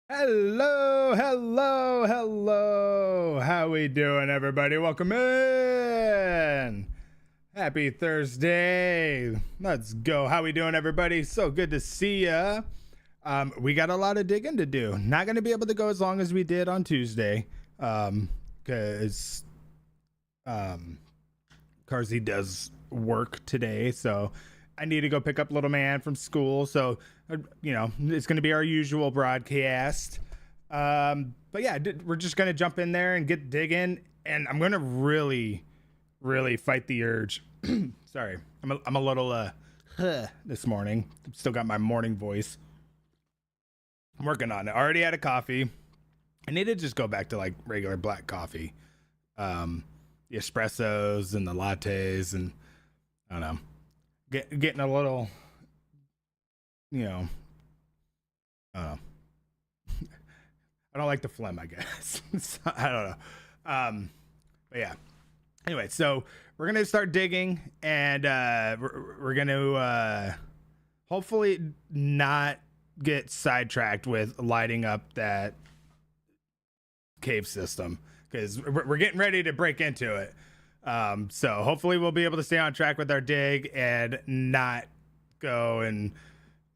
Hello, hello, hello. How we doing, everybody? Welcome in. Happy Thursday. Let's go. How we doing, everybody? So good to see ya. We got a lot of digging to do. Not going to be able to go as long as we did on Tuesday, because Carsey does work today, so I need to go pick up little man from school. So, it's going to be our usual broadcast. But yeah, we're just going to jump in there and get digging. And I'm going to really fight the urge. Sorry, I'm a little this morning. Still got my morning voice. I'm working on it. Already had a coffee. I need to just go back to like regular black coffee. The espressos and the lattes, and I don't know. Getting a little, I don't know. I don't like the phlegm, I guess. So, I don't know. But yeah. Anyway, so we're gonna start digging, and we're gonna hopefully not get sidetracked with lighting up that cave system, because we're getting ready to break into it. So hopefully we'll be able to stay on track with our dig and not go and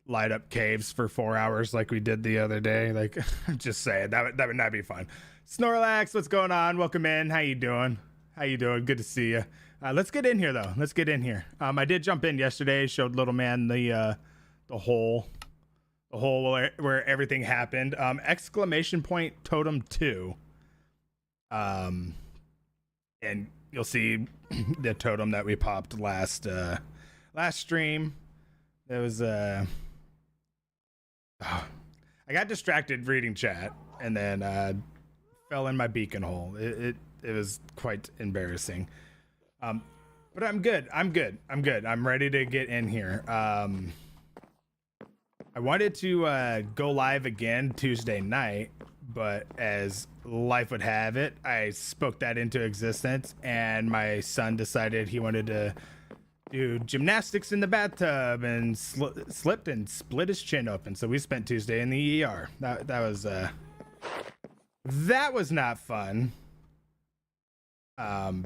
light up caves for 4 hours like we did the other day. Like, I'm just saying that would not be fun. Snorlax, what's going on? Welcome in. How you doing? Good to see you. Let's get in here though. Let's get in here. I did jump in yesterday, showed little man the hole where everything happened. Exclamation point totem 2. And you'll see the totem that we popped last stream. It was I got distracted reading chat, and then fell in my beacon hole. It was quite embarrassing. But I'm good. I'm ready to get in here. I wanted to go live again Tuesday night, but as life would have it, I spoke that into existence, and my son decided he wanted to do gymnastics in the bathtub and slipped and split his chin open. So we spent Tuesday in the ER. That was not fun. But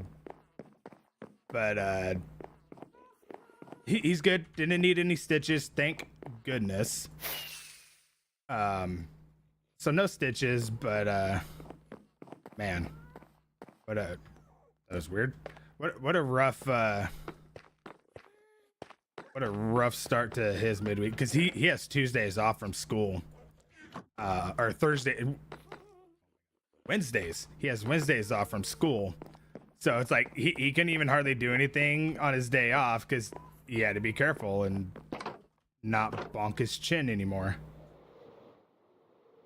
he's good. Didn't need any stitches, thank goodness. So no stitches, but man, that was weird. What a rough start to his midweek, because he has Tuesdays off from school, or Wednesdays. He has Wednesdays off from school, so it's like he couldn't even hardly do anything on his day off because he had to be careful and not bonk his chin anymore.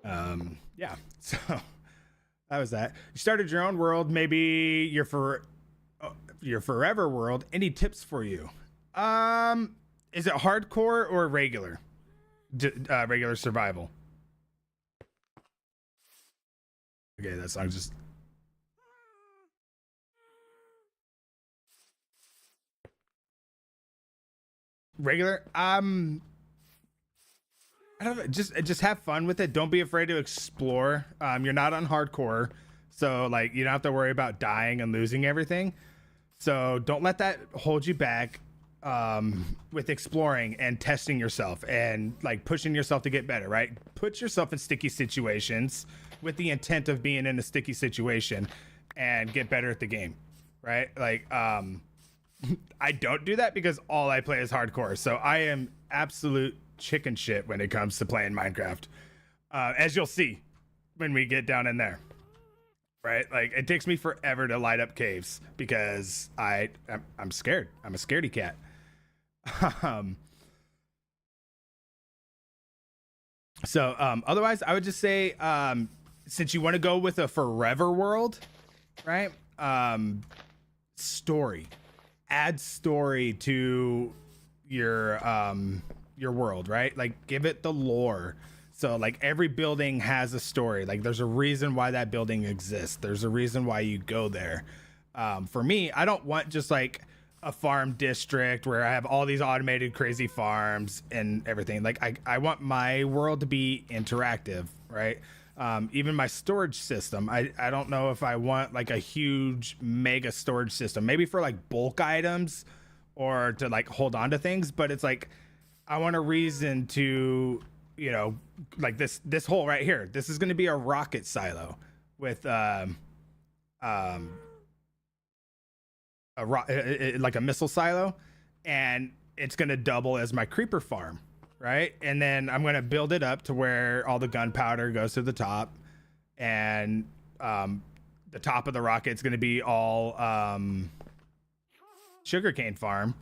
Yeah, so that was that. You started your own world, maybe your forever world. Any tips for you? Is it hardcore or regular? Regular survival. Okay, that song just. Regular. I don't know. Just have fun with it. Don't be afraid to explore. You're not on hardcore, so like you don't have to worry about dying and losing everything. So don't let that hold you back. With exploring and testing yourself and like pushing yourself to get better, right? Put yourself in sticky situations with the intent of being in a sticky situation and get better at the game, right? Like, I don't do that because all I play is hardcore. So I am absolute chicken shit when it comes to playing Minecraft. As you'll see when we get down in there. Right, like it takes me forever to light up caves because I'm scared. I'm a scaredy cat. Otherwise, I would just say, since you want to go with a forever world, right? Add story to your world, right? Like give it the lore. So like every building has a story. Like there's a reason why that building exists. There's a reason why you go there. For me, I don't want just like a farm district where I have all these automated crazy farms and everything. Like I want my world to be interactive, right? Even my storage system, I don't know if I want like a huge mega storage system, maybe for like bulk items or to like hold on to things, but it's like I want a reason to, you know, like this hole right here. This is going to be a rocket silo with like a missile silo, and it's going to double as my creeper farm, right? And then I'm going to build it up to where all the gunpowder goes to the top, and the top of the rocket's going to be all sugarcane farm,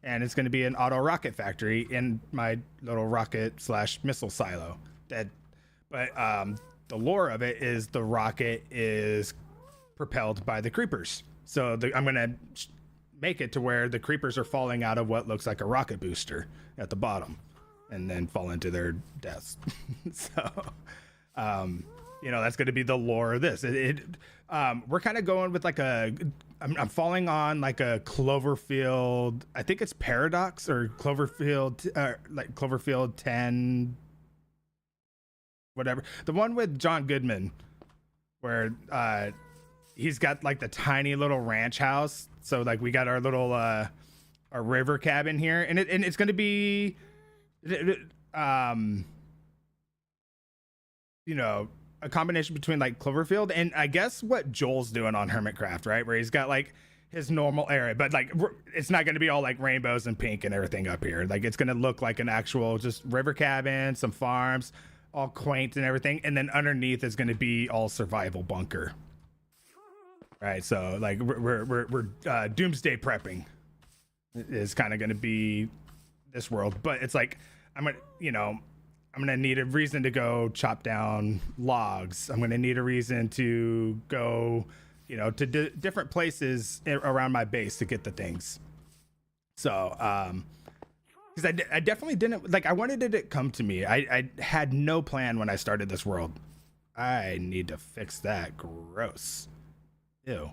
and it's going to be an auto rocket factory in my little rocket / missile silo. But the lore of it is the rocket is propelled by the creepers. So I'm going to make it to where the creepers are falling out of what looks like a rocket booster at the bottom and then fall into their deaths. So, you know, that's going to be the lore of this. We're kind of going with like I'm falling on like a Cloverfield, I think it's Paradox or Cloverfield, like Cloverfield 10, whatever. The one with John Goodman where he's got like the tiny little ranch house. So like we got our little our river cabin here, and it's going to be you know, a combination between like Cloverfield and I guess what Joel's doing on Hermitcraft, right? Where he's got like his normal area, but like it's not going to be all like rainbows and pink and everything up here. Like it's going to look like an actual just river cabin, some farms, all quaint and everything, and then underneath is going to be all survival bunker. Right, so like we're doomsday prepping is kind of going to be this world, but it's like I'm gonna need a reason to go chop down logs. I'm gonna need a reason to go, you know, to different places around my base to get the things. So, because I definitely didn't like. I wanted it to come to me. I had no plan when I started this world. I need to fix that. Gross. Ew.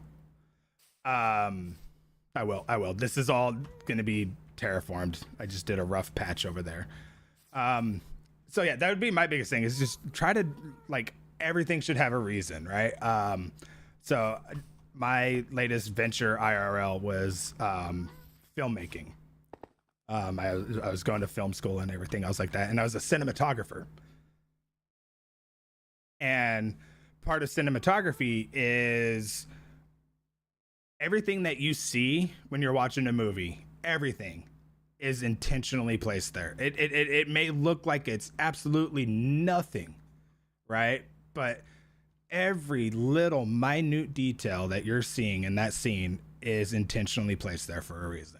I will. This is all gonna be terraformed. I just did a rough patch over there. So yeah, that would be my biggest thing is just try to like everything should have a reason, right? So my latest venture IRL was filmmaking. I was going to film school and everything else like that, and I was a cinematographer. And part of cinematography is everything that you see when you're watching a movie, everything is intentionally placed there. It may look like it's absolutely nothing, right? But every little minute detail that you're seeing in that scene is intentionally placed there for a reason.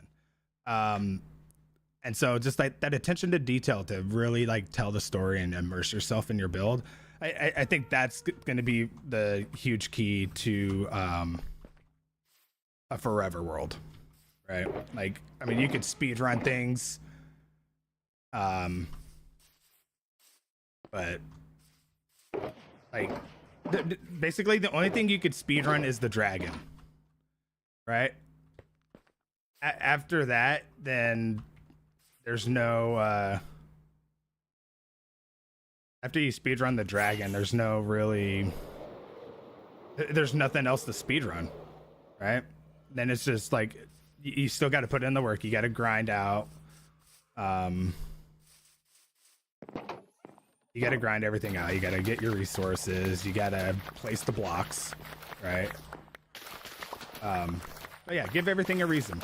And so just like that attention to detail to really like tell the story and immerse yourself in your build, I think that's going to be the huge key to a forever world, right? Like, I mean, you could speed run things, but like basically the only thing you could speed run is the dragon, right? After that, then there's no after you speedrun the dragon, there's nothing else to speedrun, right? Then it's just like you still got to put in the work. You got to grind out. You got to grind everything out. You got to get your resources. You got to place the blocks, right? But yeah, give everything a reason.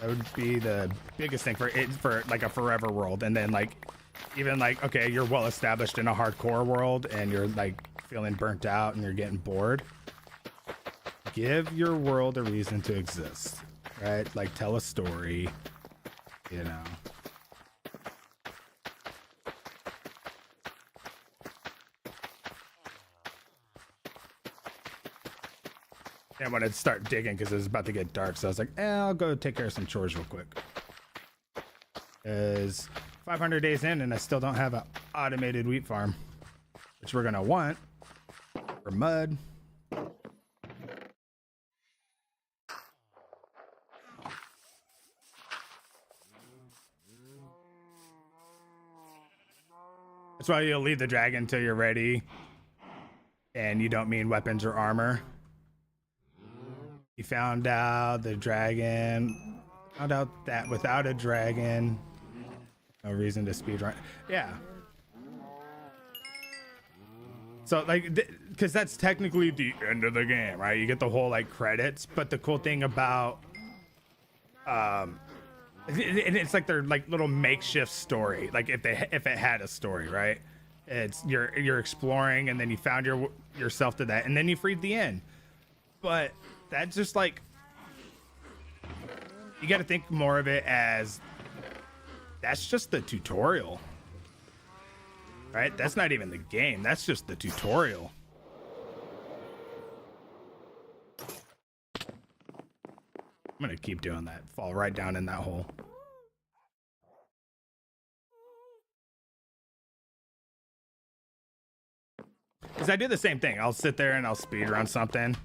That would be the biggest thing for like a forever world. And then like, even like, okay, you're well established in a hardcore world and you're like feeling burnt out and you're getting bored. Give your world a reason to exist, right? Like tell a story, you know. I wanted to start digging because it was about to get dark, so I was like, I'll go take care of some chores real quick. Because 500 days in and I still don't have an automated wheat farm, which we're gonna want for mud. That's why you'll leave the dragon until you're ready. And you don't mean weapons or armor. You found out the dragon. Found out that without a dragon, no reason to speedrun. Yeah. So like, because that's technically the end of the game, right? You get the whole like credits, but the cool thing about, it's like their like little makeshift story. Like if it had a story, right? It's you're exploring, and then you found yourself to that, and then you freed the end. But that's just like, you got to think more of it as that's just the tutorial, right? That's not even the game. That's just the tutorial. I'm gonna keep doing that. Fall right down in that hole. Because I do the same thing. I'll sit there and I'll speedrun something.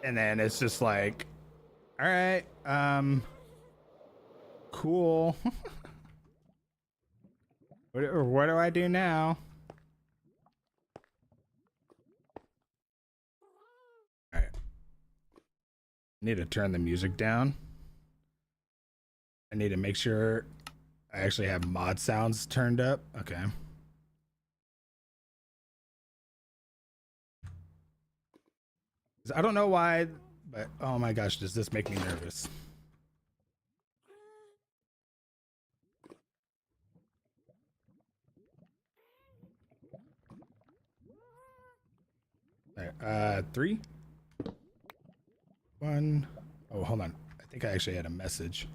And then it's just like, all right, cool. What do I do now? All right. I need to turn the music down. I need to make sure I actually have mod sounds turned up. Okay. I don't know why, but oh my gosh, does this make me nervous? All right, 3, 1. Oh, hold on. I think I actually had a message.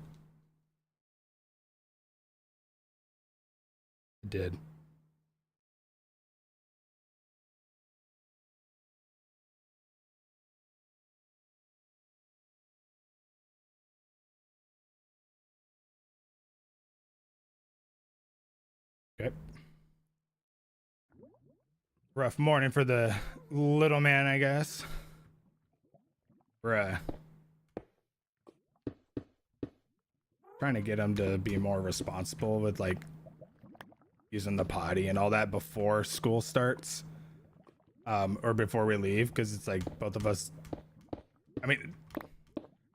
I did. Okay. Rough morning for the little man, I guess. Bruh. Trying to get him to be more responsible with like using the potty and all that before school starts. Or before we leave, because it's like both of us. I mean,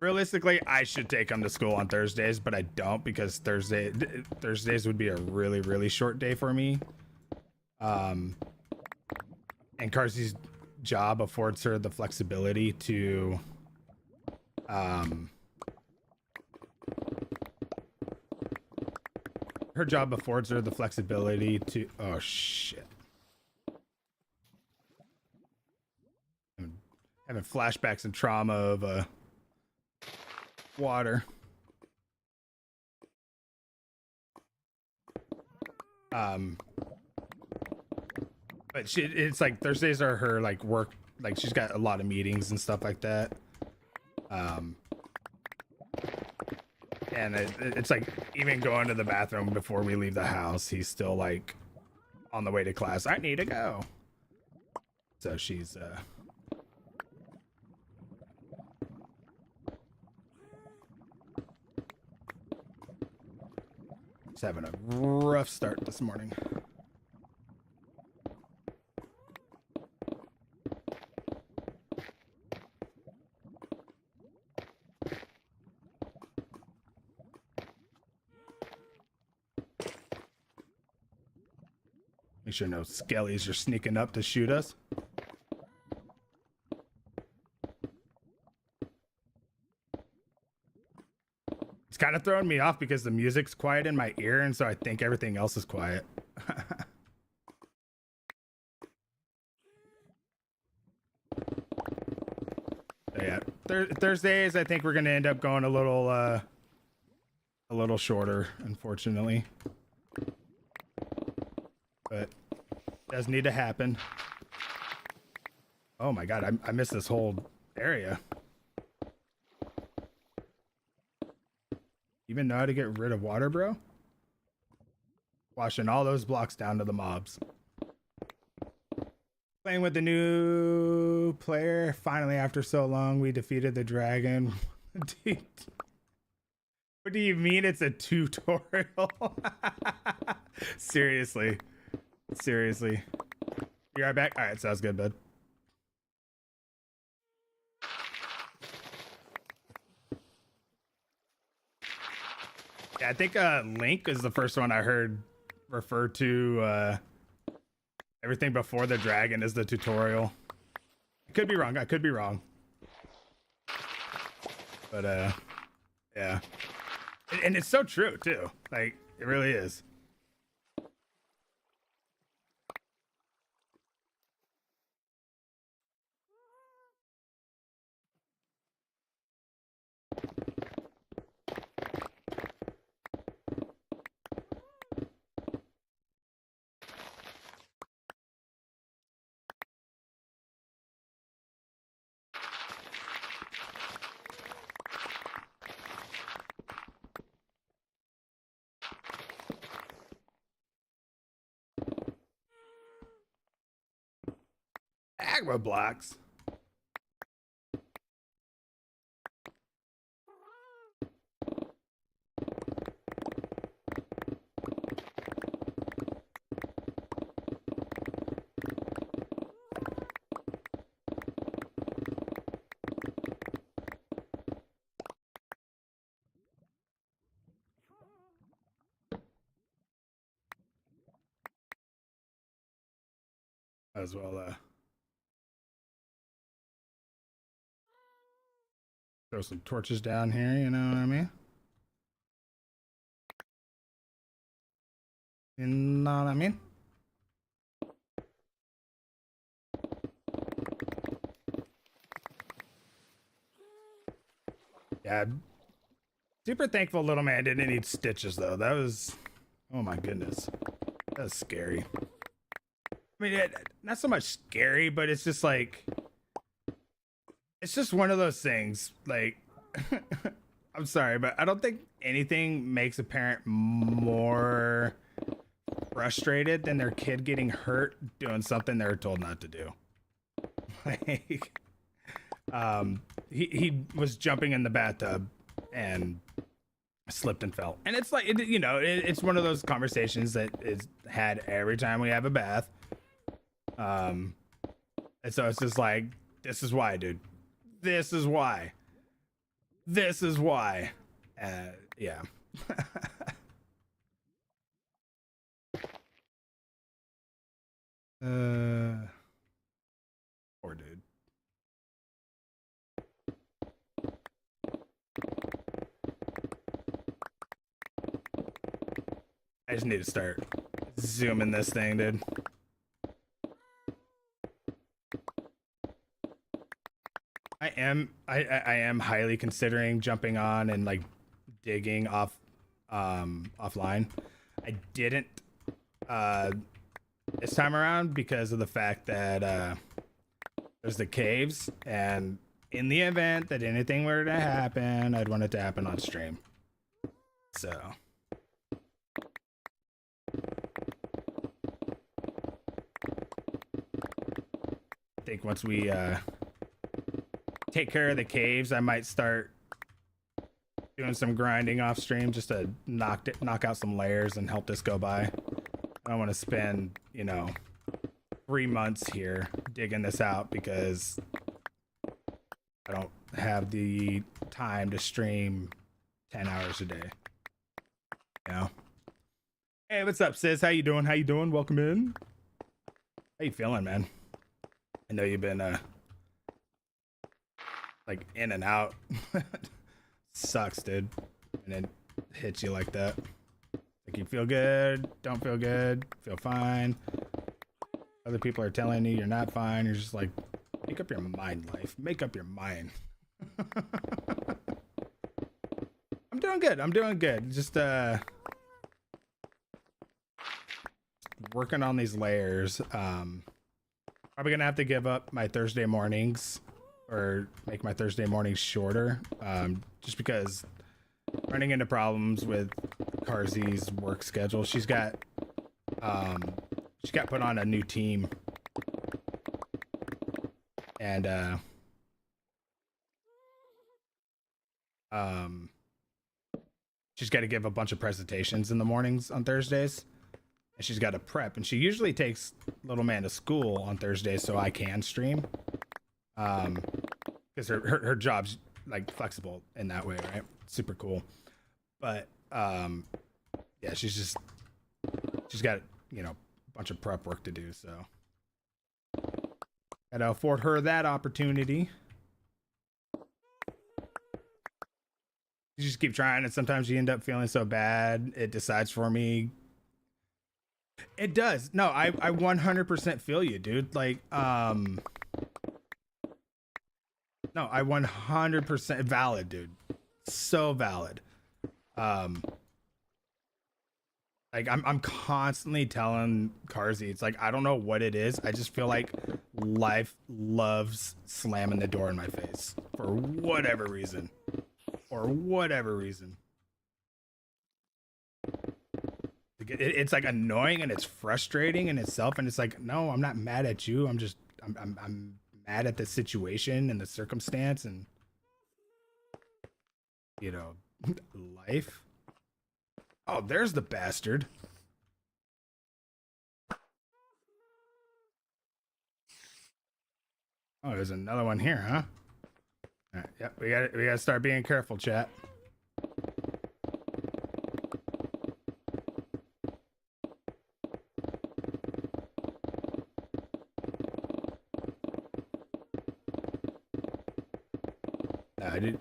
realistically, I should take him to school on Thursdays, but I don't, because Thursdays would be a really, really short day for me. And Carsey's job affords her the flexibility to her job affords her the flexibility to, oh shit, having flashbacks and trauma of water. But it's like Thursdays are her like work, like she's got a lot of meetings and stuff like that. And it's like, even going to the bathroom before we leave the house, he's still like on the way to class. I need to go. So she's having a rough start this morning. Make sure no skellies are sneaking up to shoot us. It's kind of throwing me off because the music's quiet in my ear, and so I think everything else is quiet. Yeah, Thursdays I think we're gonna end up going a little shorter, unfortunately, but it does need to happen. Oh my god, I missed this whole area. Even know how to get rid of water, bro? Washing all those blocks down to the mobs. Playing with the new player. Finally, after so long, we defeated the dragon. Dude, what do you mean it's a tutorial? Seriously. Seriously. You right back? All right, sounds good, bud. Yeah, I think Link is the first one I heard refer to everything before the dragon is the tutorial. I could be wrong. I could be wrong. But yeah. And it's so true too. Like it really is. Agma blocks. As well throw some torches down here, you know what I mean? You know what I mean? Yeah. Super thankful little man didn't need stitches though. That was, oh my goodness. That was scary. I mean, not so much scary, but it's just like, it's just one of those things. Like, I'm sorry, but I don't think anything makes a parent more frustrated than their kid getting hurt doing something they're told not to do. Like, he was jumping in the bathtub and slipped and fell, and it's like it's one of those conversations that is had every time we have a bath. And so it's just like, this is why, dude. This is why. This is why. Yeah. Poor dude. I just need to start zooming this thing, dude. I am highly considering jumping on and like digging offline. I didn't this time around because of the fact that there's the caves, and in the event that anything were to happen, I'd want it to happen on stream. So I think once we take care of the caves, I might start doing some grinding off stream just to knock out some layers and help this go by. I don't want to spend 3 months here digging this out because I don't have the time to stream 10 hours a day. Hey, what's up, sis? How you doing? How you doing? Welcome in. How you feeling, man? I know you've been like in and out. Sucks, dude. And it hits you like that. Like you feel good, don't feel good, feel fine. Other people are telling you you're not fine. You're just like, make up your mind, life. Make up your mind. I'm doing good. I'm doing good. Just working on these layers. Probably gonna have to give up my Thursday mornings or make my Thursday mornings shorter. Just because running into problems with Karzi's work schedule. She got put on a new team, and she's got to give a bunch of presentations in the mornings on Thursdays. and she's got to prep, and she usually takes little man to school on Thursday so I can stream. Because her job's like flexible in that way, right? Super cool. But yeah, she's got, you know, a bunch of prep work to do, so gotta afford her that opportunity. You just keep trying, and sometimes you end up feeling so bad it decides for me. It does. No, I 100% feel you, dude. Like no, I 100% valid, dude. So valid. Like I'm constantly telling Carzy, it's like, I don't know what it is. I just feel like life loves slamming the door in my face for whatever reason. For whatever reason. It's like annoying and it's frustrating in itself, and it's like, no, I'm not mad at you. I'm mad at the situation and the circumstance and, you know, life. Oh, there's the bastard. Oh, there's another one here, huh? All right, yep, we gotta start being careful, chat.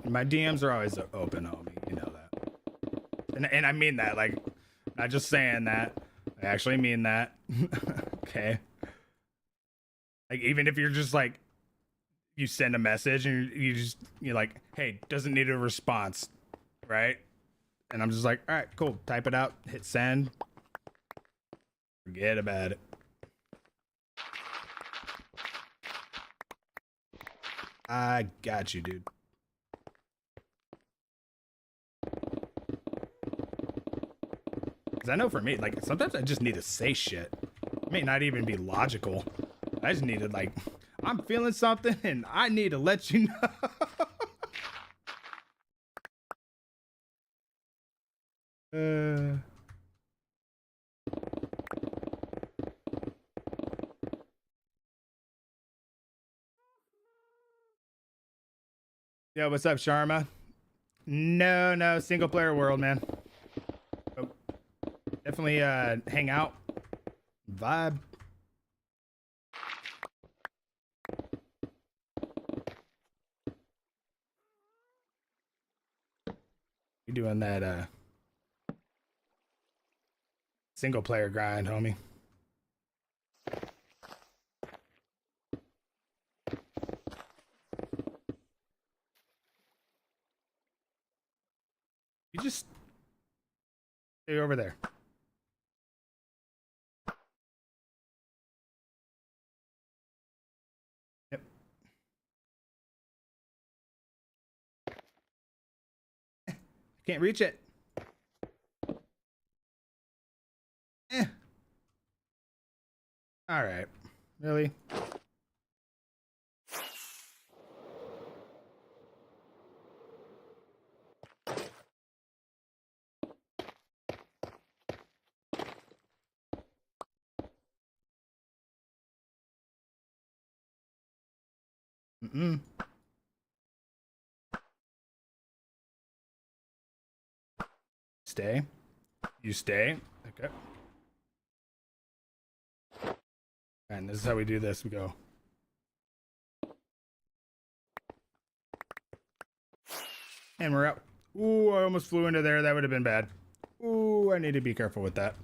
My DMs are always open, homie. You know that. And I mean that. Like, not just saying that. I actually mean that. Okay. Like, even if you're just like, you send a message and you're like, hey, doesn't need a response, right? And I'm just like, all right, cool. Type it out. Hit send. Forget about it. I got you, dude. Because I know for me, like, sometimes I just need to say shit. It may not even be logical. I just need to, like, I'm feeling something and I need to let you know. Yo, what's up, Sharma? No, single player world, man. Oh, definitely hang out, vibe. You doing that single player grind, homie. You just stay over there. Yep. Can't reach it. All right. Really? Mm-mm. Stay. You stay. Okay. And this is how we do this. We go. And we're up. Ooh, I almost flew into there. That would have been bad. Ooh, I need to be careful with that.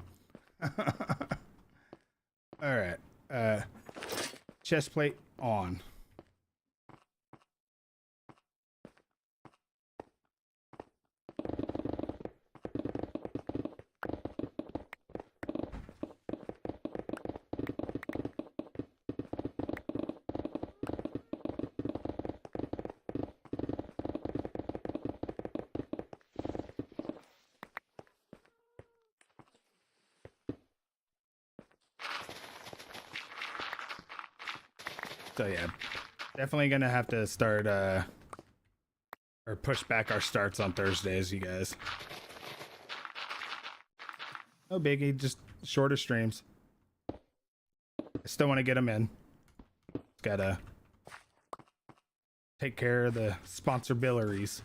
All right. Chest plate on. So yeah, definitely gonna have to start or push back our starts on Thursdays, you guys. No biggie, just shorter streams. I still want to get them in. Gotta take care of the sponsor billeries.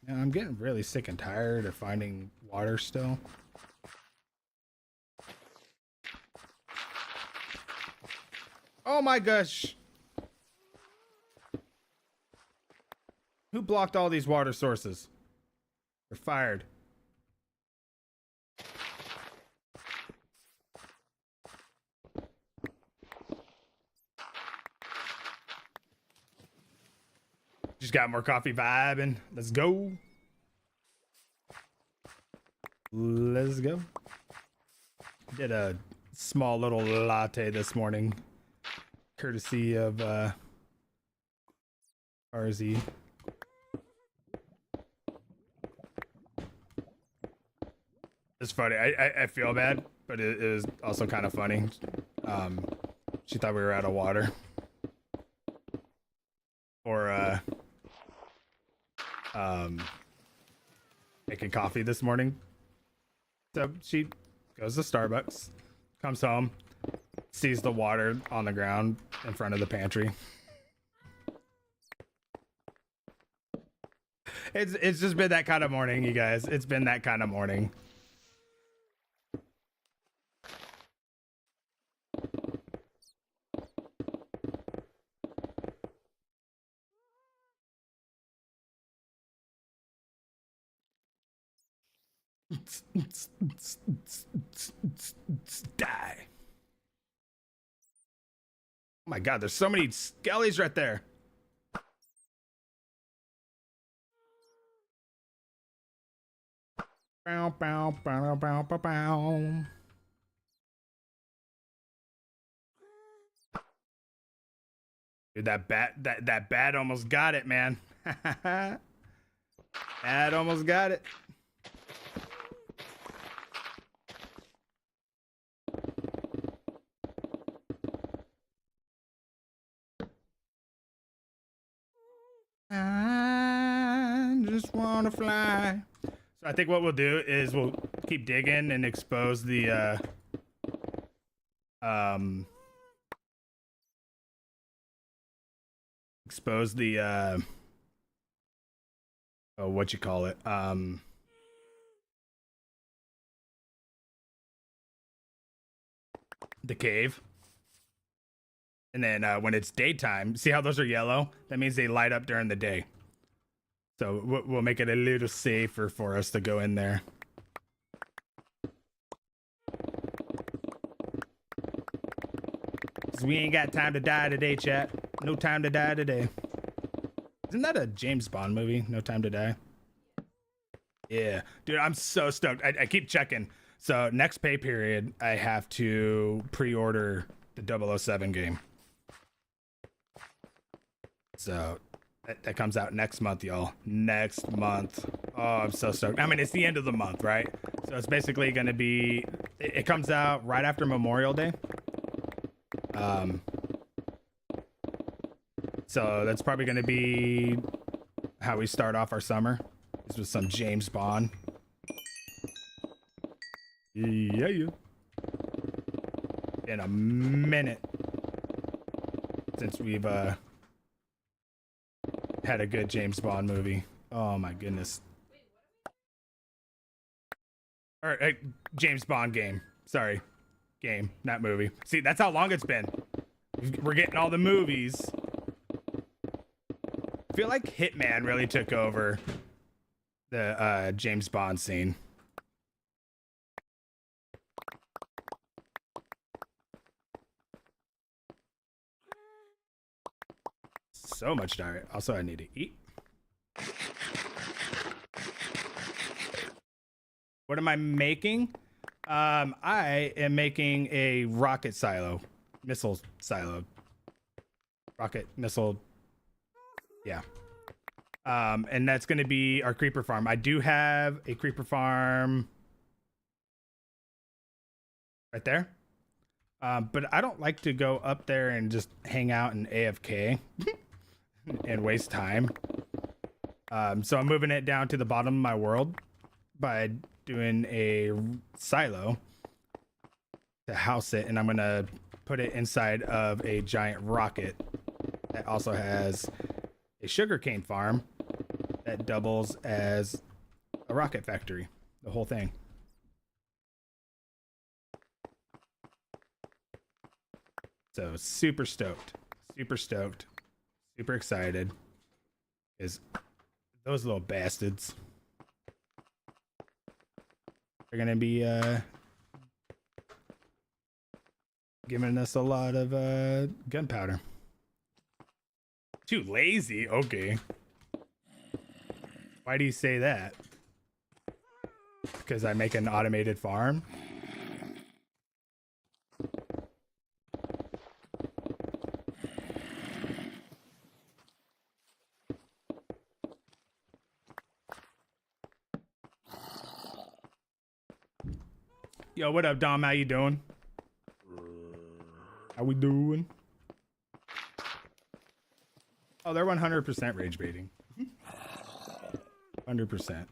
Yeah, I'm getting really sick and tired of finding water still. Oh my gosh. Who blocked all these water sources? They're fired. Just got more coffee vibing. Let's go. Let's go. Did a small little latte this morning, courtesy of RZ. It's funny. I feel bad, but it is also kind of funny. She thought we were out of water. Or making coffee this morning. So she goes to Starbucks, comes home, sees the water on the ground in front of the pantry. It's just been that kind of morning, you guys. It's been that kind of morning. Die. Oh my god, there's so many skellies right there. Bow, bow, bow, bow, bow, bow. Dude, that bat almost got it, man. Bat almost got it. I just want to fly. So I think what we'll do is we'll keep digging and expose the oh, what you call it, the cave. And then when it's daytime, see how those are yellow? That means they light up during the day. So we'll make it a little safer for us to go in there. Cause we ain't got time to die today, chat. No time to die today. Isn't that a James Bond movie? No Time to Die? Yeah. Dude, I'm so stoked. I keep checking. So next pay period, I have to pre-order the 007 game. So that comes out next month, y'all. Next month. Oh, I'm so stoked. I mean, it's the end of the month, right? So it's basically going to be... It comes out right after Memorial Day. So that's probably going to be how we start off our summer. This was some James Bond. Yeah. In a minute since we've had a good James Bond movie. Oh my goodness. Or James Bond game. Sorry. Game, not movie. See, that's how long it's been. We're getting all the movies. I feel like Hitman really took over the James Bond scene. So much diet. Also, I need to eat. What am I making? I am making a rocket silo. Missile silo. Rocket missile. Yeah. And that's going to be our creeper farm. I do have a creeper farm right there. But I don't like to go up there and just hang out and AFK and waste time. So I'm moving it down to the bottom of my world by doing a silo to house it, and I'm gonna put it inside of a giant rocket that also has a sugarcane farm that doubles as a rocket factory, the whole thing. So super stoked, super excited. Is those little bastards are gonna be giving us a lot of gunpowder. Too lazy? Okay. Why do you say that? Because I make an automated farm? Yo, what up, Dom? How you doing? How we doing? Oh, they're 100% rage baiting. 100%.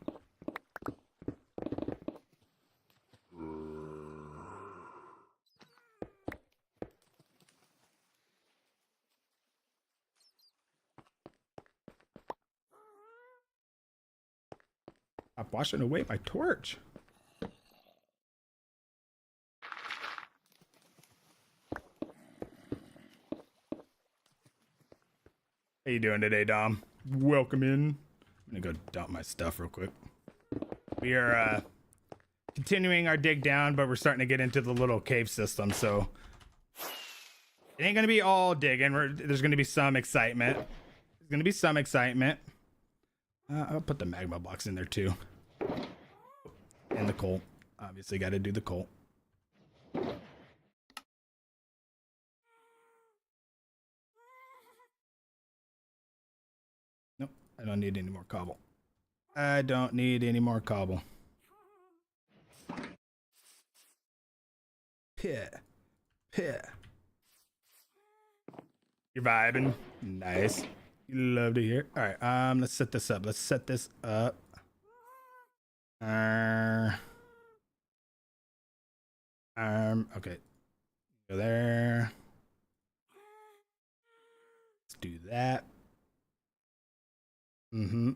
I'm washing away my torch. How you doing today, Dom? Welcome in. I'm gonna go dump my stuff real quick. We are continuing our dig down, but we're starting to get into the little cave system, so it ain't gonna be all digging. There's gonna be some excitement. There's gonna be some excitement. I'll put the magma blocks in there too. And the coal. Obviously gotta do the coal. Nope, I don't need any more cobble. I don't need any more cobble. Pit. You're vibing. Nice. You love to hear. All right, let's set this up. Okay. Go there. Let's do that. Mm-hmm.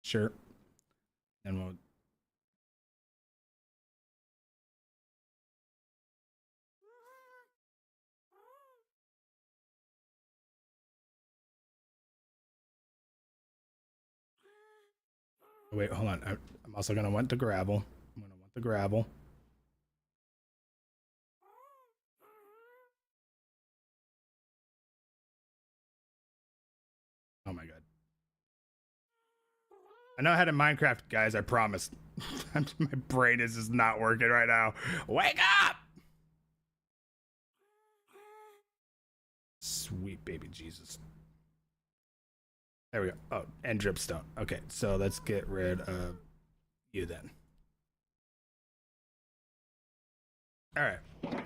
Sure. Then we'll wait, hold on. I'm also gonna want the gravel. Oh my god. I know how to Minecraft, guys, I promise. My brain is just not working right now. Wake up! Sweet baby Jesus. There we go. Oh, and dripstone. Okay, so let's get rid of you then. All right.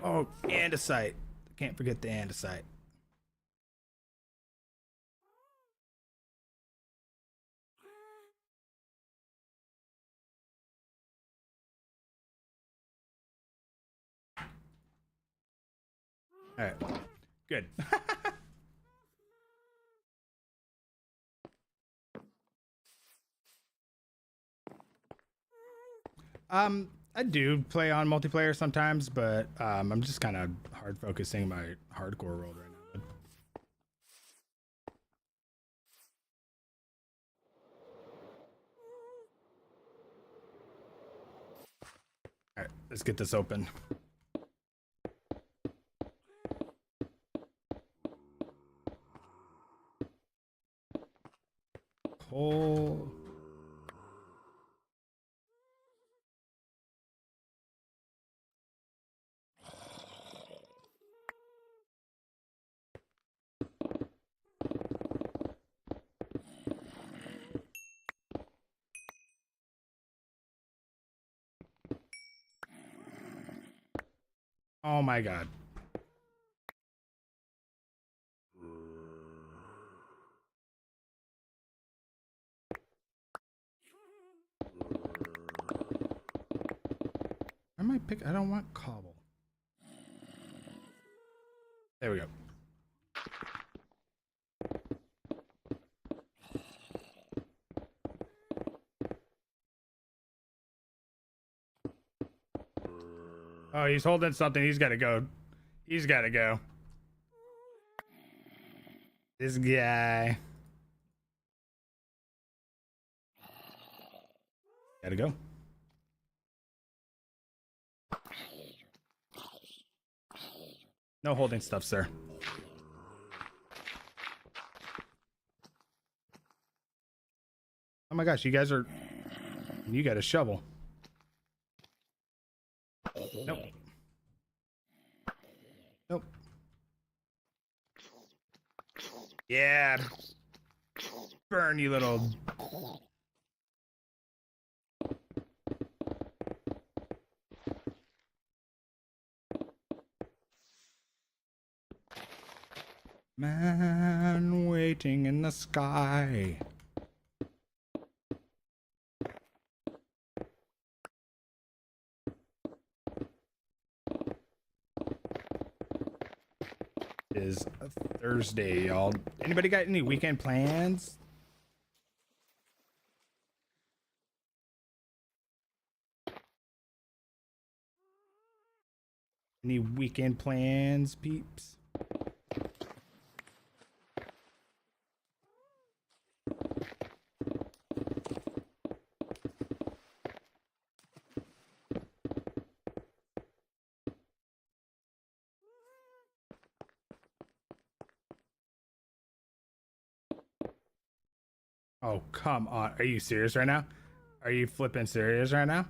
Oh, andesite. Can't forget the andesite. All right. Good. I do play on multiplayer sometimes, but I'm just kind of hard focusing my hardcore world right now. All right, let's get this open. Coal. Oh my god. I might pick. I don't want cobble. There we go. Oh, he's holding something. He's got to go. He's got to go. This guy. Gotta go. No holding stuff, sir. Oh my gosh, you guys are... You got a shovel. Nope. Nope. Yeah. Burn, you little... Man waiting in the sky. It is a Thursday, y'all. Anybody got any weekend plans? Any weekend plans, peeps? Oh, come on. Are you serious right now? Are you flipping serious right now?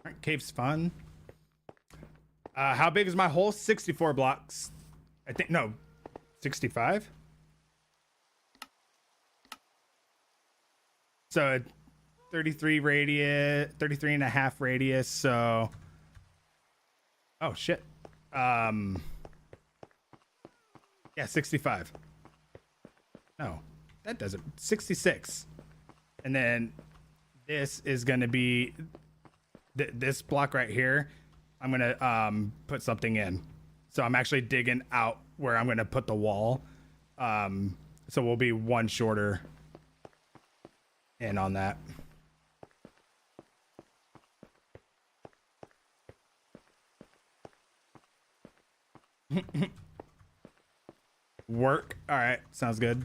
Alright, cave's fun. How big is my hole? 64 blocks. I think, no, 65? So 33 radius, 33 and a half radius, so... Oh, shit. Yeah, 65. No, that doesn't. 66. And then this is going to be... this block right here, I'm going to put something in. So I'm actually digging out where I'm going to put the wall. So we'll be one shorter in on that. Work. All right. Sounds good.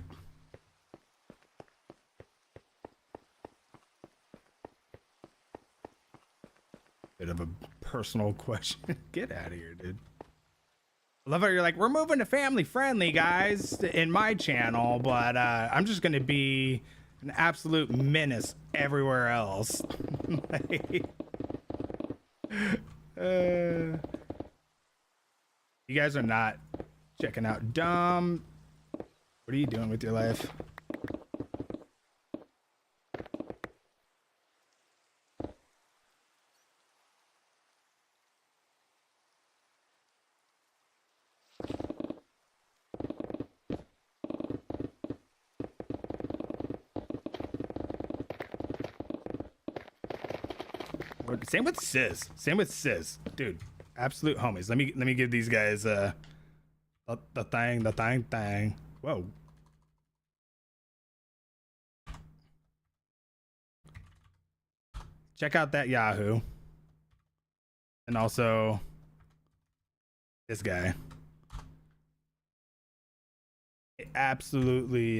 Bit of a personal question. Get out of here, dude. I love how you're like, we're moving to family friendly, guys, in my channel, but I'm just going to be an absolute menace everywhere else. Like, you guys are not checking out Dumb. What are you doing with your life? Same with Sis. Same with Sis, dude. Absolute homies. Let me give these guys the thing. Whoa. Check out that Yahoo. And also this guy. Absolutely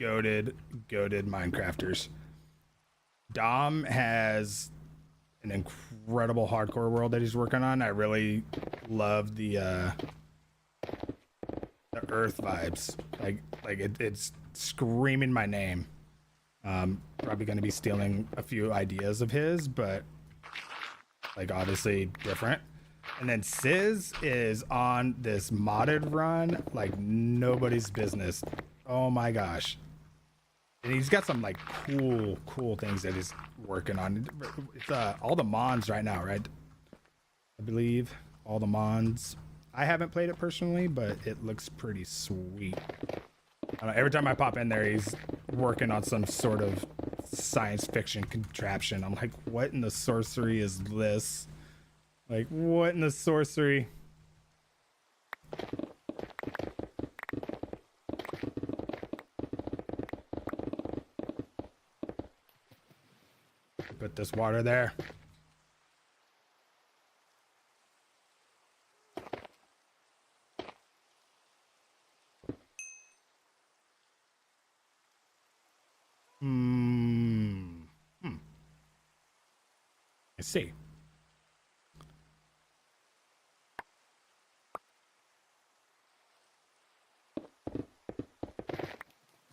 goated Minecrafters. Dom has an incredible hardcore world that he's working on. I really love the Earth vibes. Like it's screaming my name. Probably going to be stealing a few ideas of his, but like obviously different. And then Sizz is on this modded run like nobody's business. Oh my gosh. And he's got some like cool things that he's working on. It's all the mons right now, right? I believe all the mons. I haven't played it personally, but it looks pretty sweet. Every time I pop in there, he's working on some sort of science fiction contraption. I'm like, what in the sorcery is this? Like, what in the sorcery? Put this water there. I see.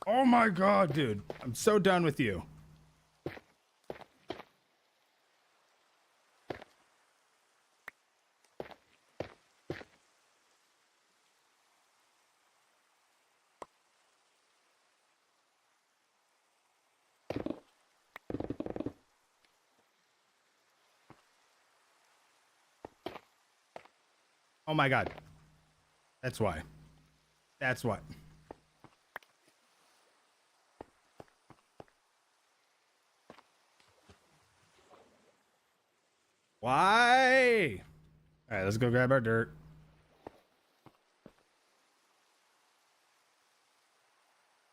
Oh my god, dude. I'm so done with you. Oh my god. That's why. That's what. Why? All right, let's go grab our dirt.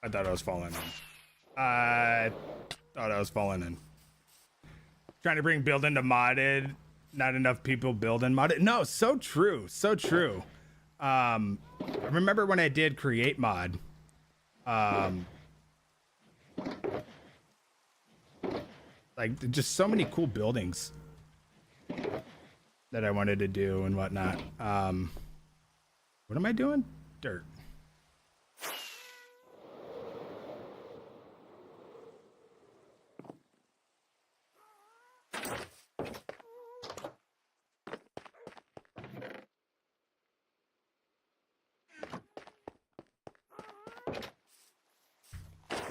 I thought I was falling in. I thought I was falling in. Trying to bring building to modded. Not enough people building modded. No, so true. So true. I remember when I did create mod. Like just so many cool buildings that I wanted to do and whatnot. What am I doing? Dirt.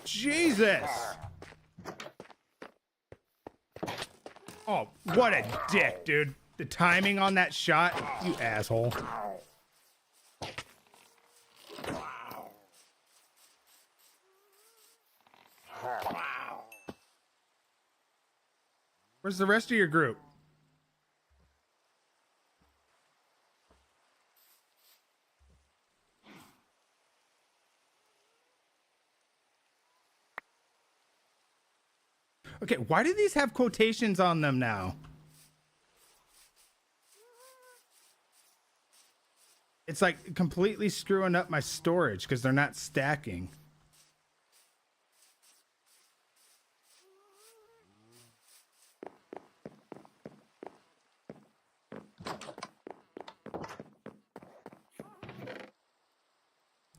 Jesus! Oh, what a dick, dude. The timing on that shot, you asshole. Where's the rest of your group? Okay, why do these have quotations on them now? It's like completely screwing up my storage because they're not stacking.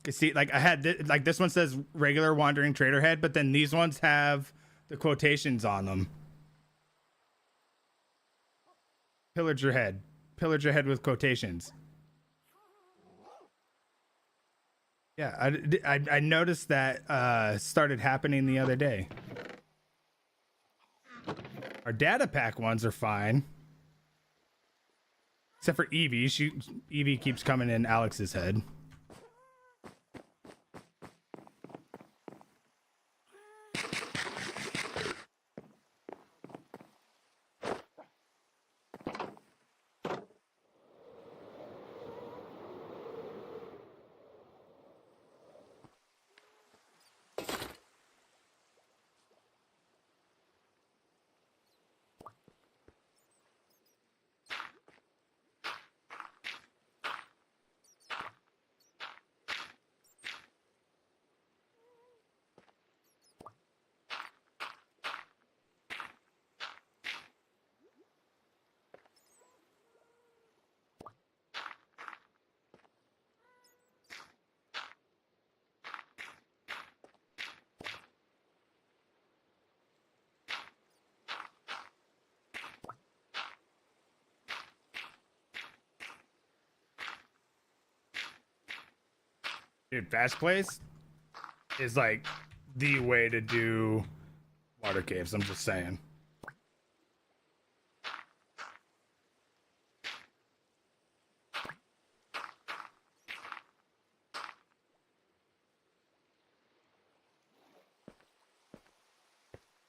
You see, like I had like this one says regular wandering trader head, but then these ones have the quotations on them. Pillager head with quotations. Yeah, I noticed that started happening the other day. Our data pack ones are fine. Except for Evie. Evie keeps coming in Alex's head. Dude, fast place is like the way to do water caves. I'm just saying.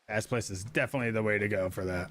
Fast place is definitely the way to go for that.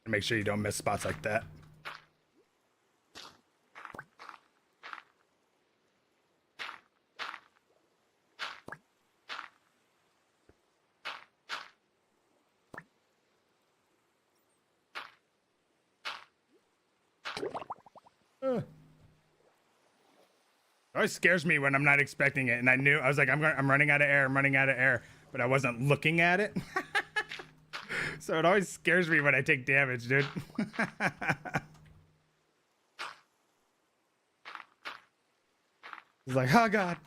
Make sure you don't miss spots like that. It always scares me when I'm not expecting it, and I was like, I'm running out of air, I'm running out of air, but I wasn't looking at it. So it always scares me when I take damage, dude. It's like, oh god.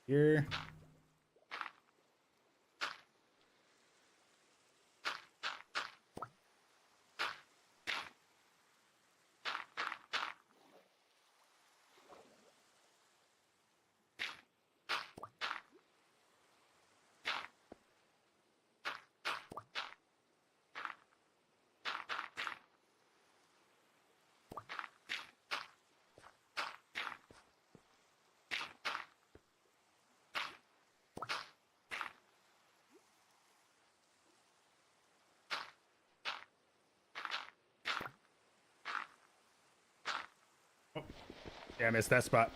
Here. Oh, yeah, I missed that spot.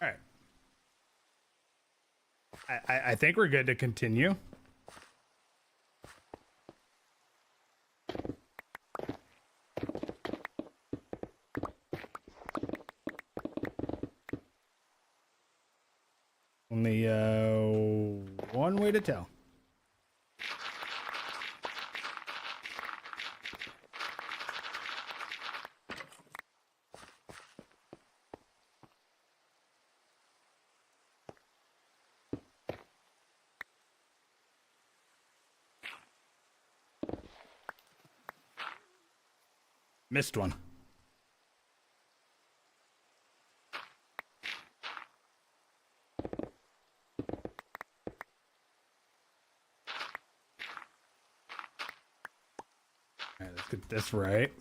All right. I think we're good to continue. Only one way to tell. Missed one. All right, let's get this right.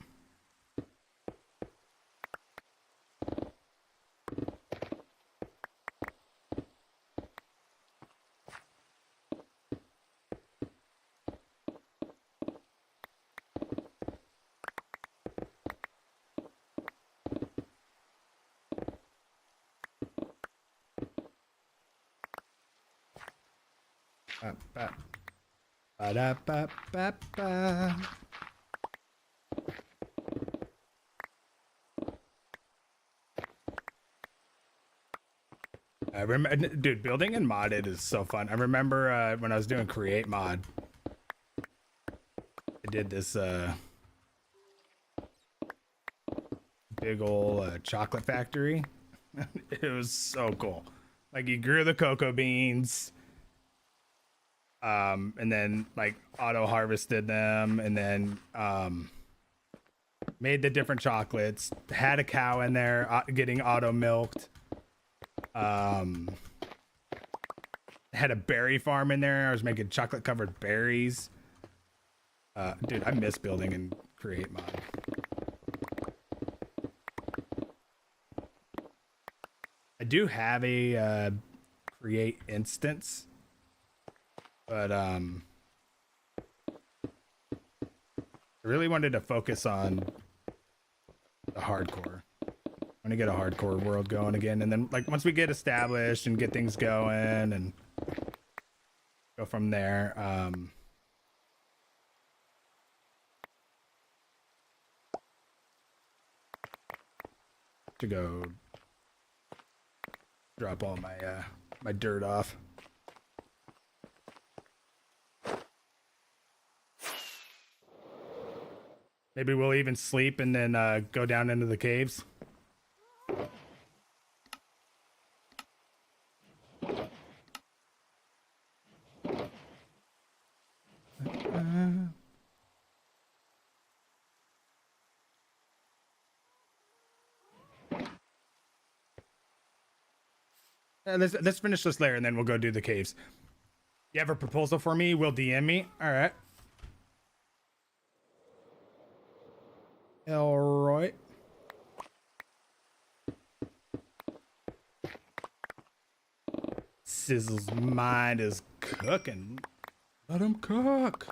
Ba, ba, da, ba, ba, ba. I remember, dude, building in modded is so fun. I remember when I was doing create mod, I did this big ol' chocolate factory. It was so cool. Like you grew the cocoa beans, and then like auto harvested them, and then made the different chocolates. Had a cow in there getting auto milked. Had a berry farm in there. I was making chocolate covered berries. Dude, I miss building and create mod. I do have a create instance, but I really wanted to focus on the hardcore. I want to get a hardcore world going again, and then like once we get established and get things going and go from there. To go drop all my my dirt off. Maybe we'll even sleep and then go down into the caves. Let's finish this layer and then we'll go do the caves. You have a proposal for me? Will DM me? All right. All right. Sizzle's mind is cooking. Let him cook.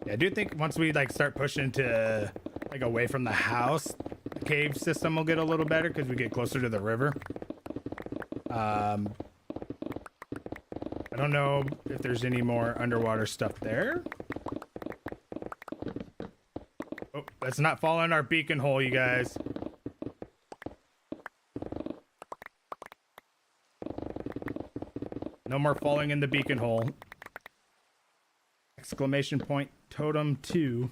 I do think once we like start pushing to like away from the house, the cave system will get a little better because we get closer to the river. I don't know if there's any more underwater stuff there. Oh, let's not fall in our beacon hole, you guys. No more falling in the beacon hole. Exclamation point totem 2.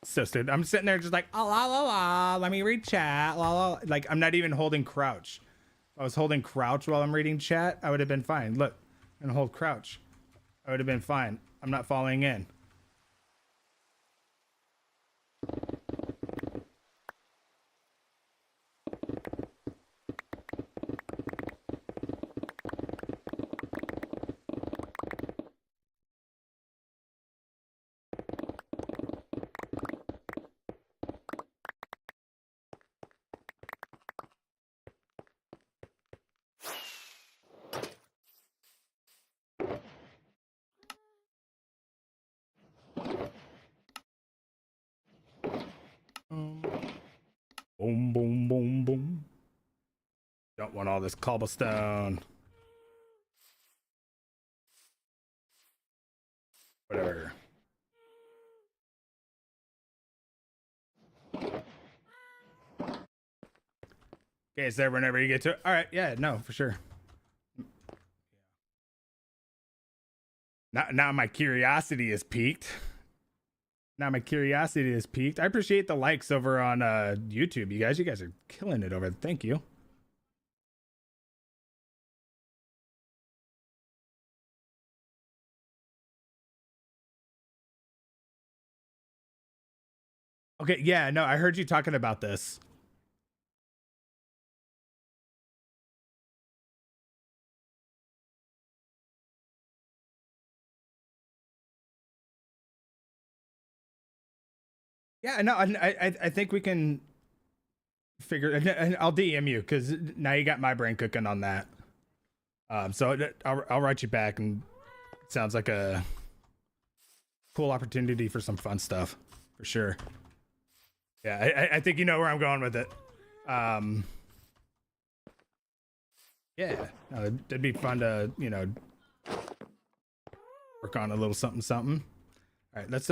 So stupid. I'm sitting there just like, oh, la la la, let me read chat, la la. Like I'm not even holding crouch. If I was holding crouch while I'm reading chat, I would have been fine. Look, and hold crouch. I would have been fine. I'm not falling in. Boom, boom, boom, boom. Don't want all this cobblestone. Whatever. Okay, it's there whenever you get to it. All right, yeah, no, for sure. Now my curiosity is piqued. I appreciate the likes over on YouTube. You guys are killing it over there. Thank you. Okay, yeah, no, I heard you talking about this. Yeah, no, I think we can figure, and I'll DM you because now you got my brain cooking on that. So I'll write you back, and it sounds like a cool opportunity for some fun stuff for sure. Yeah, I think you know where I'm going with it. Yeah, no, it'd be fun to, you know, work on a little something. All right, let's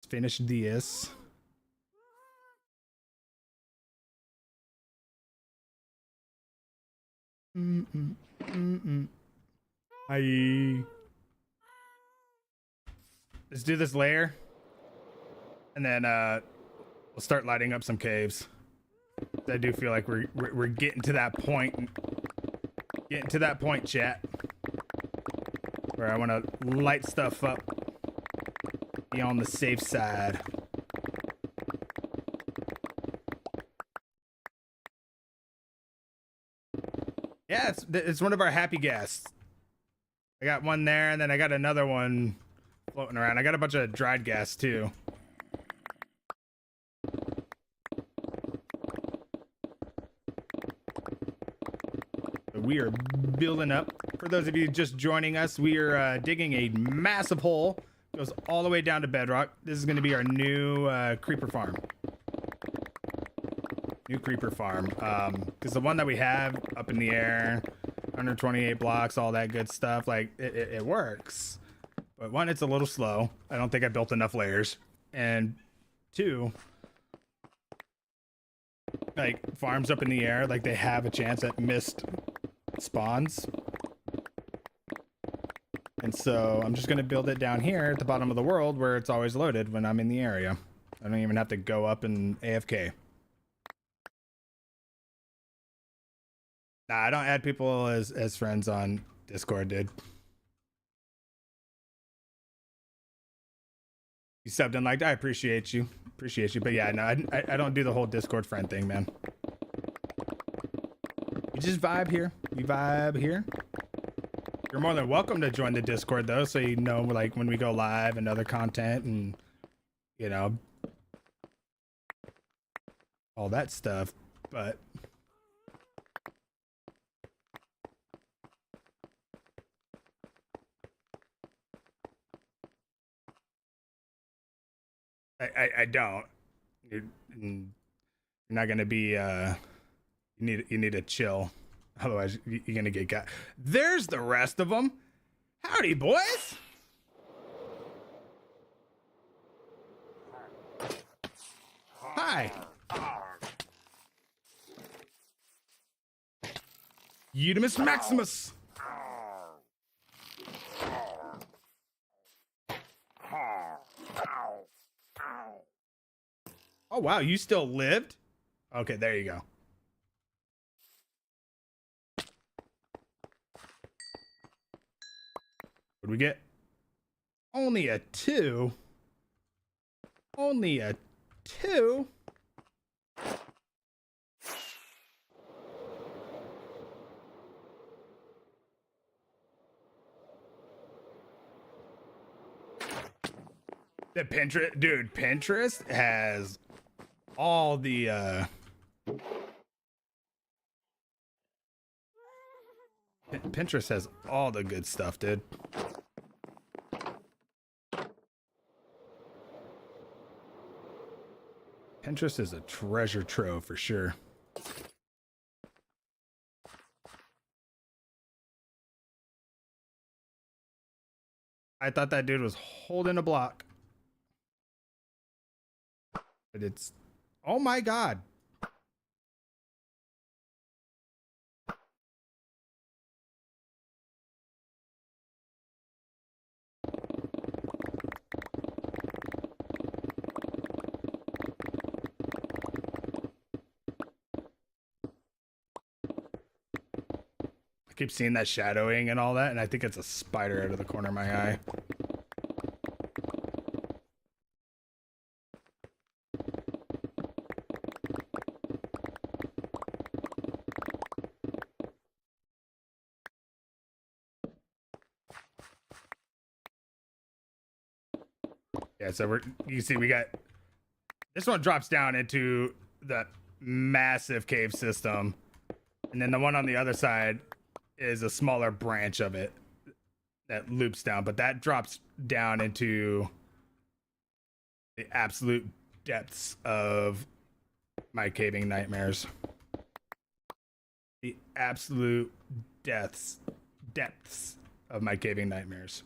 finish this. Hi. Let's do this layer, and then we'll start lighting up some caves. I do feel like we're getting to that point. Getting to that point, chat, where I want to light stuff up. Be on the safe side. Yeah, it's one of our happy guests. I got one there, and then I got another one floating around. I got a bunch of dried gas too. We are building up. For those of you just joining us, we are digging a massive hole. Goes all the way down to bedrock. This is going to be our new creeper farm. New creeper farm. Because the one that we have up in the air, 128 blocks, all that good stuff, like it works. But one, it's a little slow. I don't think I built enough layers. And two, like farms up in the air, like they have a chance at missed spawns. And so I'm just going to build it down here at the bottom of the world where it's always loaded when I'm in the area. I don't even have to go up and AFK. Nah, I don't add people as friends on Discord, dude. You subbed and liked. I appreciate you. Appreciate you. But yeah, no, I don't do the whole Discord friend thing, man. We just vibe here. We vibe here. You're more than welcome to join the Discord though, so you know like when we go live and other content and you know all that stuff. But I don't. You're not gonna be you need to chill. Otherwise, you're gonna get got. There's the rest of them. Howdy, boys. Hi. Eudemus Maximus. Oh wow, you still lived? Okay, there you go. What do we get? Only a 2. Only a 2. The Pinterest, dude, Pinterest has all the Pinterest has all the good stuff, dude. Pinterest is a treasure trove for sure. I thought that dude was holding a block. But it's, oh my god. I keep seeing that shadowing and all that, and I think it's a spider out of the corner of my eye. Yeah, so you can see we got, this one drops down into the massive cave system. And then the one on the other side is a smaller branch of it that loops down, but that drops down into the absolute depths of my caving nightmares. The absolute depths of my caving nightmares.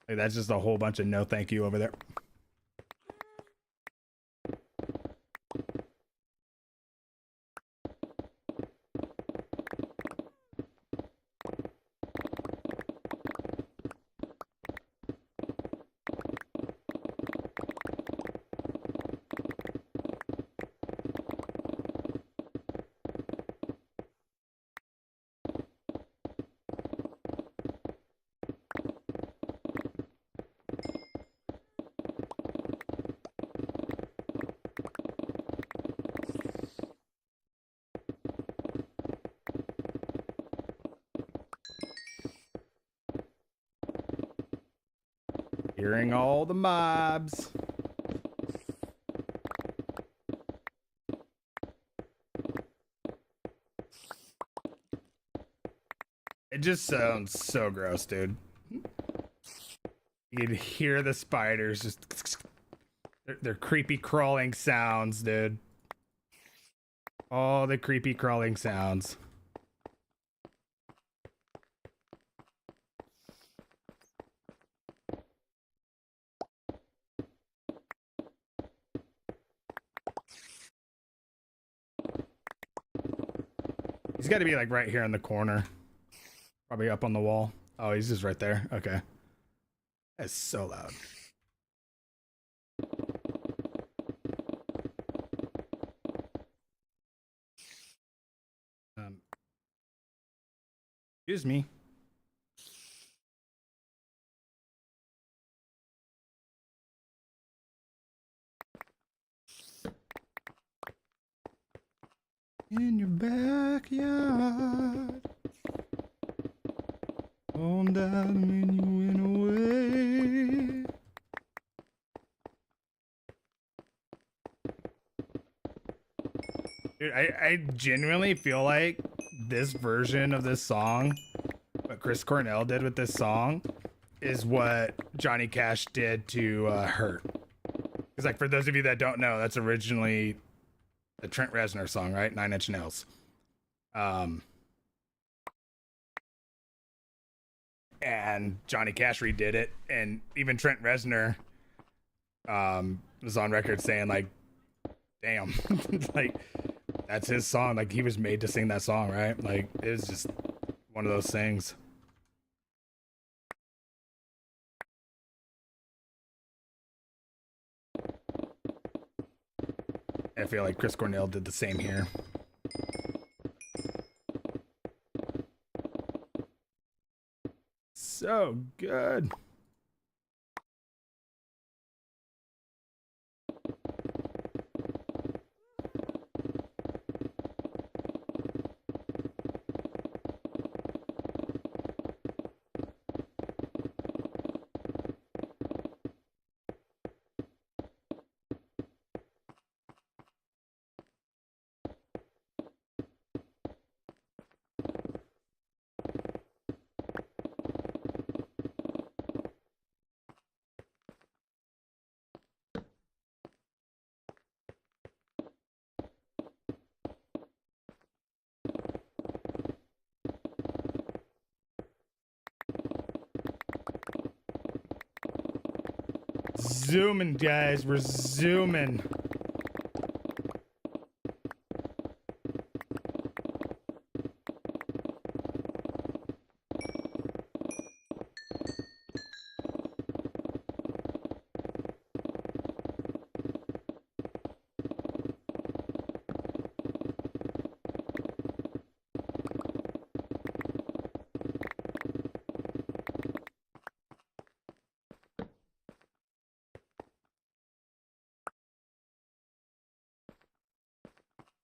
Like, that's just a whole bunch of no thank you over there. Hearing all the mobs. It just sounds so gross, dude. You can hear the spiders just... They're creepy crawling sounds, dude. All the creepy crawling sounds. He's got to be like right here in the corner. Probably up on the wall. Oh, he's just right there. Okay. That's so loud. Excuse me. In your backyard. On down when you went away. Dude, I genuinely feel like this version of this song, what Chris Cornell did with this song, is what Johnny Cash did to Hurt. Because, like, for those of you that don't know, that's originally the Trent Reznor song, right? 9 Inch Nails. And Johnny Cash redid it, and even Trent Reznor was on record saying, like, damn, like, that's his song. Like, he was made to sing that song, right? Like, it was just one of those things. I feel like Chris Cornell did the same here. So good. Zooming, guys. We're zooming.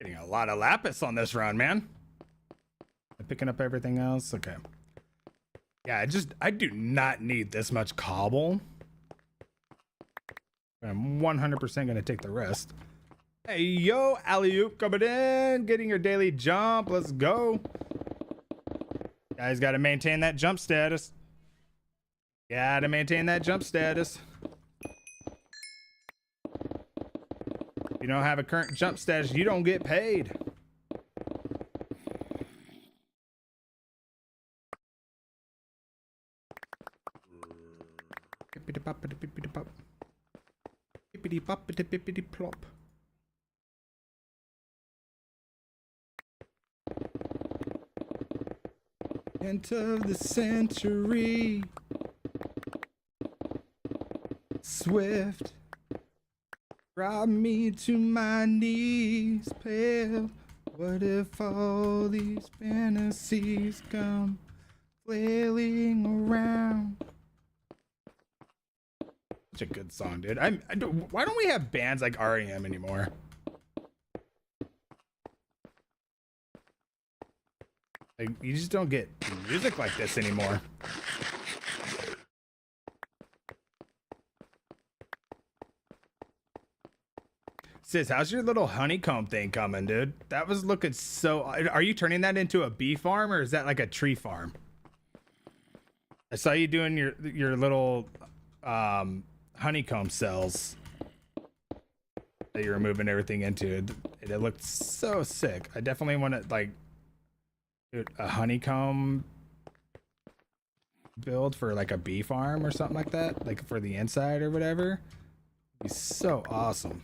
Getting a lot of lapis on this run, man. I'm picking up everything else. Okay. Yeah, I do not need this much cobble. I'm 100% going to take the rest. Hey, yo, alley-oop coming in. Getting your daily jump. Let's go. Guys, got to maintain that jump status. Got to maintain that jump status. You don't have a current jump status, you don't get paid. Plop. End of the century. Swift. Brought me to my knees, pale. What if all these fantasies come flailing around? Such a good song, dude. Why don't we have bands like REM anymore? Like, you just don't get music like this anymore. Sis, how's your little honeycomb thing coming, dude? That was looking so... Are you turning that into a bee farm, or is that like a tree farm? I saw you doing your little honeycomb cells that you were moving everything into. It looked so sick. I definitely want to, like, do a honeycomb build for like a bee farm or something like that, like for the inside or whatever. It'd be so awesome.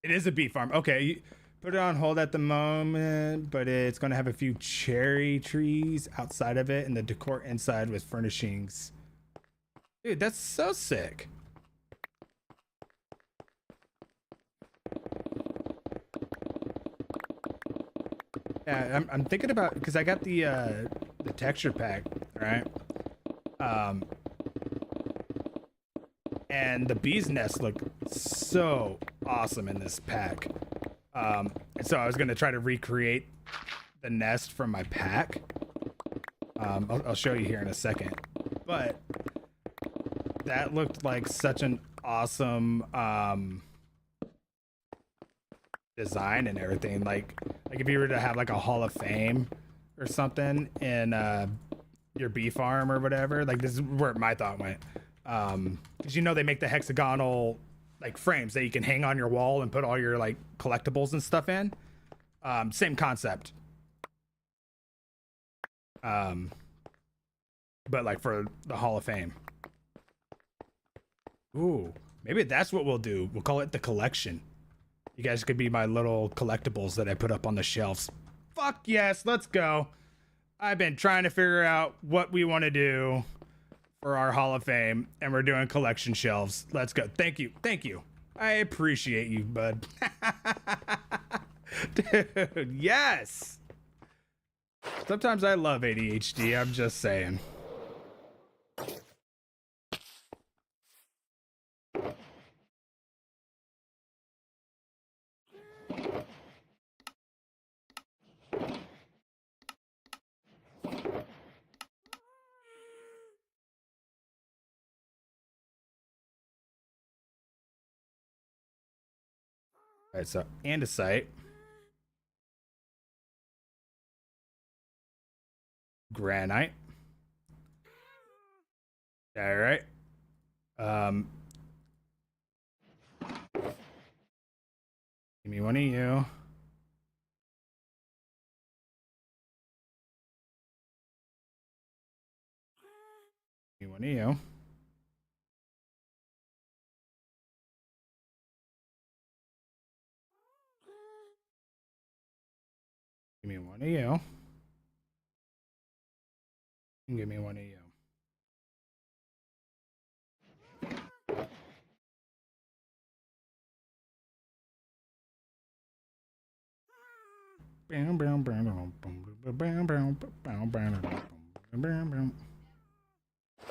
It is a bee farm. Okay, you put it on hold at the moment, but it's going to have a few cherry trees outside of it and the decor inside with furnishings. Dude, that's so sick. Yeah, I'm thinking about, because I got the texture pack, right? And the bee's nest looked so awesome in this pack. And so I was going to try to recreate the nest from my pack. I'll show you here in a second. But that looked like such an awesome design and everything. Like if you were to have like a Hall of Fame or something in your bee farm or whatever, like this is where my thought went. Because you know they make the hexagonal like frames that you can hang on your wall and put all your like collectibles and stuff in. Same concept. But like for the Hall of Fame. Ooh, maybe that's what we'll do. We'll call it the collection. You guys could be my little collectibles that I put up on the shelves. Fuck yes, let's go. I've been trying to figure out what we want to do for our Hall of Fame, and we're doing collection shelves. Let's go. Thank you. Thank you. I appreciate you, bud. Dude, yes. Sometimes I love ADHD. I'm just saying. All right, so andesite, granite. All right. Give me one of you. Give me one of you. Give me one of you. And give me one of you.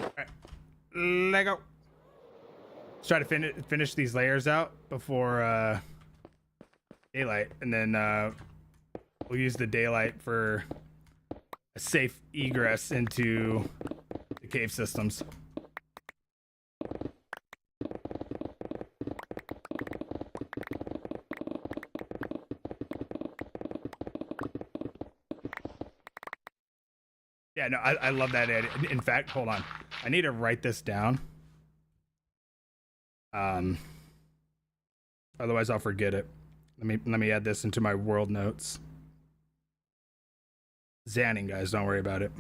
Alright, Lego. Let's try to finish these layers out before daylight, and then we'll use the daylight for a safe egress into the cave systems. Yeah, no, I love that edit. In fact, hold on. I need to write this down. Otherwise I'll forget it. Let me add this into my world notes. Zanning, guys, don't worry about it.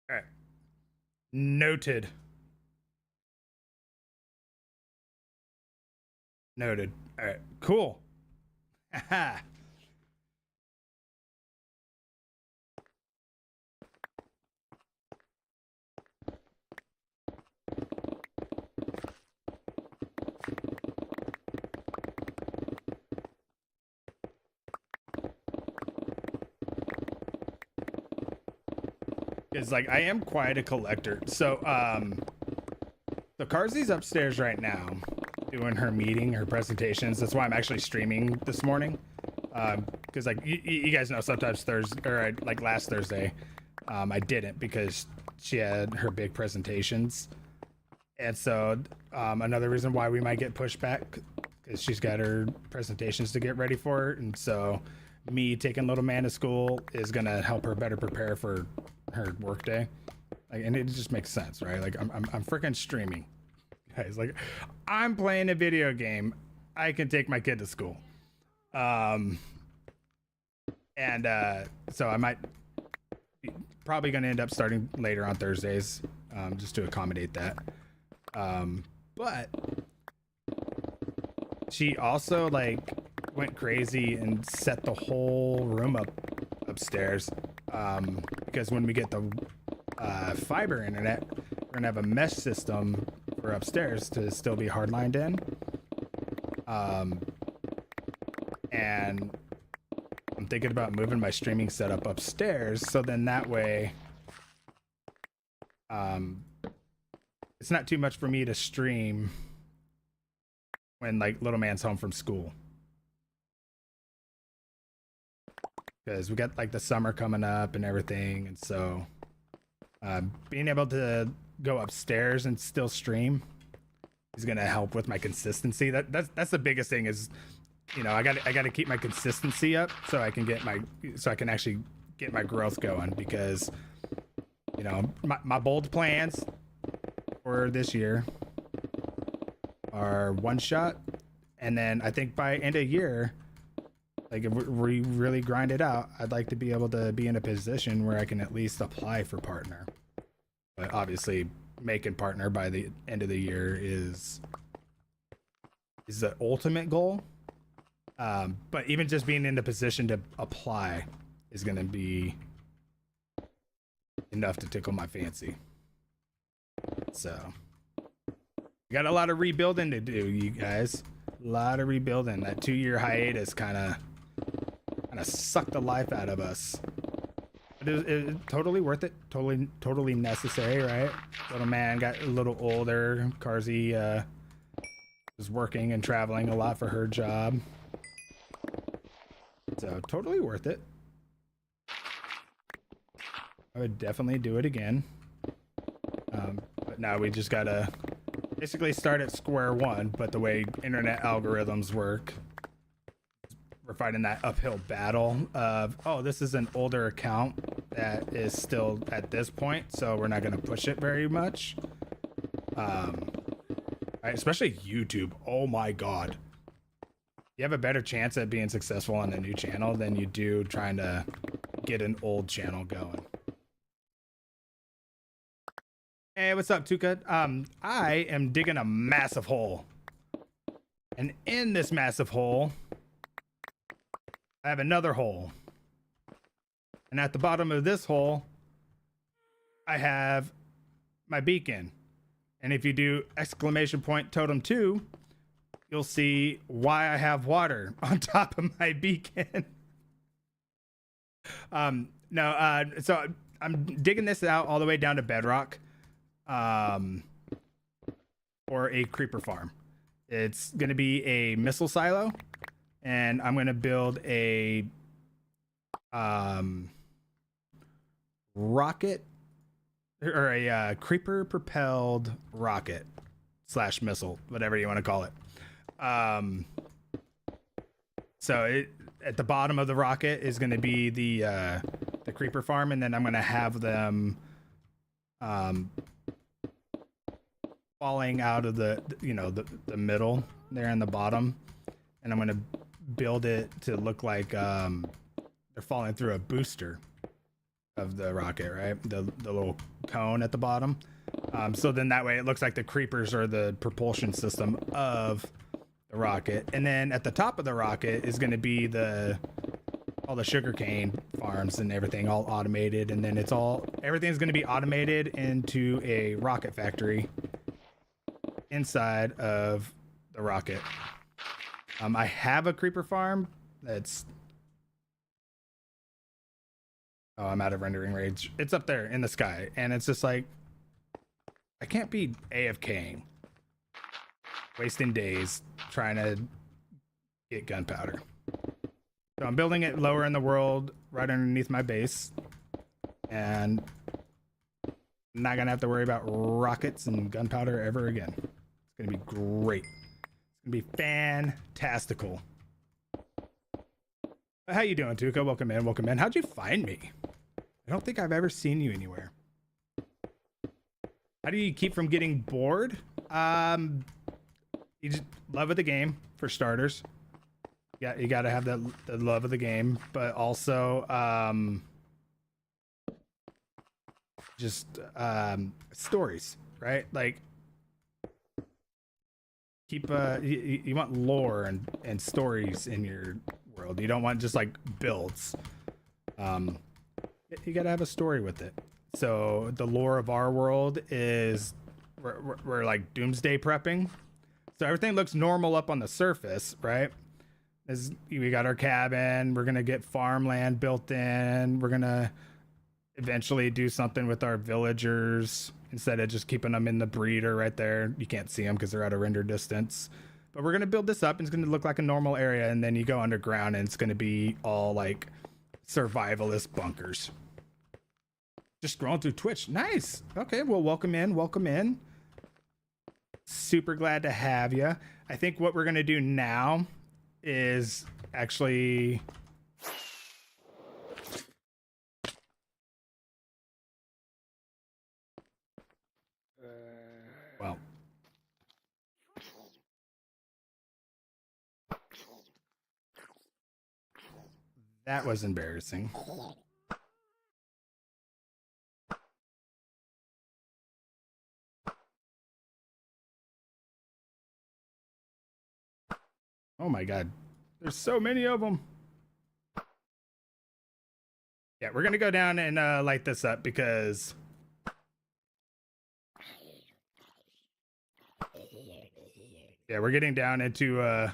All right. Noted. Noted. All right. Cool. Is like I am quite a collector. So the Carsey's upstairs right now doing her meeting, her presentations. That's why I'm actually streaming this morning. Because like you guys know, sometimes Thursday or like last Thursday, I didn't because she had her big presentations, and so another reason why we might get pushed back because she's got her presentations to get ready for, and so me taking little man to school is gonna help her better prepare for her workday. Like, and it just makes sense, right? Like I'm freaking streaming, guys. Like I'm playing a video game. I can take my kid to school. So I might probably gonna end up starting later on Thursdays, just to accommodate that. But she also like went crazy and set the whole room up upstairs, because when we get the fiber internet, we're gonna have a mesh system for upstairs to still be hardlined in, and I'm thinking about moving my streaming setup upstairs, so then that way it's not too much for me to stream when like little man's home from school, because we got like the summer coming up and everything, and so being able to go upstairs and still stream is gonna help with my consistency. That's the biggest thing is, you know, I got to keep my consistency up so I can actually get my growth going, because you know my bold plans for this year are one shot, and then I think by end of year, like if we really grind it out, I'd like to be able to be in a position where I can at least apply for partner. But obviously making partner by the end of the year is the ultimate goal. But even just being in the position to apply is going to be enough to tickle my fancy. So we got a lot of rebuilding to do, you guys. A lot of rebuilding. That 2-year hiatus kind of sucked the life out of us. But it totally worth it. Totally necessary, right? Little man got a little older. Carsey was working and traveling a lot for her job. So totally worth it. I would definitely do it again. But now we just gotta basically start at square one. But the way internet algorithms work, we're fighting that uphill battle of, oh, this is an older account that is still at this point, so we're not gonna push it very much. Especially YouTube. Oh my god. You have a better chance at being successful on a new channel than you do trying to get an old channel going. Hey, what's up, Tuka? I am digging a massive hole. And in this massive hole, I have another hole. And at the bottom of this hole, I have my beacon. And if you do exclamation point totem 2, you'll see why I have water on top of my beacon. No, so I'm digging this out all the way down to bedrock. Or a creeper farm. It's going to be a missile silo, and I'm going to build a rocket or a creeper propelled rocket / missile, whatever you want to call it. So at the bottom of the rocket is going to be the creeper farm, and then I'm going to have them falling out of the middle there in the bottom, and I'm going to build it to look like they're falling through a booster of the rocket, right? The little cone at the bottom. So then that way it looks like the creepers are the propulsion system of the rocket, and then at the top of the rocket is going to be all the sugarcane farms and everything all automated, and then everything's going to be automated into a rocket factory inside of the rocket. I have a creeper farm that's I'm out of rendering range. It's up there in the sky, and it's just like I can't be AFKing, wasting days trying to get gunpowder. So I'm building it lower in the world, right underneath my base, and I'm not gonna have to worry about rockets and gunpowder ever again. It's gonna be great. It's gonna be fantastical. How you doing, Tuka? Welcome in, welcome in. How'd you find me? I don't think I've ever seen you anywhere. How do you keep from getting bored? You just love of the game, for starters. Yeah, you gotta have the love of the game, but also just stories, right? Like keep you want lore and stories in your world. You don't want just like builds. You gotta have a story with it. So the lore of our world is we're like doomsday prepping. So everything looks normal up on the surface, right? As we got our cabin, we're gonna get farmland built in. We're gonna eventually do something with our villagers instead of just keeping them in the breeder right there. You can't see them because they're out of render distance. But we're gonna build this up, and it's gonna look like a normal area, and then you go underground, and it's gonna be all like survivalist bunkers. Just scrolling through Twitch. Nice. Okay, well, welcome in, welcome in. Super glad to have you. I think what we're gonna do now is actually well, that was embarrassing. Oh my god, there's so many of them. Yeah, we're gonna go down and light this up because yeah, we're getting down into the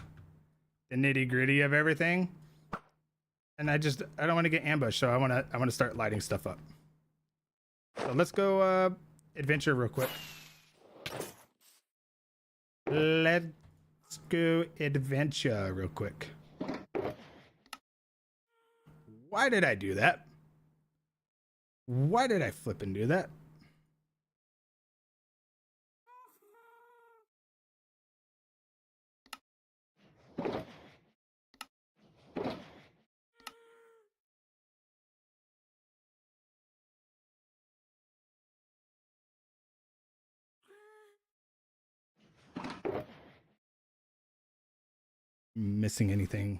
nitty gritty of everything, and I don't want to get ambushed, so I want to start lighting stuff up. So let's go adventure real quick. Let's go adventure real quick. Why did I do that? Why did I flip and do that? Missing anything?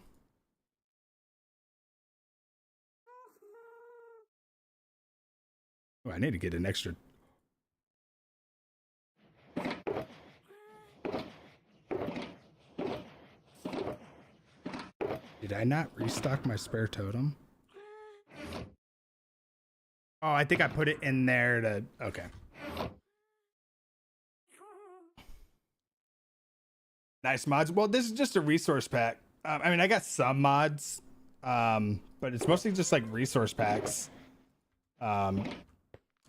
Oh, I need to get an extra Did I not restock my spare totem? Oh, I think I put it in there to... Okay. Nice mods. Well, this is just a resource pack. I mean, I got some mods, but it's mostly just like resource packs. But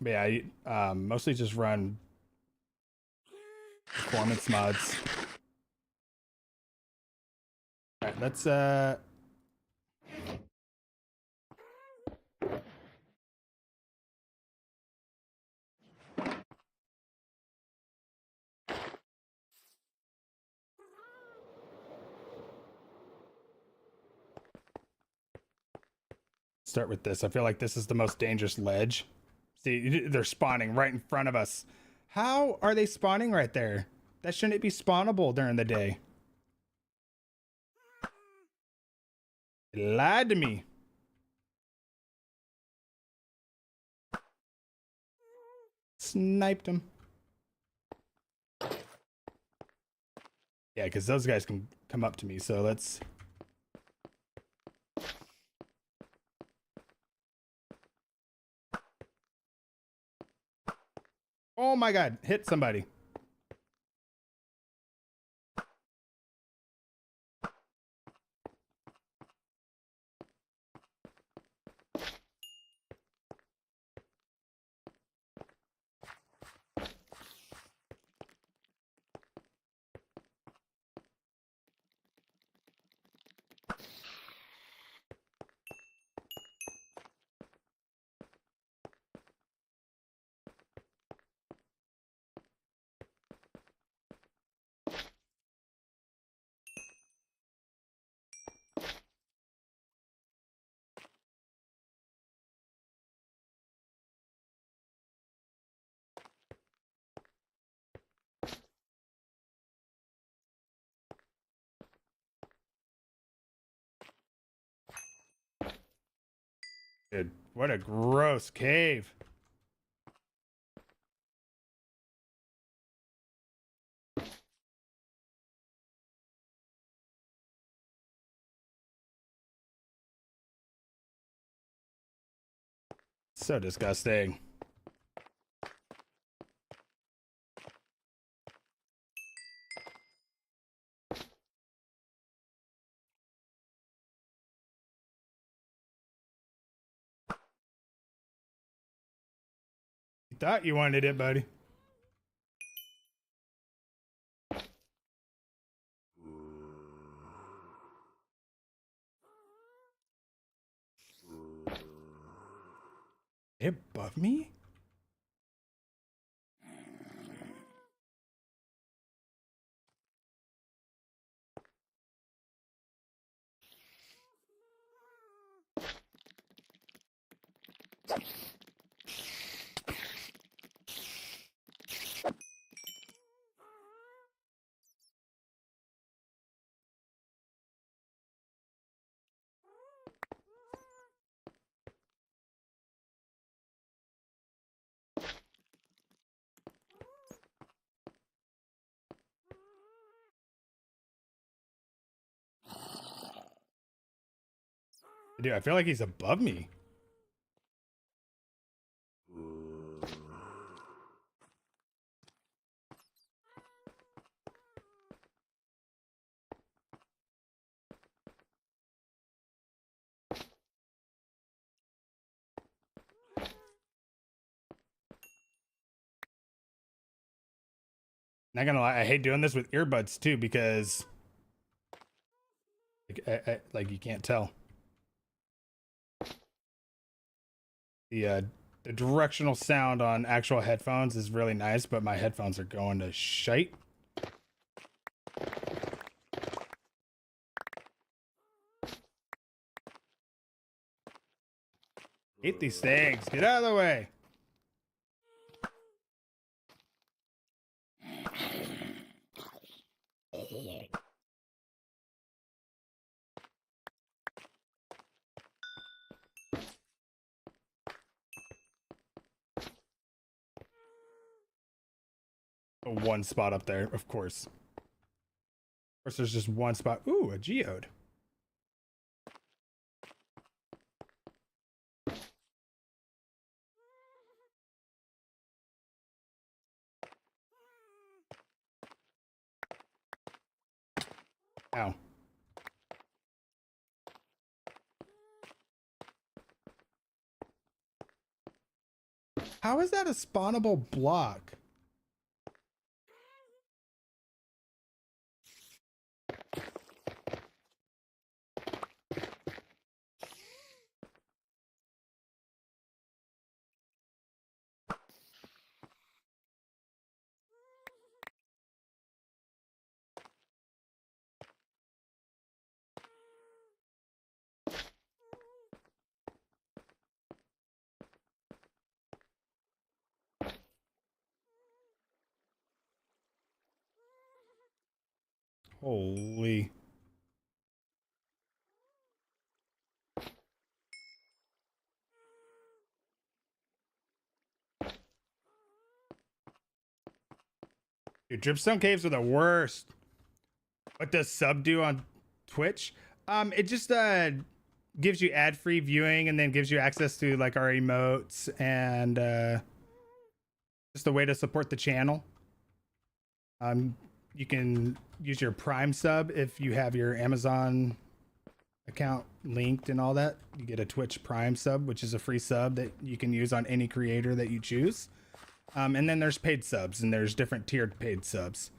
yeah, I mostly just run performance mods. All right, let's start with this. I feel like this is the most dangerous ledge. See, they're spawning right in front of us. How are they spawning right there? That shouldn't be spawnable during the day. They lied to me. Sniped him. Yeah, because those guys can come up to me, so let's... Oh my god, hit somebody. Dude, what a gross cave. So disgusting. You thought you wanted it, buddy. It above me? Dude, I feel like he's above me. Not gonna lie, I hate doing this with earbuds too because like you can't tell. The directional sound on actual headphones is really nice, but my headphones are going to shite. Hate these things. Get out of the way. One spot up there, of course. Of course, there's just one spot. Ooh, a geode. Ow. How is that a spawnable block? Holy. Dude, dripstone caves are the worst. What does sub do on Twitch? It just gives you ad-free viewing and then gives you access to like our emotes and just a way to support the channel. You can use your Prime sub if you have your Amazon account linked and all that. You get a Twitch Prime sub, which is a free sub that you can use on any creator that you choose. And then there's paid subs, and there's different tiered paid subs.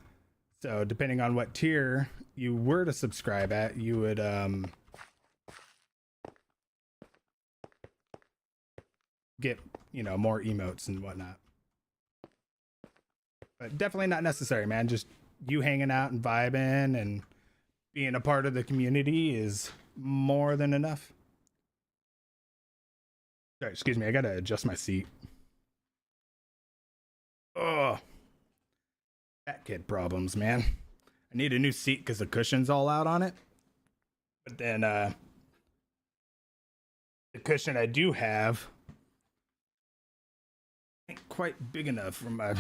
So depending on what tier you were to subscribe at, you would get, you know, more emotes and whatnot. But definitely not necessary, man. Just you hanging out and vibing and being a part of the community is more than enough. Sorry, excuse me, I gotta adjust my seat. Oh, fat kid problems, man. I need a new seat because the cushion's all out on it. But then the cushion I do have ain't quite big enough for my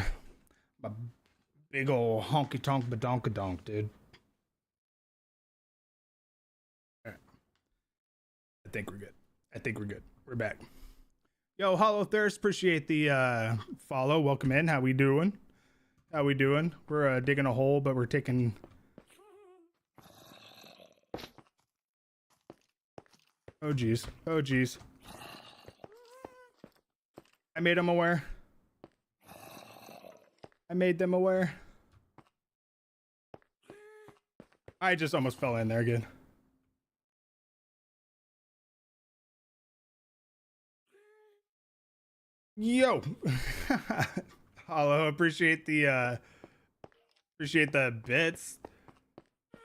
big old honky tonk badonkadonk, dude. All right. I think we're good. I think we're good. We're back. Yo, Hollow Thirst, appreciate the follow. Welcome in. How we doing? How we doing? We're digging a hole, but we're taking... Oh, geez. Oh, geez. I made them aware. I made them aware. I just almost fell in there again. Yo. Hollow, appreciate the bits.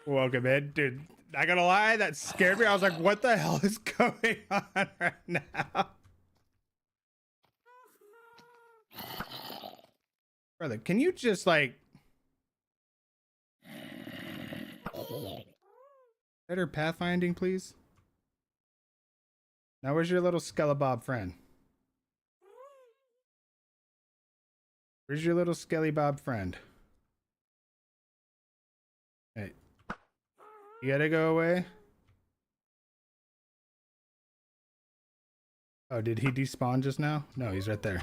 Welcome in. Dude, not gonna lie, that scared me. I was like, what the hell is going on right now? Brother, can you just like better pathfinding, please? Now where's your little Skelebabb friend? Where's your little Skellybob friend? Hey. You gotta go away? Oh, did he despawn just now? No, he's right there.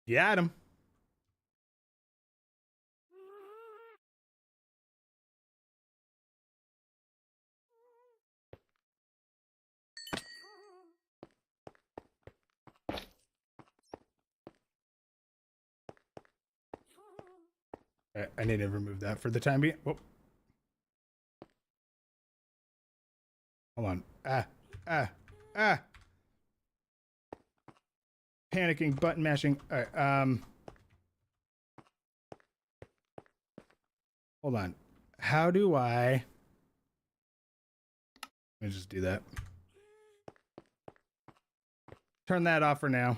You had him. I need to remove that for the time being. Whoa. Hold on. Ah. Panicking, button mashing. All right. Hold on. How do I... Let me just do that. Turn that off for now.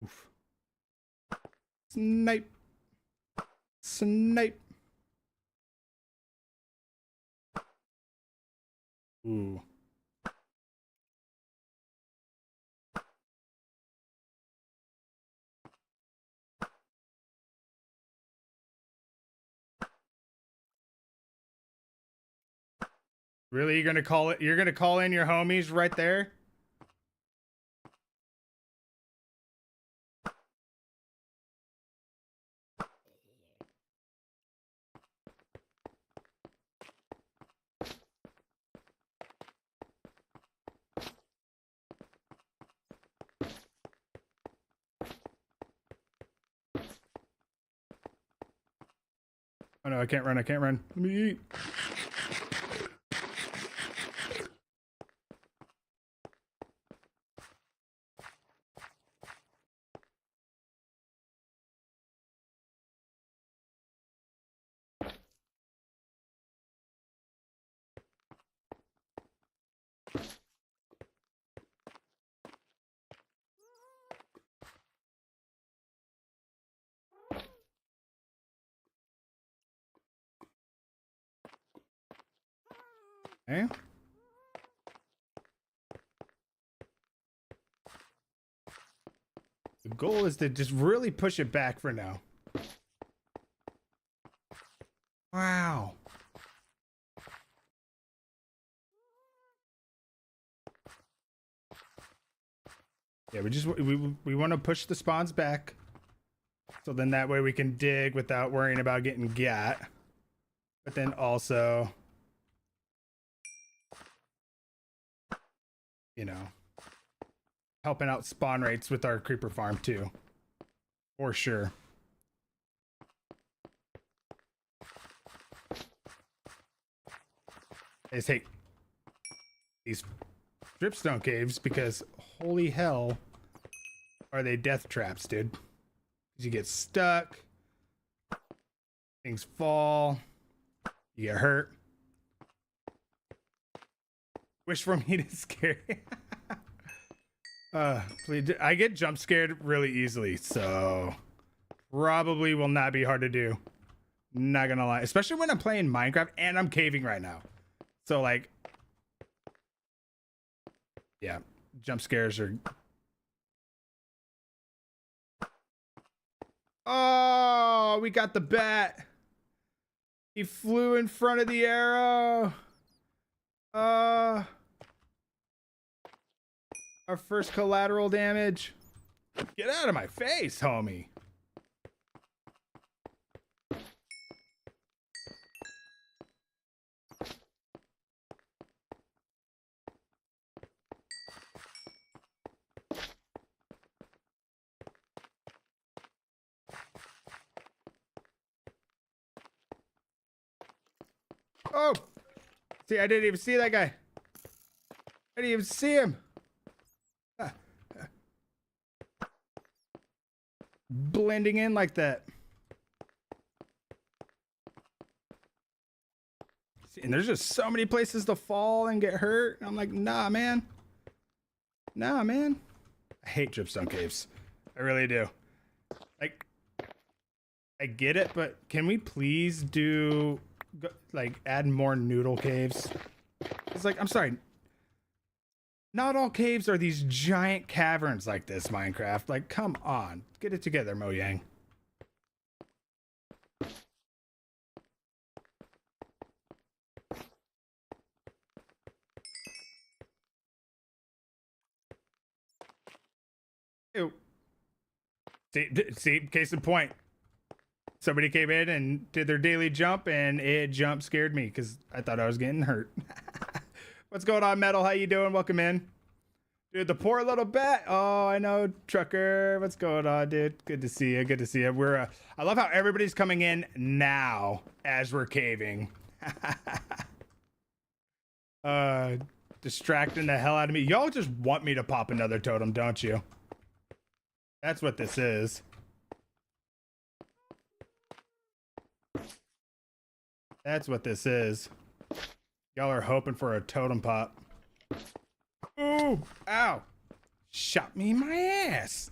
Oof. Snipe. Snipe. Ooh. Really? You're gonna call it? You're gonna call in your homies right there? Oh no, I can't run. I can't run. Let me eat. Okay. The goal is to just really push it back for now. Wow. Yeah, we want to push the spawns back. So then that way we can dig without worrying about getting gat. But then also, you know, helping out spawn rates with our creeper farm too. For sure. I just hate these dripstone caves because holy hell are they death traps, dude. You get stuck, things fall, you get hurt. Wish for me to scare. Please, I get jump scared really easily, so probably will not be hard to do. Not gonna lie, especially when I'm playing Minecraft and I'm caving right now. So like, yeah, jump scares are. Oh, we got the bat. He flew in front of the arrow. Our first collateral damage. Get out of my face, homie. Oh, see, I didn't even see that guy. I didn't even see him. Blending in like that. See, and there's just so many places to fall and get hurt. I'm like, nah, man. Nah, man. I hate dripstone caves. I really do. Like, I get it, but can we please do, like, add more noodle caves? It's like, I'm sorry. Not all caves are these giant caverns like this, Minecraft. Like, come on. Get it together, Mojang. Ew. See, case in point. Somebody came in and did their daily jump, and it jump scared me because I thought I was getting hurt. What's going on, Metal? How you doing? Welcome in. Dude, the poor little bat. Oh, I know, Trucker. What's going on, dude? Good to see you. Good to see you. We're I love how everybody's coming in now as we're caving. Distracting the hell out of me. Y'all just want me to pop another totem, don't you? That's what this is. That's what this is. Y'all are hoping for a totem pop. Ooh, ow. Shot me in my ass.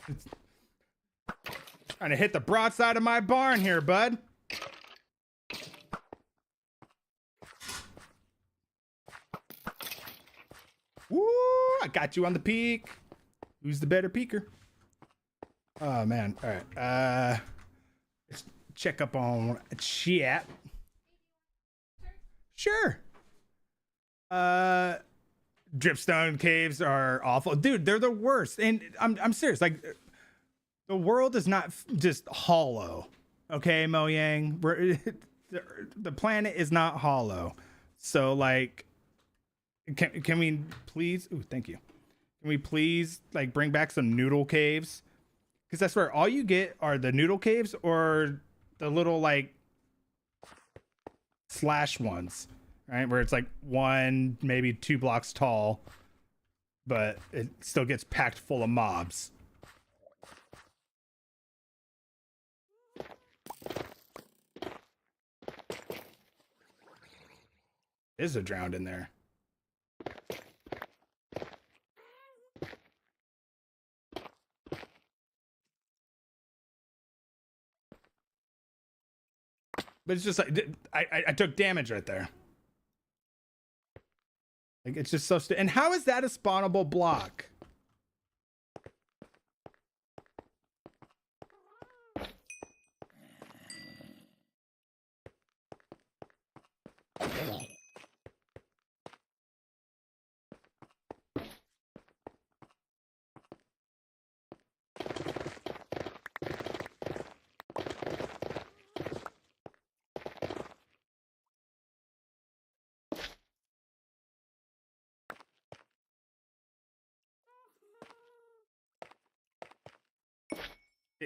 It's trying to hit the broadside of my barn here, bud. Woo, I got you on the peak. Who's the better peeker? Oh man, all right. check up on chat. Sure. Dripstone caves are awful, dude. They're the worst, and I'm serious. Like, the world is not just hollow, okay, Mo Yang. The planet is not hollow. So, like, can we please? Ooh, thank you. Can we please like bring back some noodle caves? Because I swear, all you get are the noodle caves or the little like slash ones, right? Where it's like 1, maybe 2 blocks tall, but it still gets packed full of mobs. Is a drowned in there. But it's just like I took damage right there. Like, it's just so and how is that a spawnable block?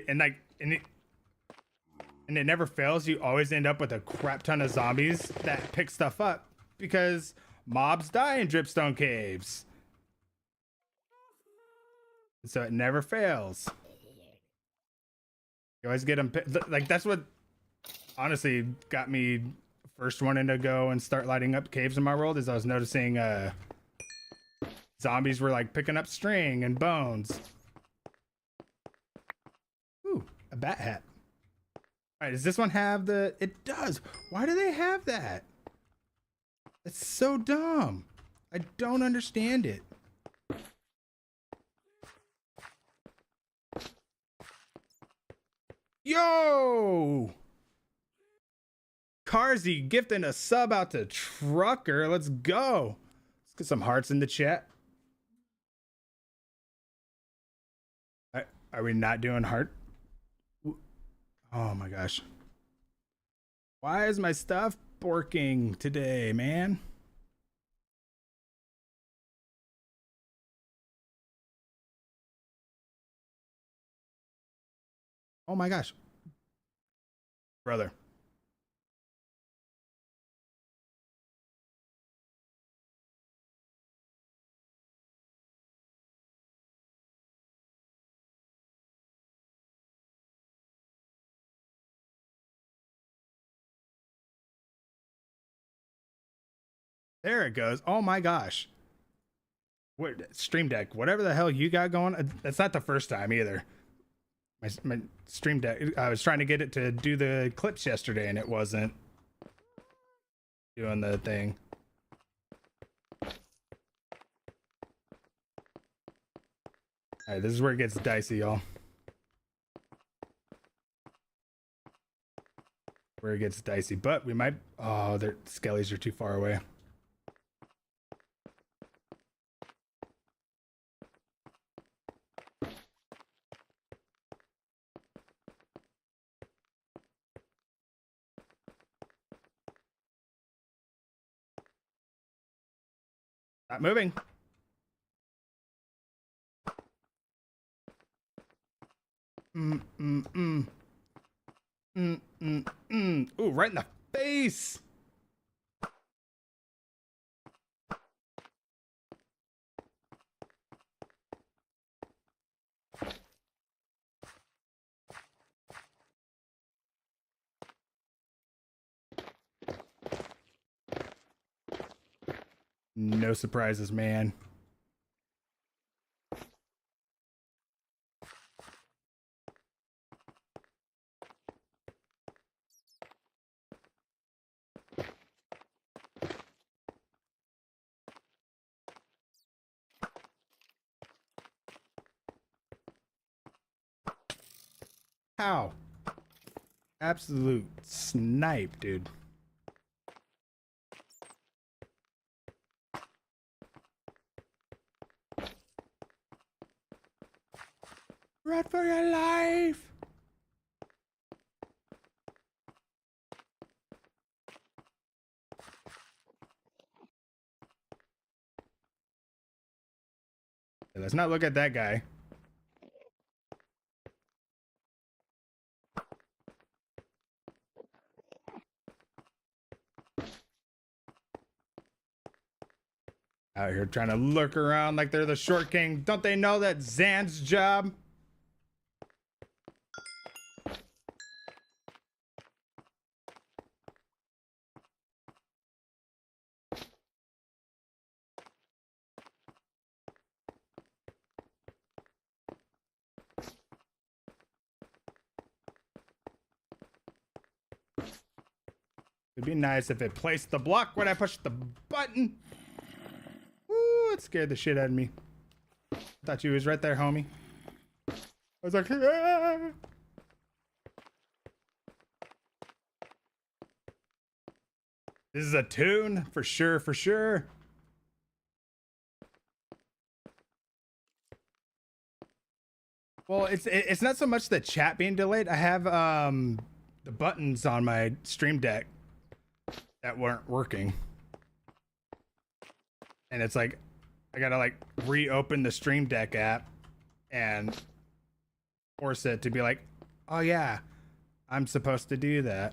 And like, and it never fails. You always end up with a crap ton of zombies that pick stuff up because mobs die in dripstone caves. So it never fails. You always get them. Like, that's what honestly got me first wanting to go and start lighting up caves in my world, is I was noticing zombies were like picking up string and bones. Ooh, a bat hat. All right, does this one have the... It does. Why do they have that? It's so dumb. I don't understand it. Yo! Carzy gifting a sub out to Trucker. Let's go. Let's get some hearts in the chat. Are we not doing heart? Oh my gosh. Why is my stuff borking today, man? Oh my gosh. Brother. There it goes. Oh my gosh. What Stream Deck, whatever the hell you got going, that's not the first time either. My Stream Deck, I was trying to get it to do the clips yesterday and it wasn't doing the thing. All right, this is where it gets dicey, y'all. Where it gets dicey, but we might... Oh, their skellies are too far away. Not moving. Ooh, right in the face. No surprises, man. How? Absolute snipe, dude. Run for your life. Let's not look at that guy. Out here trying to lurk around like they're the short king. Don't they know that's Zan's job? It'd be nice if it placed the block when I pushed the button. Ooh, it scared the shit out of me. I thought you was right there, homie. I was like, ah. This is a tune for sure, for sure. Well, it's not so much the chat being delayed. I have the buttons on my stream deck that weren't working. And it's like I gotta like reopen the stream deck app and force it to be like, oh yeah, I'm supposed to do that.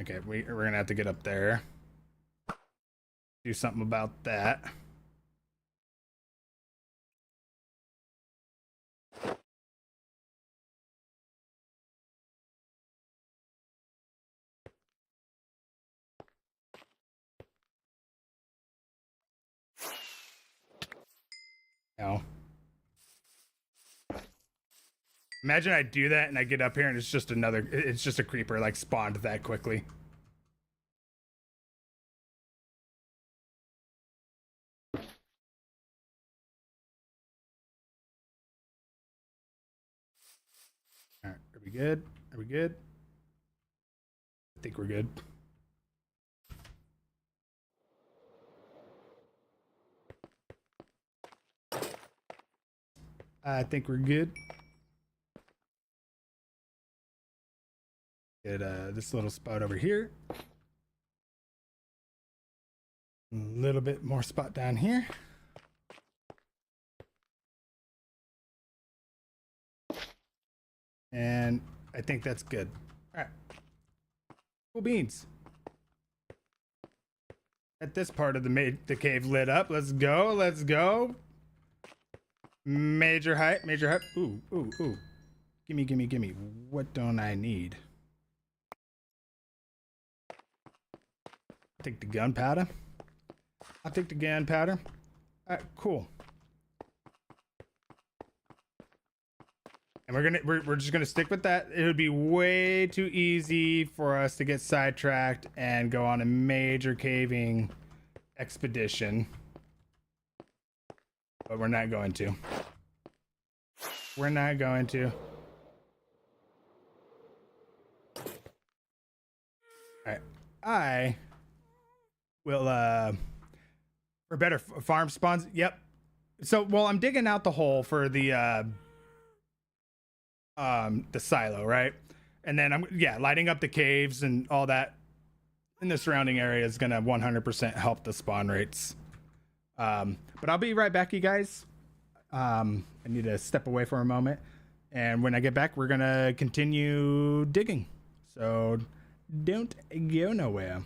Okay, we're gonna have to get up there. Do something about that. No. Imagine I do that and I get up here and it's just a creeper like spawned that quickly. All right, are we good? Are we good? I think we're good. I think we're good. Get this little spot over here. A little bit more spot down here. And I think that's good. All right. Cool beans. At this part of the cave lit up. Let's go. Let's go. Major height. Major height. Ooh, ooh, ooh. Gimme, gimme, gimme. What don't I need? I'll take the gunpowder. I'll take the gunpowder. All right, cool. And we're just gonna stick with that. It would be way too easy for us to get sidetracked and go on a major caving expedition. But we're not going to. We're not going to. Alright. I will for better farm spawns. Yep. So well, I'm digging out the hole for the silo, right? And then I'm lighting up the caves and all that in the surrounding area is gonna 100% help the spawn rates. But I'll be right back, you guys. I need to step away for a moment, and when I get back, we're gonna continue digging. So don't go nowhere.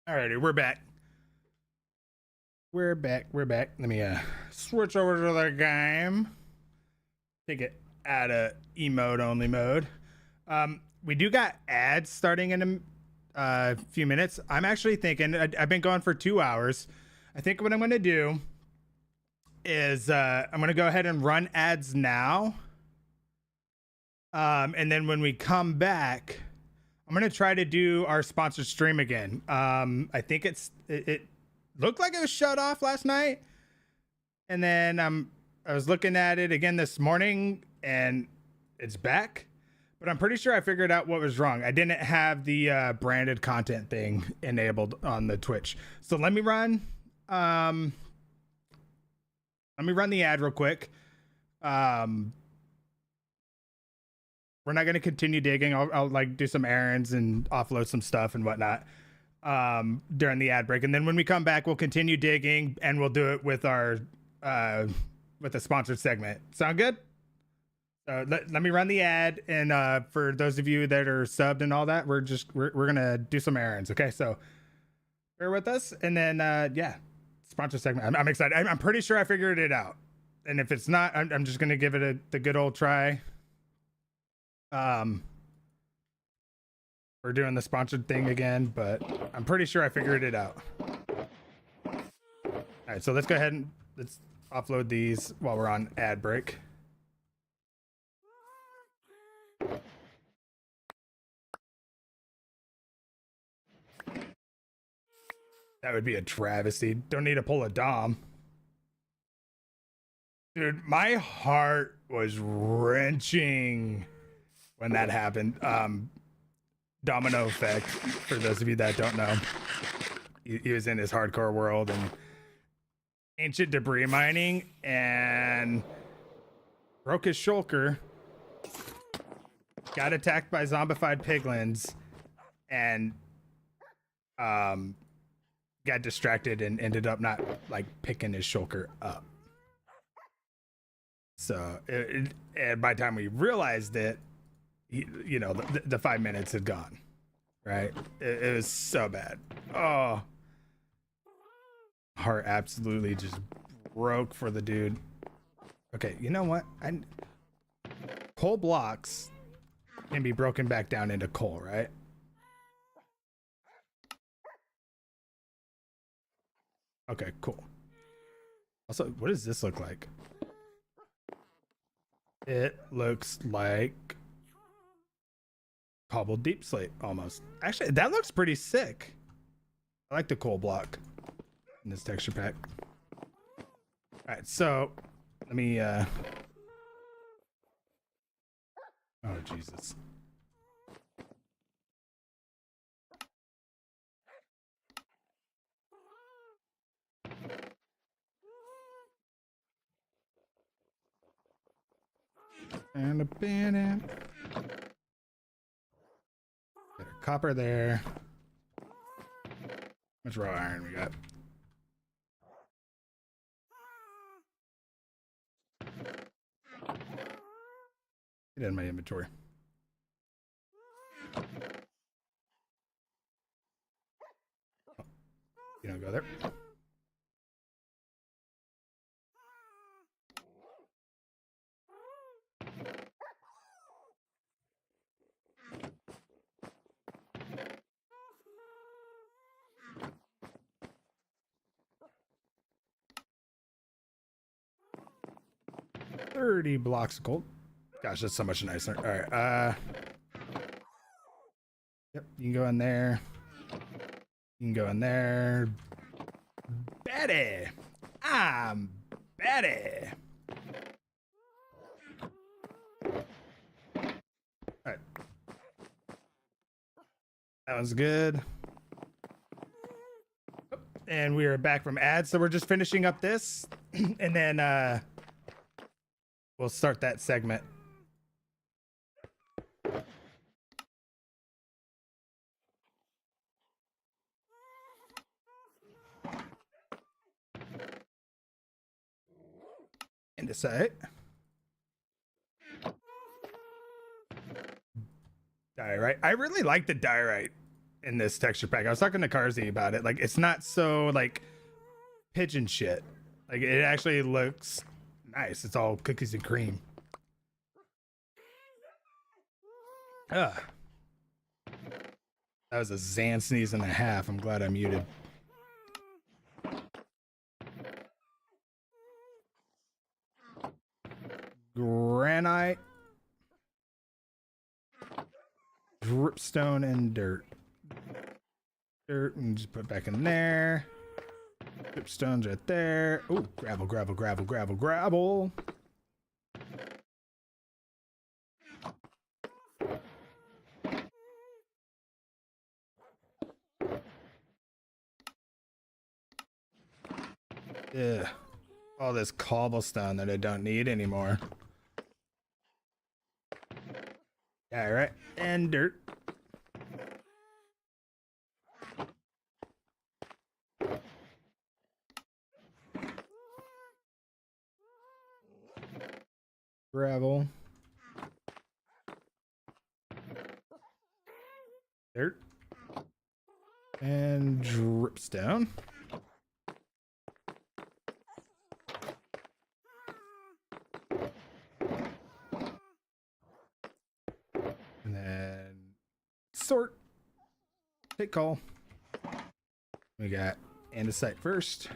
Alrighty, we're back. We're back. Let me switch over to the game. Take it out of emote only mode. We do got ads starting in a few minutes. I'm actually thinking, I've been going for 2 hours. I think what I'm going to do is I'm going to go ahead and run ads now. And then when we come back, I'm going to try to do our sponsored stream again. I think it looked like it was shut off last night. And then I was looking at it again this morning and it's back. But I'm pretty sure I figured out what was wrong. I didn't have the branded content thing enabled on the Twitch. So let me run the ad real quick. We're not going to continue digging. I'll like do some errands and offload some stuff and whatnot during the ad break. And then when we come back, we'll continue digging and we'll do it with our with a sponsored segment. Sound good? Let me run the ad, and for those of you that are subbed and all that, we're gonna do some errands. Okay, so bear with us, and then yeah, sponsor segment. I'm excited. I'm pretty sure I figured it out, and if it's not, I'm just gonna give it the good old try. We're doing the sponsored thing again, but I'm pretty sure I figured it out. All right, so let's go ahead and let's offload these while we're on ad break. That would be a travesty. Don't need to pull a Dom. Dude, my heart was wrenching when that happened. Domino effect, for those of you that don't know. He was in his hardcore world and ancient debris mining and broke his shulker. Got attacked by zombified piglins and got distracted and ended up not like picking his shulker up. So and by the time we realized it, you know, the 5 minutes had gone, right? It was so bad. Oh, heart absolutely just broke for the dude. Okay, you know what? Coal blocks can be broken back down into coal, right? Okay, cool. Also, what does this look like? It looks like cobbled deep slate almost. Actually, that looks pretty sick. I like the coal block in this texture pack. All right, so let me oh Jesus. And a banana. Got a copper there. How much raw iron we got? Get in my inventory. Oh, you don't go there. $30 blocks of gold. Gosh, that's so much nicer. All right. Yep, you can go in there. You can go in there. Betty! I'm Betty! Alright. That was good. And we are back from ads, so we're just finishing up this. And then we'll start that segment. Andesite. Diorite. I really like the diorite in this texture pack. I was talking to Carzy about it. Like, it's not so like pigeon shit. Like, it actually looks nice. It's all cookies and cream. Ugh. That was a Zan sneeze and a half. I'm glad I muted. Granite, dripstone, and dirt. Dirt, and just put it back in there. Dripstone's right there. Oh, gravel, gravel, gravel, gravel, gravel. Ugh. All this cobblestone that I don't need anymore. Yeah, right. And dirt. Gravel. Dirt. And dripstone. And then sort. Take call. We got andesite first.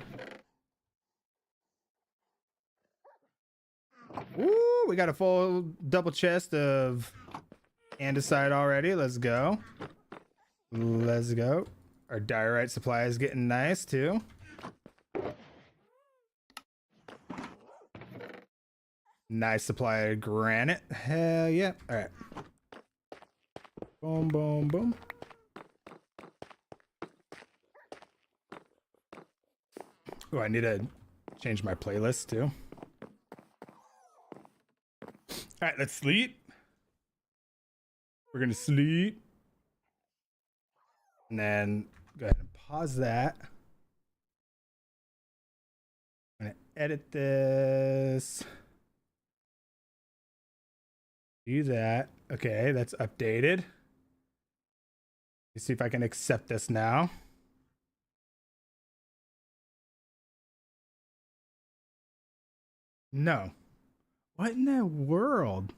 Woo! We got a full double chest of andesite already. Let's go. Let's go. Our diorite supply is getting nice too. Nice supply of granite. Hell yeah. All right. Boom, boom, boom. Oh, I need to change my playlist too. All right, let's sleep. We're gonna sleep. And then go ahead and pause that. I'm gonna edit this. Do that. Okay, that's updated. Let's see if I can accept this now. No. What in the world?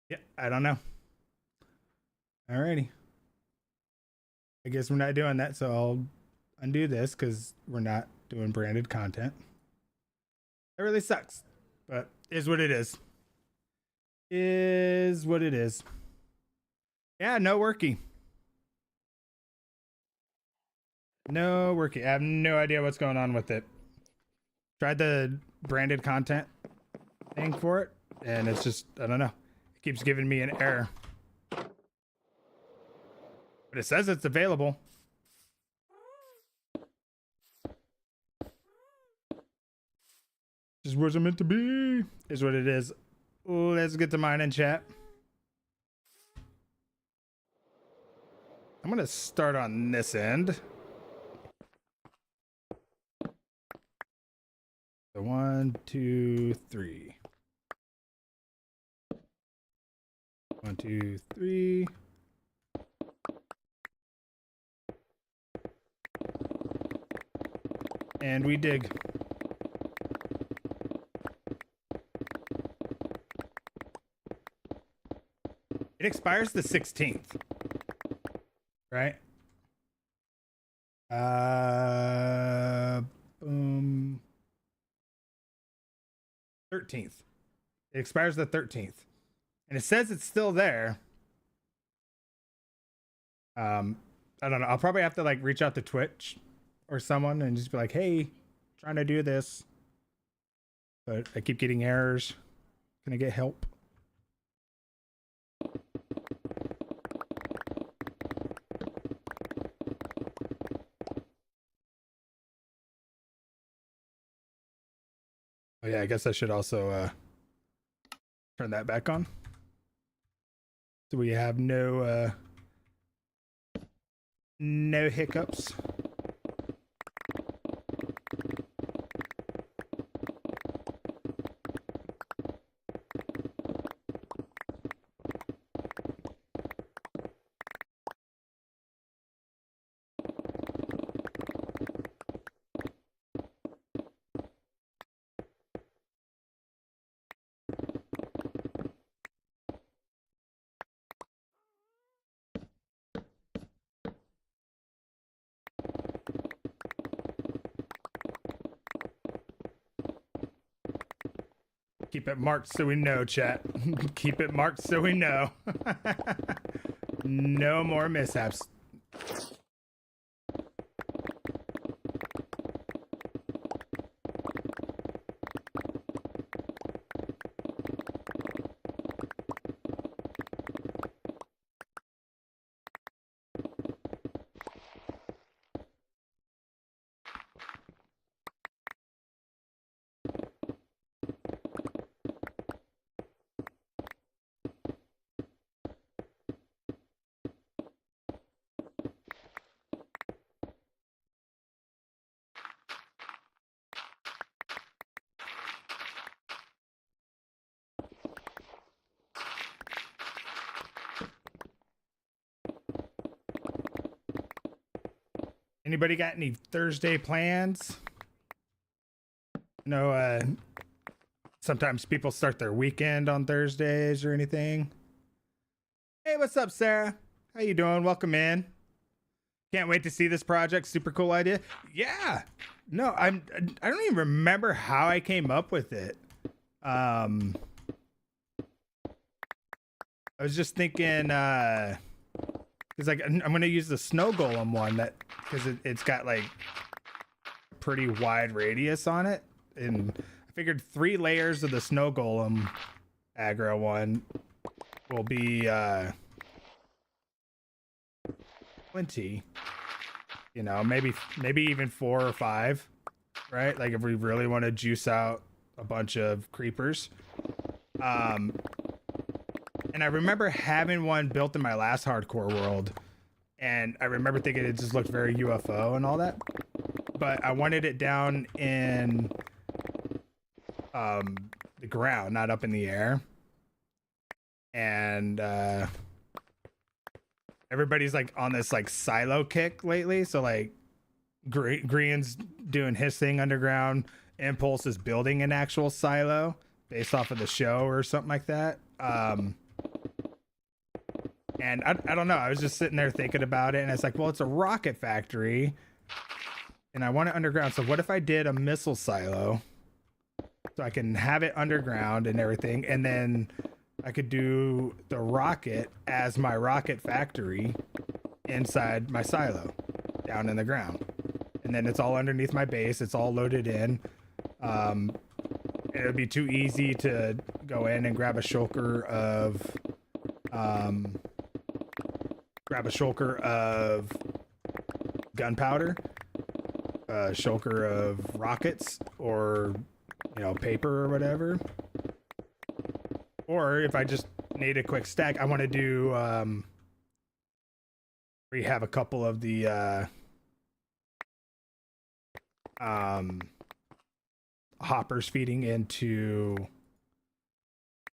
Yeah, I don't know. Alrighty. I guess we're not doing that, so I'll undo this because we're not doing branded content. That really sucks, but is what it is. Is what it is. Yeah, no worky. No worky. I have no idea what's going on with it. Tried the branded content thing for it, and it's just, I don't know. It keeps giving me an error. But it says it's available. Just wasn't meant to be. Is what it is. Let's get to mine in chat. I'm gonna start on this end. So 1, 2, 3. 1, 2, 3. And we dig. It expires the 16th. Right? Boom. 13th. It expires the 13th. And it says it's still there. I don't know. I'll probably have to like reach out to Twitch or someone and just be like, hey, trying to do this. But I keep getting errors. Can I get help? Oh yeah, I guess I should also turn that back on. So we have no hiccups. Keep it marked so we know, chat. Keep it marked so we know. No more mishaps. Anybody got any Thursday plans? No, sometimes people start their weekend on Thursdays or anything. Hey, what's up, Sarah? How you doing? Welcome in. Can't wait to see this project. Super cool idea. Yeah. No, I don't even remember how I came up with it. I was just thinking because like I'm gonna use the snow golem one that because it's got like pretty wide radius on it, and I figured 3 layers of the snow golem aggro one will be 20, you know, maybe even 4 or 5, right? Like if we really want to juice out a bunch of creepers. And I remember having one built in my last hardcore world, and I remember thinking it just looked very UFO and all that, but I wanted it down in the ground, not up in the air. And everybody's like on this like silo kick lately, so like Green's doing his thing underground, Impulse is building an actual silo based off of the show or something like that. And I don't know, I was just sitting there thinking about it, and it's like, well, it's a rocket factory and I want it underground, so what if I did a missile silo so I can have it underground and everything, and then I could do the rocket as my rocket factory inside my silo down in the ground, and then it's all underneath my base, it's all loaded in. It would be too easy to go in and grab a shulker of gunpowder, a shulker of rockets, or you know, paper or whatever. Or if I just need a quick stack, I want to do we have a couple of the hoppers feeding into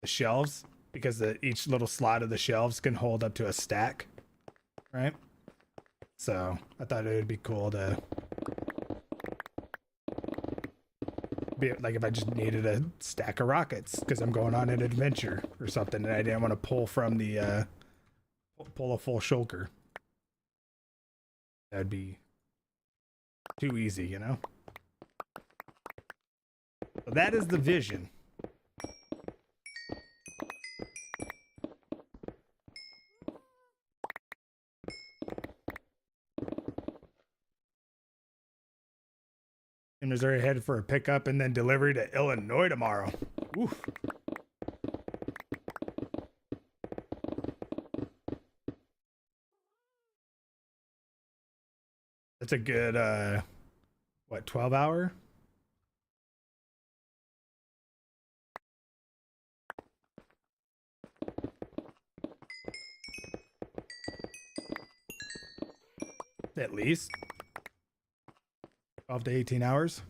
the shelves, because each little slot of the shelves can hold up to a stack, right? So I thought it would be cool to be like if I just needed a stack of rockets because I'm going on an adventure or something, and I didn't want to pull from the pull a full shulker. That'd be too easy, you know? So that is the vision. In Missouri, headed for a pickup and then delivery to Illinois tomorrow. Oof. That's a good what, 12 hour at least 12 to 18 hours.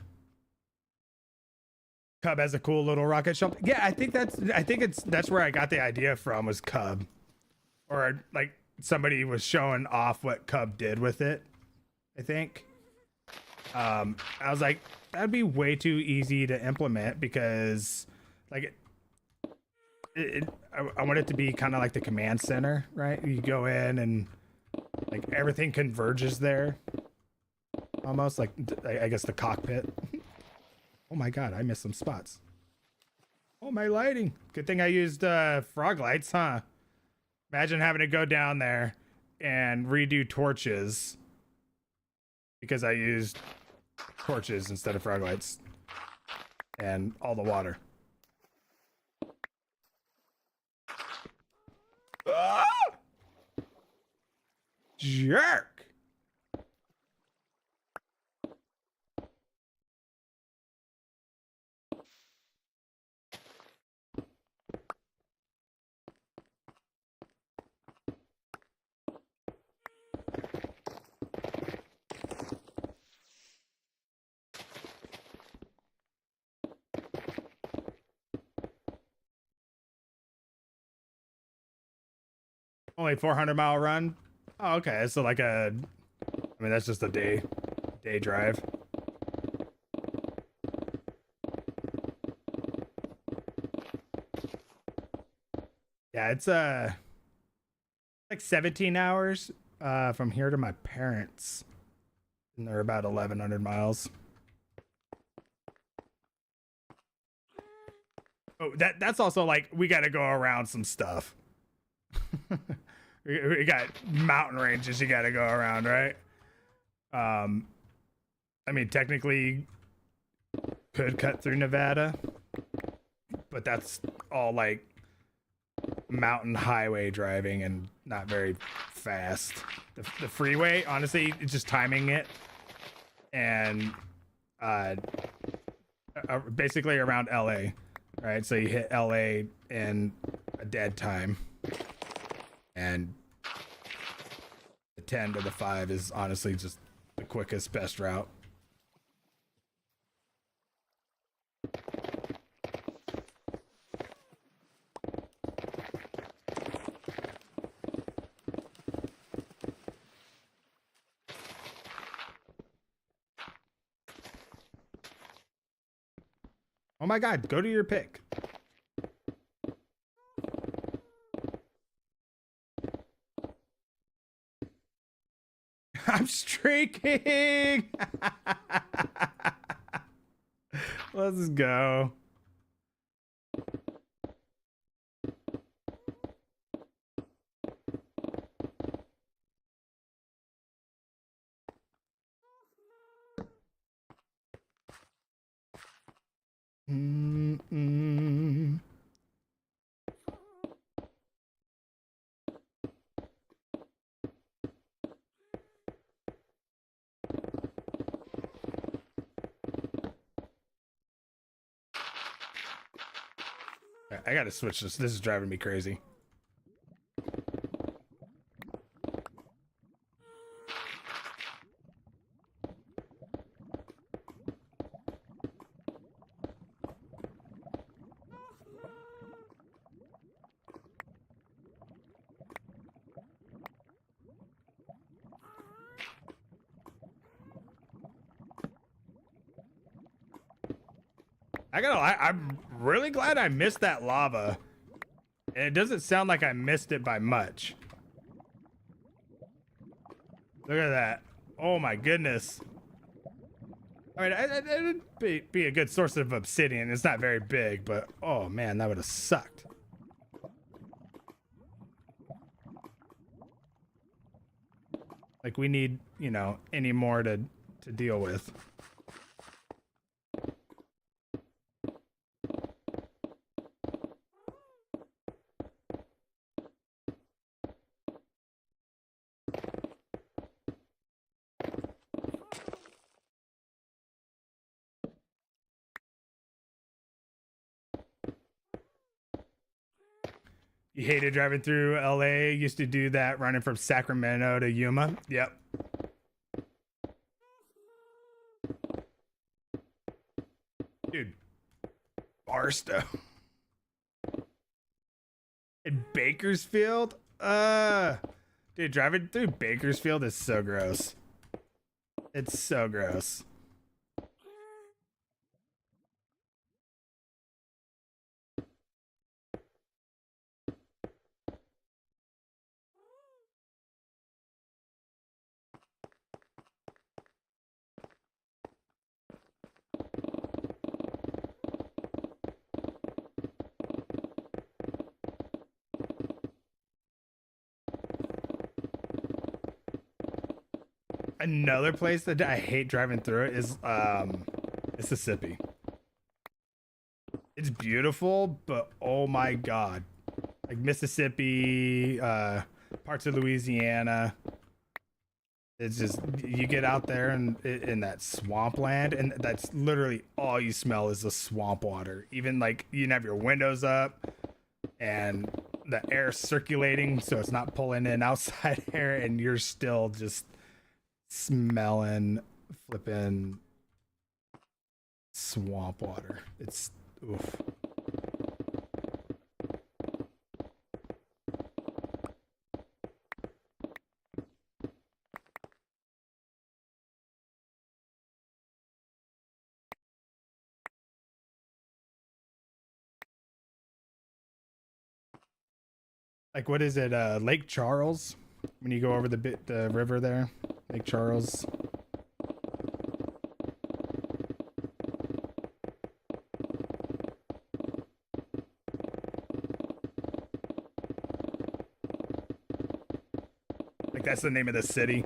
Cub has a cool little rocket ship. Yeah, I think that's where I got the idea from, was Cub, or like somebody was showing off what Cub did with it. I think. I was like, that'd be way too easy to implement, because like I want it to be kind of like the command center, right? You go in and like everything converges there, almost like, I guess, the cockpit. Oh my god, I missed some spots. Oh, my lighting. Good thing I used frog lights, huh? Imagine having to go down there and redo torches because I used torches instead of frog lights and all the water. Ah! Jerk. Only 400-mile run. Oh, okay. So like I mean, that's just a day drive. Yeah, it's like 17 hours from here to my parents, and they're about 1,100 miles. Oh, that's also like, we got to go around some stuff. We got mountain ranges you got to go around, right? I mean, technically could cut through Nevada, but that's all like mountain highway driving and not very fast. The freeway, honestly, it's just timing it, and basically around LA, right? So you hit LA in a dead time, and the 10 to the 5 is honestly just the quickest, best route. Oh my god, go to your pick. I'm streaking. Let's go. I gotta switch this. This is driving me crazy. I'm really glad I missed that lava. And it doesn't sound like I missed it by much. Look at that. Oh my goodness. I mean, it'd be a good source of obsidian. It's not very big, but oh man, that would have sucked. Like, we need, you know, any more to deal with. You hated driving through LA. Used to do that running from Sacramento to Yuma. Yep. Barstow. In Bakersfield? Dude, driving through Bakersfield is so gross. It's so gross. Another place that I hate driving through it is Mississippi. It's beautiful, but oh my god. Like Mississippi, parts of Louisiana. It's just, you get out there and in that swampland, and that's literally all you smell is the swamp water. Even like you can have your windows up and the air circulating so it's not pulling in outside air, and you're still just smelling flipping swamp water. It's oof. Like, what is it? Lake Charles? When you go over the river there, Lake Charles. Like, that's the name of the city.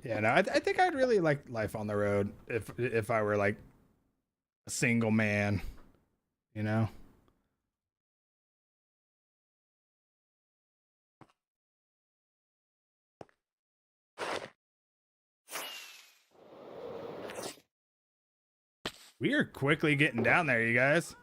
Yeah, no, I think I'd really like life on the road if I were like a single man, you know? We are quickly getting down there, you guys.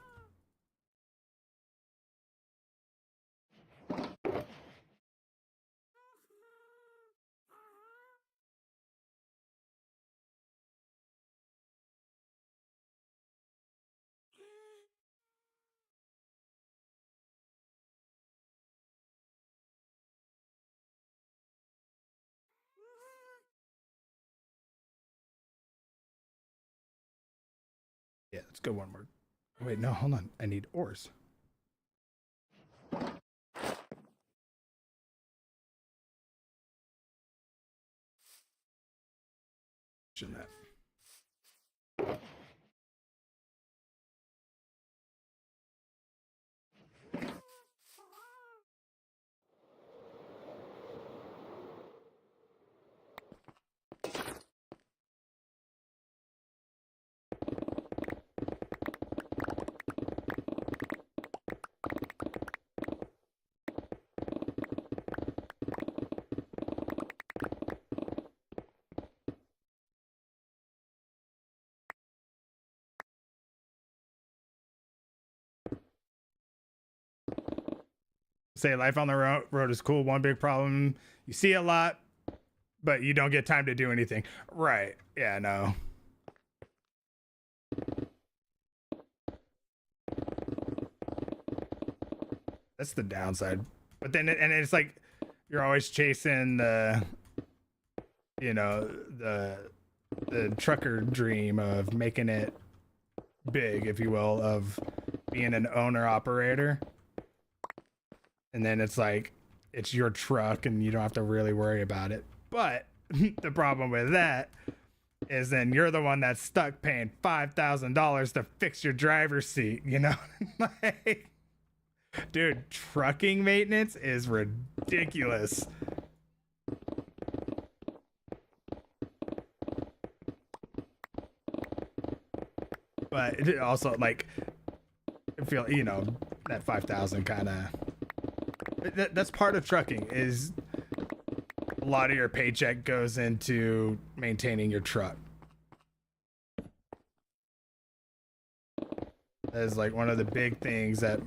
Yeah, let's go one more. Wait, no, hold on. I need ores. That. Say life on the road is cool. One big problem, you see a lot, but you don't get time to do anything. Right. Yeah, no. That's the downside. But then, and it's like, you're always chasing the, you know, the trucker dream of making it big, if you will, of being an owner operator. And then it's like, it's your truck and you don't have to really worry about it. But the problem with that is then you're the one that's stuck paying $5,000 to fix your driver's seat, you know? Like, dude, trucking maintenance is ridiculous. But it also, like, I feel, you know, that 5,000 kind of, that's part of trucking, is a lot of your paycheck goes into maintaining your truck. That is like one of the big things that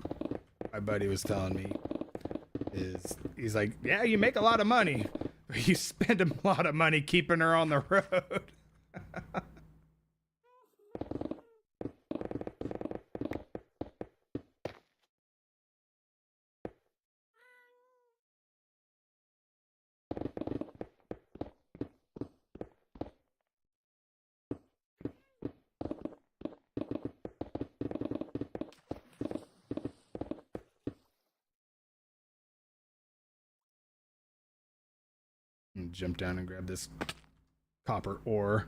my buddy was telling me. Is he's like, yeah, you make a lot of money, but you spend a lot of money keeping her on the road. Jump down and grab this copper ore.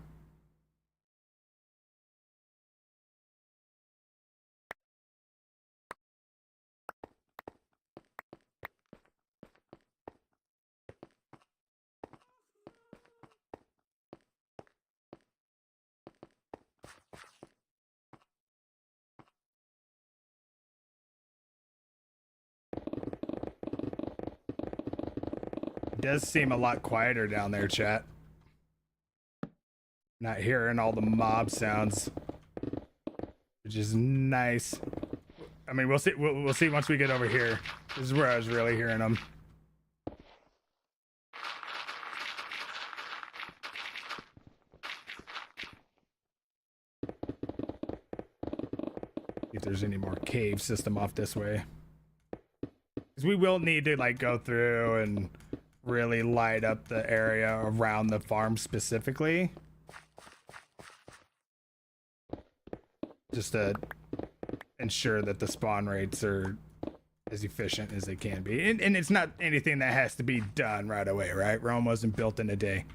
It does seem a lot quieter down there, chat. Not hearing all the mob sounds, which is nice. I mean, we'll see. We'll see once we get over here. This is where I was really hearing them. If there's any more cave system off this way, because we will need to like go through and really light up the area around the farm specifically, just to ensure that the spawn rates are as efficient as they can be. And it's not anything that has to be done right away, right? Rome wasn't built in a day.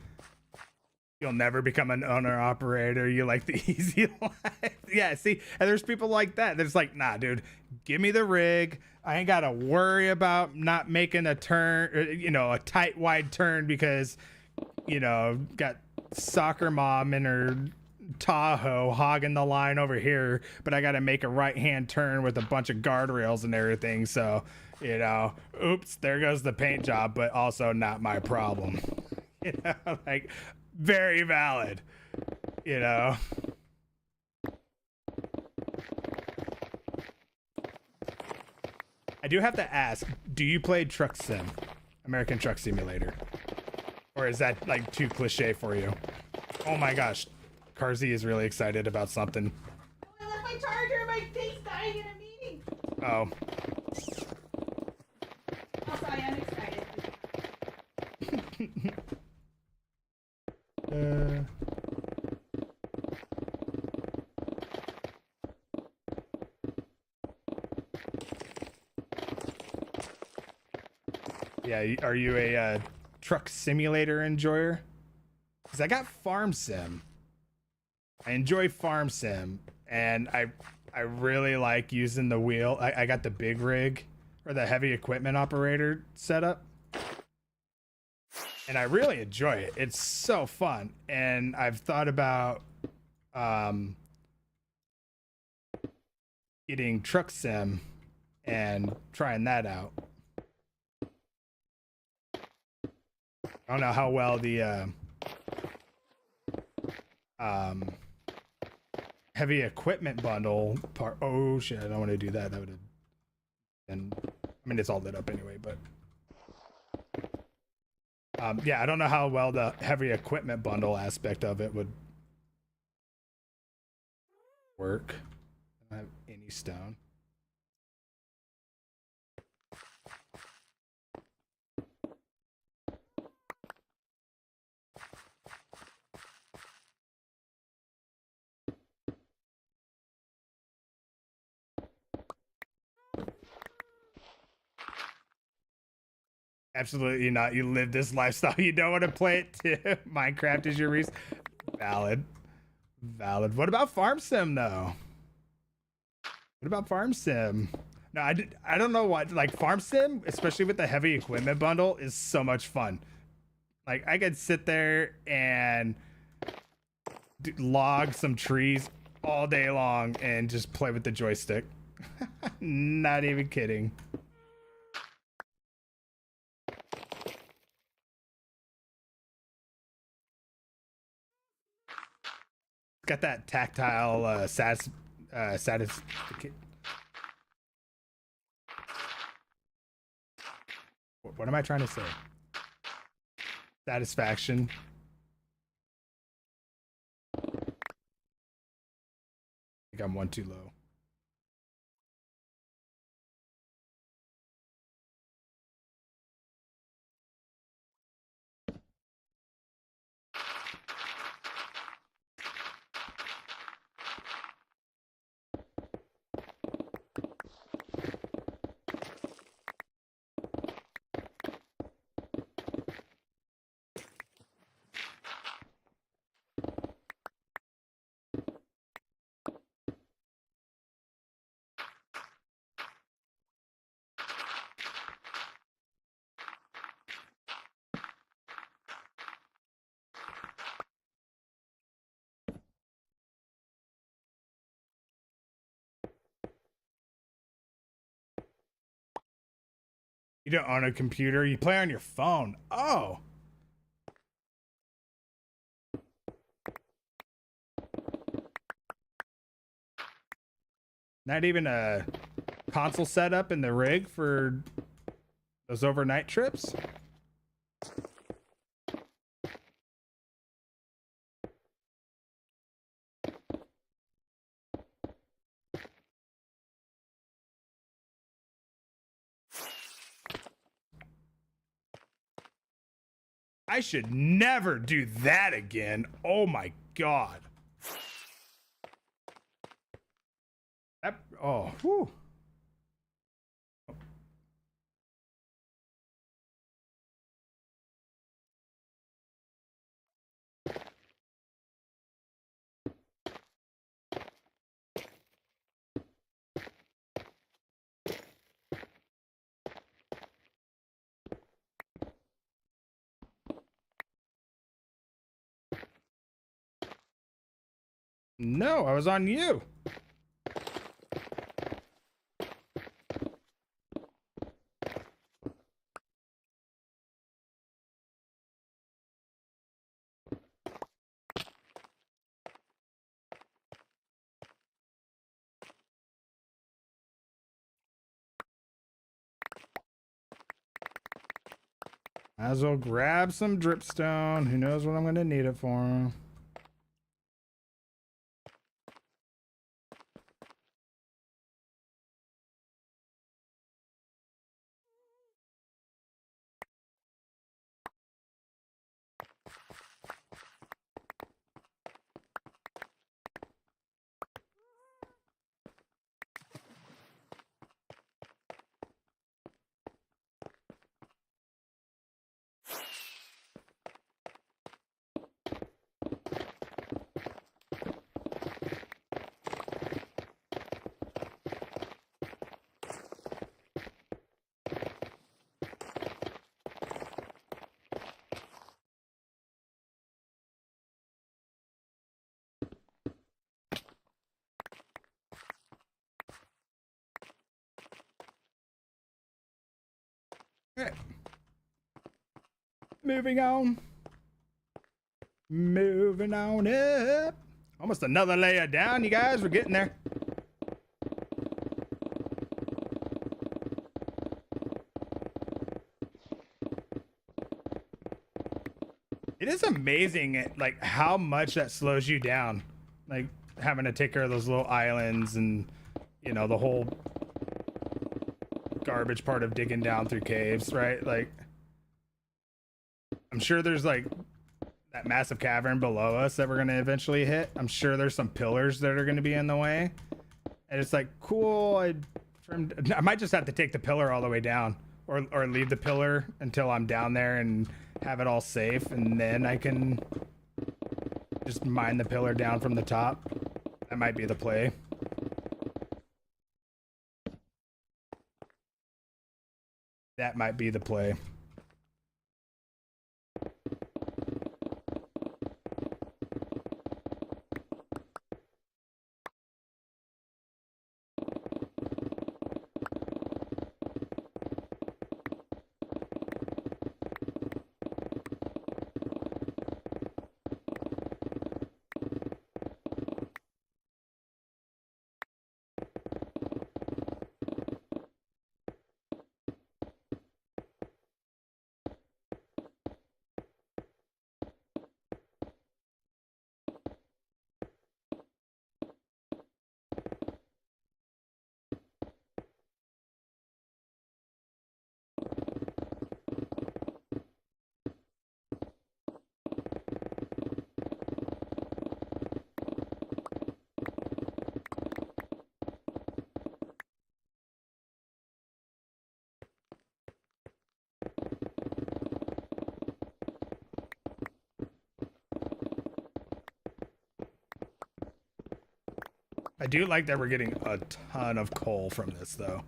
You'll never become an owner operator. You like the easy life. Yeah, see, and there's people like that. That's like, nah, dude, give me the rig. I ain't got to worry about not making a turn, you know, a tight, wide turn because, you know, got soccer mom in her Tahoe hogging the line over here, but I got to make a right-hand turn with a bunch of guardrails and everything. So, you know, oops, there goes the paint job, but also not my problem. You know, like, very valid, you know. I do have to ask, do you play Truck Sim, American Truck Simulator? Or is that like too cliche for you? Oh my gosh, Carzy is really excited about something. I left my charger, my thing's dying in a meeting. Oh. Also, I am excited. Yeah, are you a truck simulator enjoyer? Because I got Farm Sim. I enjoy Farm Sim, and I really like using the wheel. I got the big rig or the heavy equipment operator setup, and I really enjoy it. It's so fun, and I've thought about getting Truck Sim and trying that out. I don't know how well the heavy equipment bundle part. Oh shit, I don't want to do that. That would have been, I mean, it's all lit up anyway, but yeah, I don't know how well the heavy equipment bundle aspect of it would work. I don't have any stone. Absolutely not. You live this lifestyle. You don't want to play it too. Minecraft is your reason. Valid. Valid. What about Farm Sim though? What about Farm Sim? No, I don't know what, like Farm Sim, especially with the heavy equipment bundle, is so much fun. Like I could sit there and log some trees all day long and just play with the joystick. Not even kidding. got that tactile what am I trying to say? Satisfaction. I think I'm one too low. You don't own a computer, you play on your phone. Oh. Not even a console setup in the rig for those overnight trips? I should never do that again. Oh my god. That, oh, whew. No, I was on you. Might as well grab some dripstone. Who knows what I'm going to need it for? Okay. Moving on. Moving on up. Almost another layer down, you guys. We're getting there. It is amazing, like, how much that slows you down. Like, having to take care of those little islands and, you know, the whole garbage part of digging down through caves, right? Like, I'm sure there's, like, that massive cavern below us that we're going to eventually hit. I'm sure there's some pillars that are going to be in the way. And it's like, cool, I might just have to take the pillar all the way down. Or leave the pillar until I'm down there and have it all safe, and then I can just mine the pillar down from the top. That might be the play. That might be the play. I do like that we're getting a ton of coal from this, though.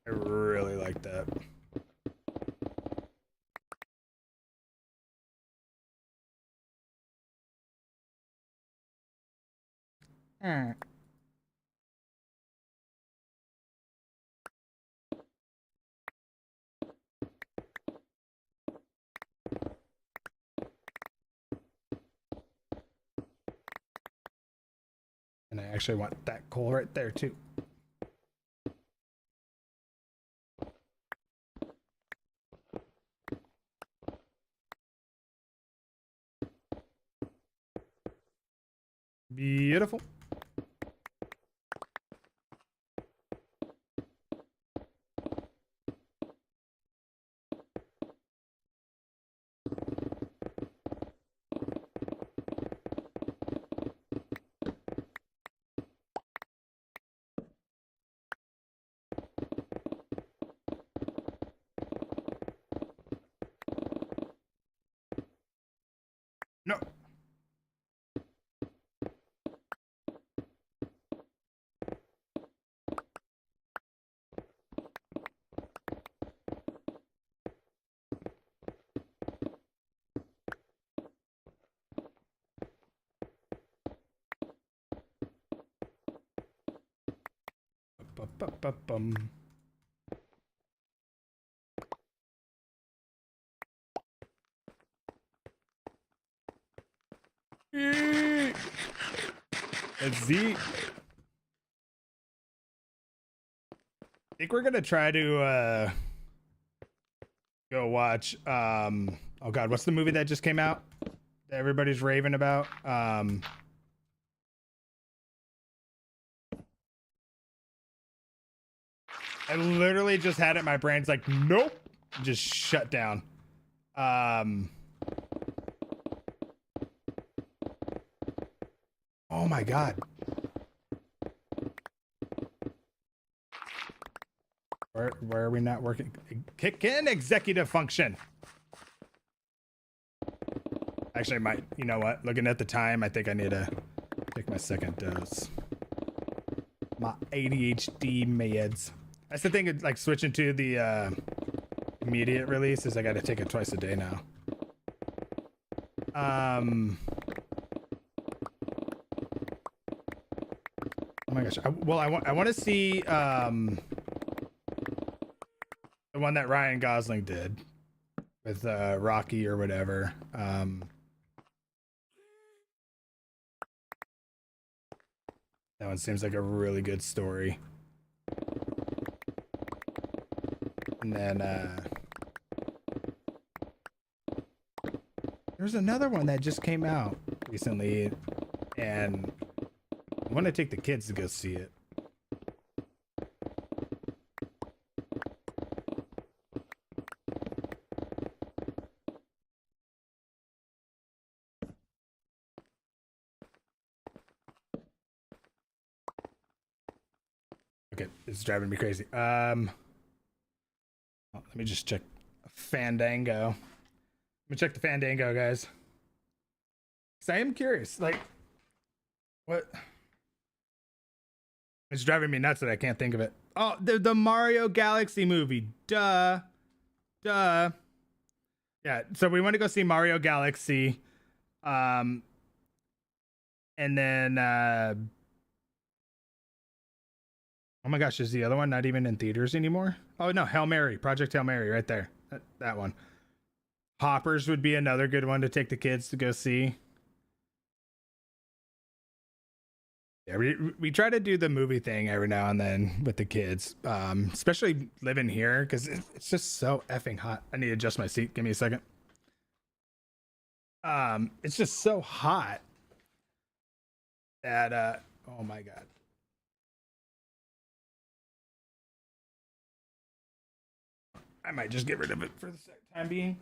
I really like that. And I actually want that coal right there, too. Beautiful. No. Bum. It's Z. I think we're gonna try to go watch oh god, what's the movie that just came out that everybody's raving about? I literally just had it, my brain's like, nope, just shut down. Oh my god. Where are we not working? Kick in executive function. Actually, you know what? Looking at the time, I think I need to take my second dose. My ADHD meds. That's the thing, like switching to the immediate release is I gotta take it twice a day now. Oh my gosh. I want to see the one that Ryan Gosling did with Rocky or whatever. That one seems like a really good story. And then there's another one that just came out recently, and I want to take the kids to go see it. Okay, it's driving me crazy. Let me just check Fandango. Let me check the Fandango, guys. Because I am curious, like, what? It's driving me nuts that I can't think of it. Oh, the Mario Galaxy movie. Duh. Yeah, so we want to go see Mario Galaxy. And then oh my gosh, is the other one not even in theaters anymore? Oh no, Hail Mary, Project Hail Mary, right there. That one. Hoppers would be another good one to take the kids to go see. Yeah, we try to do the movie thing every now and then with the kids, especially living here because it's just so effing hot. I need to adjust my seat. Give me a second. It's just so hot that oh my god. I might just get rid of it for the time being.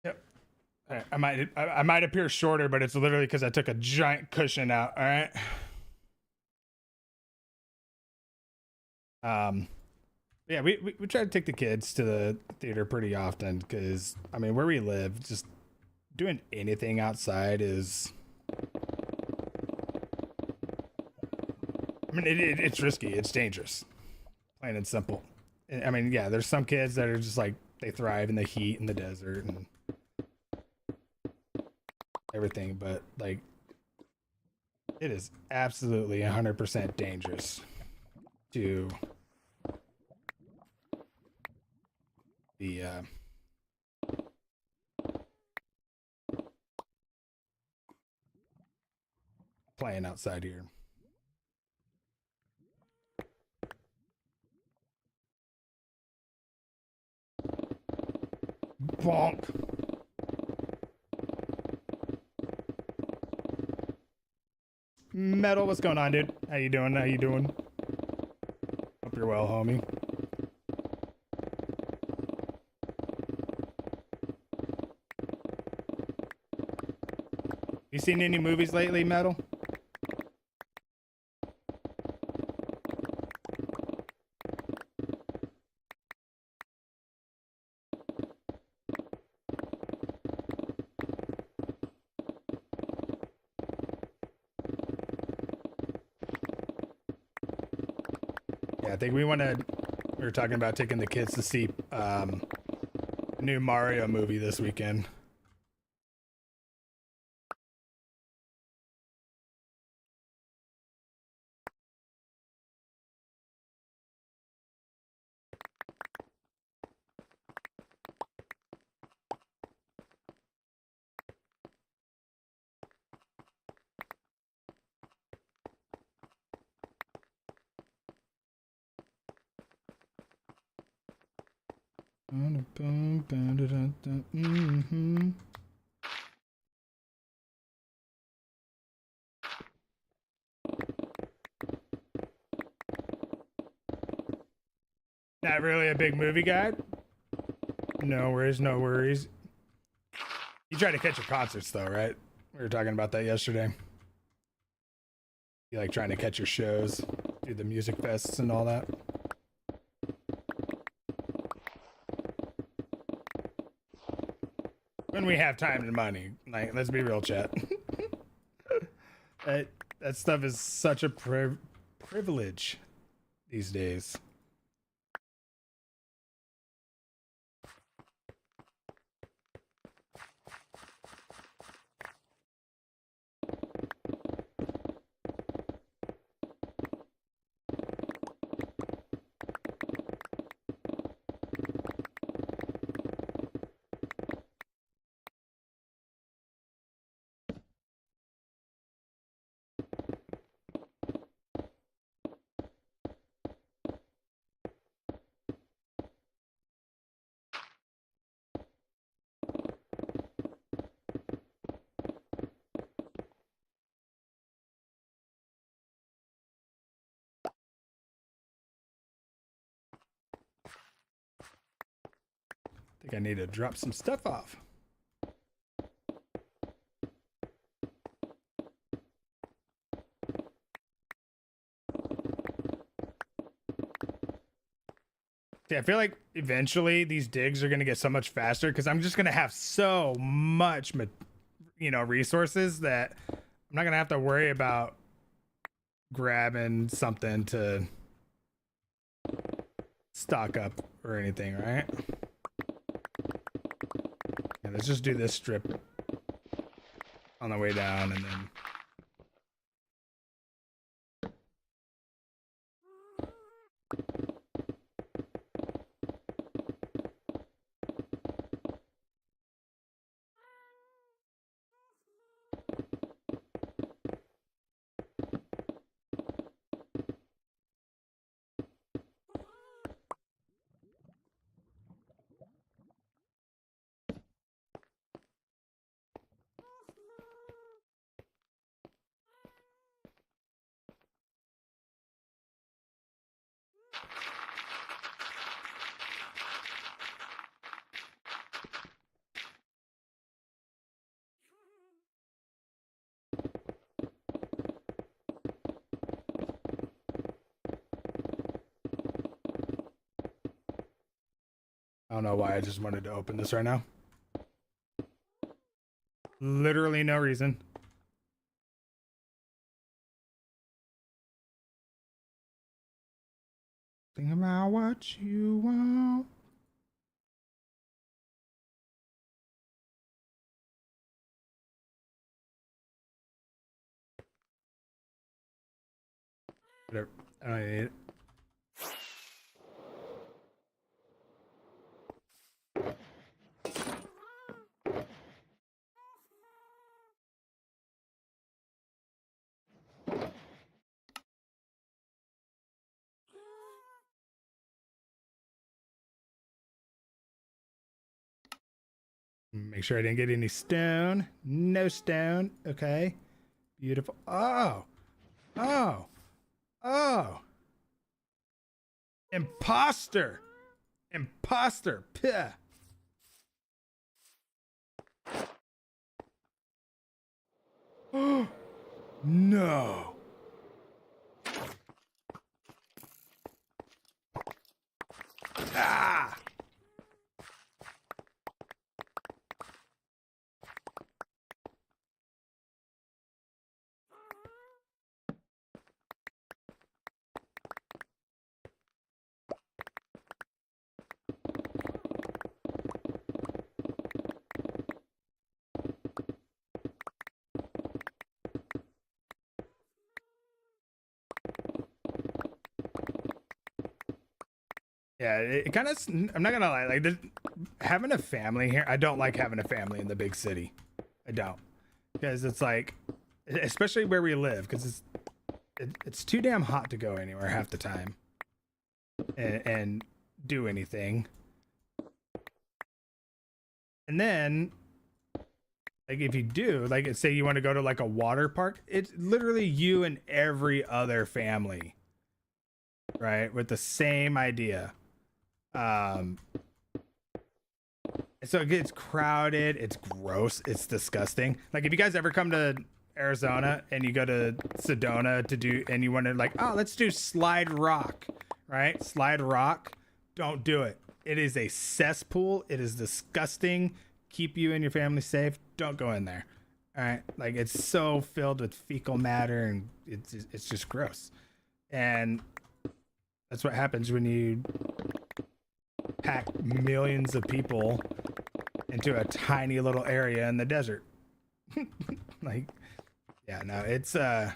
Yep. All right, I might appear shorter, but it's literally because I took a giant cushion out. All right. Yeah, we try to take the kids to the theater pretty often because I mean where we live, just doing anything outside is mean, it's risky. It's dangerous. Plain and simple. I mean, yeah, there's some kids that are just like, they thrive in the heat and the desert and everything, but like, it is absolutely 100% dangerous to be playing outside here. Bonk. Metal, what's going on, dude? How you doing? How you doing? Hope you're well, homie. You seen any movies lately, Metal? Yeah, I think we were talking about taking the kids to see new Mario movie this weekend. Mm-hmm. Not really a big movie guy. No worries, no worries. You try to catch your concerts though, right? We were talking about that yesterday. You like trying to catch your shows, do the music fests and all that. When we have time and money, like, let's be real, chat. that stuff is such a privilege these days. I think I need to drop some stuff off. Yeah, I feel like eventually these digs are going to get so much faster because I'm just going to have so much, resources that I'm not going to have to worry about grabbing something to stock up or anything, right? Yeah, let's just do this strip on the way down and then... I don't know why I just wanted to open this right now. Literally no reason. Think about what you want. Whatever. I don't need it. Make sure I didn't get any stone. No stone. Okay. Beautiful. Oh. Oh. Oh. Imposter. Imposter. Puh. No. Ah. Yeah, it kind of. I'm not gonna lie. Like having a family here, I don't like having a family in the big city. I don't, because it's like, especially where we live, because it's too damn hot to go anywhere half the time, and do anything. And then, like if you do, like say you want to go to like a water park, it's literally you and every other family, right, with the same idea. So it gets crowded, it's gross, it's disgusting. Like if you guys ever come to Arizona and you go to Sedona to do, and you want to like, oh, let's do Slide Rock, right? Slide Rock, don't do it. It is a cesspool. It is disgusting. Keep you and your family safe. Don't go in there. All right, like it's so filled with fecal matter, and it's just gross. And that's what happens when you pack millions of people into a tiny little area in the desert. Like, yeah, no, it's the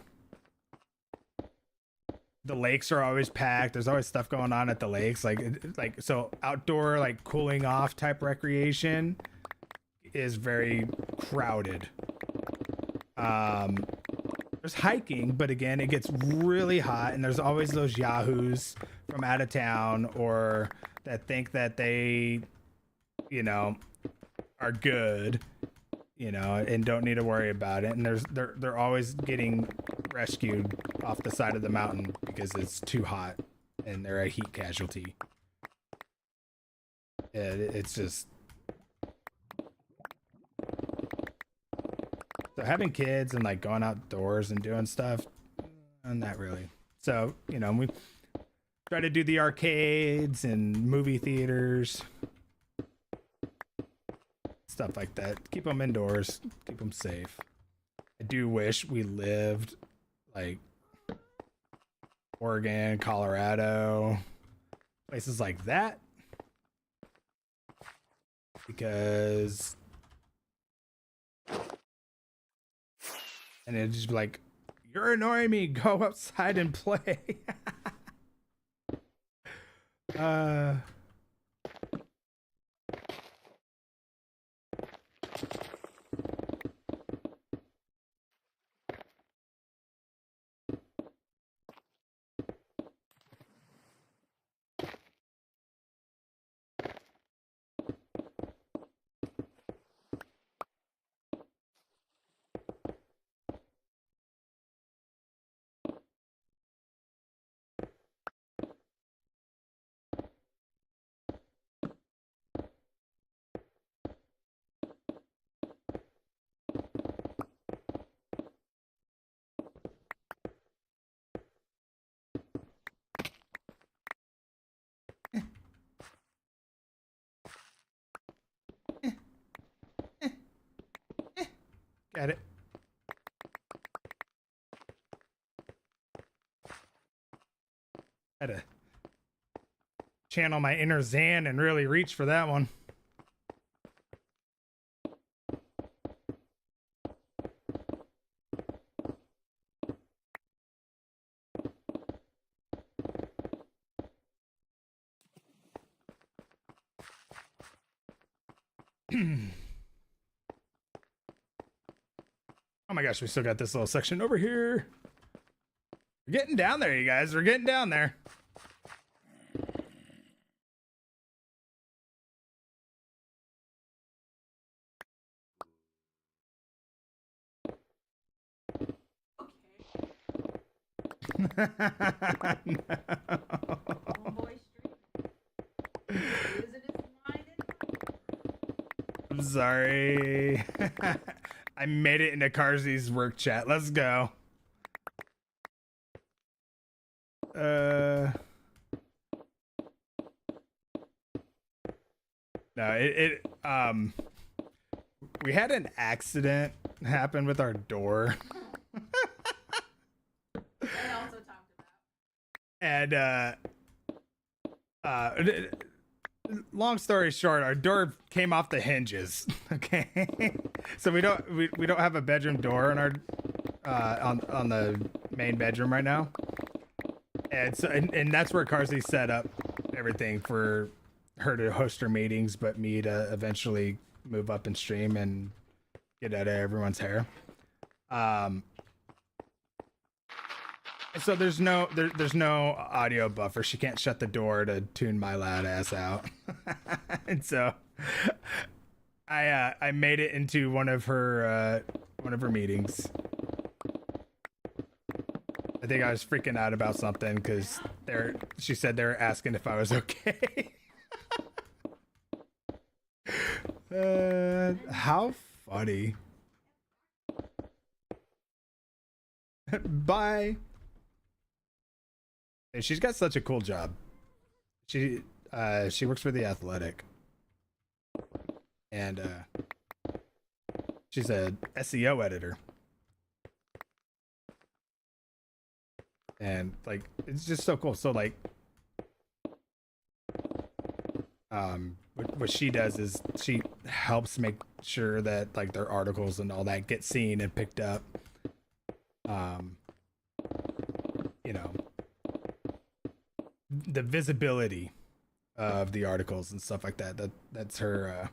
lakes are always packed. There's always stuff going on at the lakes. Like so outdoor, like cooling off type recreation is very crowded. There's hiking, but again, it gets really hot, and there's always those yahoos from out of town or that think that they, you know, are good, you know, and don't need to worry about it. And they're always getting rescued off the side of the mountain because it's too hot and they're a heat casualty. It's just, so having kids and like going outdoors and doing stuff, not really. So, you know, we try to do the arcades and movie theaters, stuff like that. Keep them indoors, keep them safe. I do wish we lived like Oregon, Colorado, places like that, because and it'd just be like, you're annoying me, go outside and play. Got it. Had to channel my inner Zan and really reach for that one. Oh my gosh, we still got this little section over here. We're getting down there, you guys. We're getting down there. No. Homeboy streaming. Using his mind and I'm sorry. I made it into Carsey's work chat. Let's go. No, we had an accident happen with our door. I also talked about. And long story short, our door came off the hinges. Okay, so we don't have a bedroom door in our on the main bedroom right now, and so and that's where Carsey set up everything for her to host her meetings, but me to eventually move up and stream and get out of everyone's hair. So there's no audio buffer. She can't shut the door to tune my loud ass out. And so I made it into one of her meetings. I think I was freaking out about something because she said they were asking if I was okay. How funny. Bye. And she's got such a cool job. She works for The Athletic. And she's a SEO editor. And like it's just so cool. So like what she does is she helps make sure that like their articles and all that get seen and picked up. You know, the visibility of the articles and stuff like that. That's her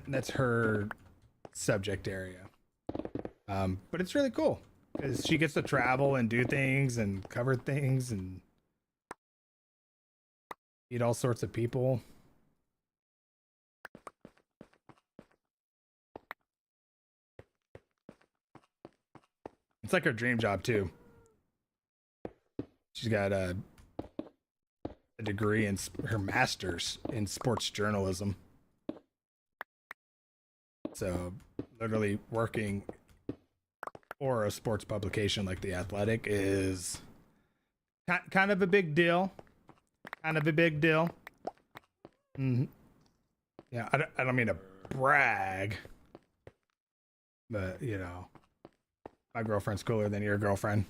that's her subject area. But it's really cool because she gets to travel and do things and cover things and meet all sorts of people. It's like her dream job too. She's got a degree in her master's in sports journalism. So literally working for a sports publication like The Athletic is kind of a big deal. Kind of a big deal. Mm-hmm. Yeah, I don't mean to brag, but you know, my girlfriend's cooler than your girlfriend.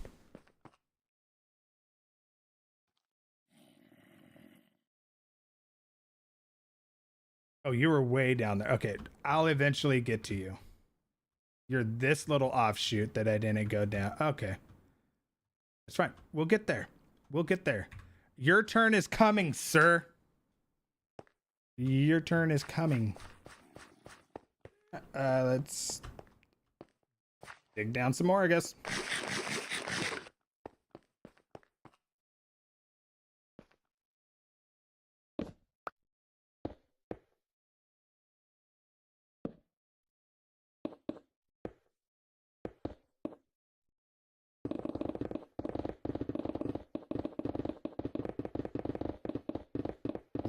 Oh, you were way down there. Okay, I'll eventually get to you. You're this little offshoot that I didn't go down. Okay. That's fine. We'll get there. We'll get there. Your turn is coming, sir. Your turn is coming. Let's dig down some more, I guess.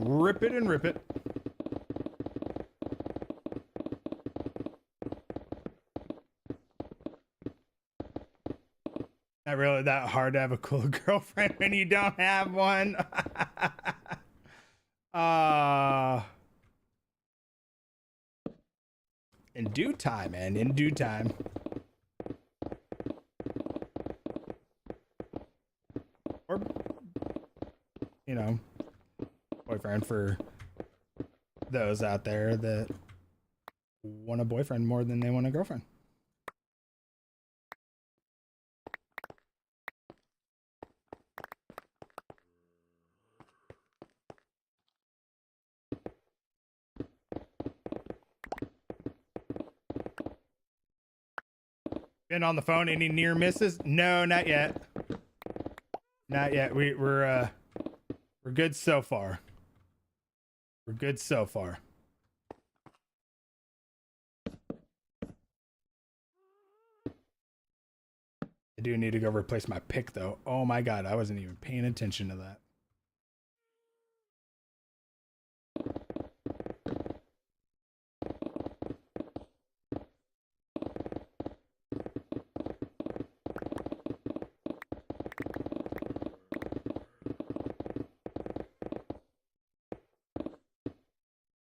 Rip it and rip it. Not really that hard to have a cool girlfriend when you don't have one. In due time, man. In due time. you know, boyfriend for those out there that want a boyfriend more than they want a girlfriend. Been on the phone. Any near misses? No, not yet. Not yet. We're good so far. We're good so far. I do need to go replace my pick though. Oh my god, I wasn't even paying attention to that.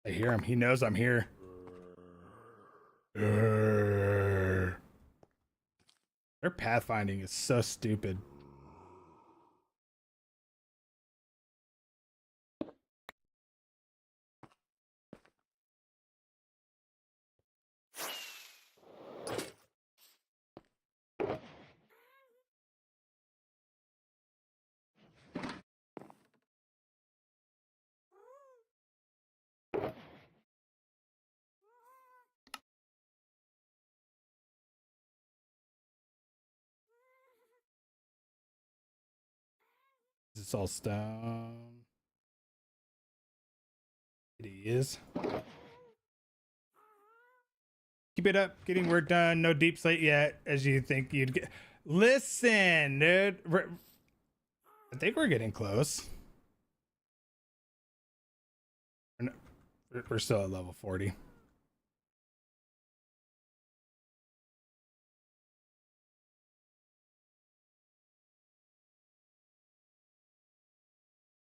I hear him. He knows I'm here. Their pathfinding is so stupid. It's all stone. It is. Keep it up. Getting work done. No deep slate yet, as you think you'd get. Listen, dude. I think we're getting close. We're still at level 40.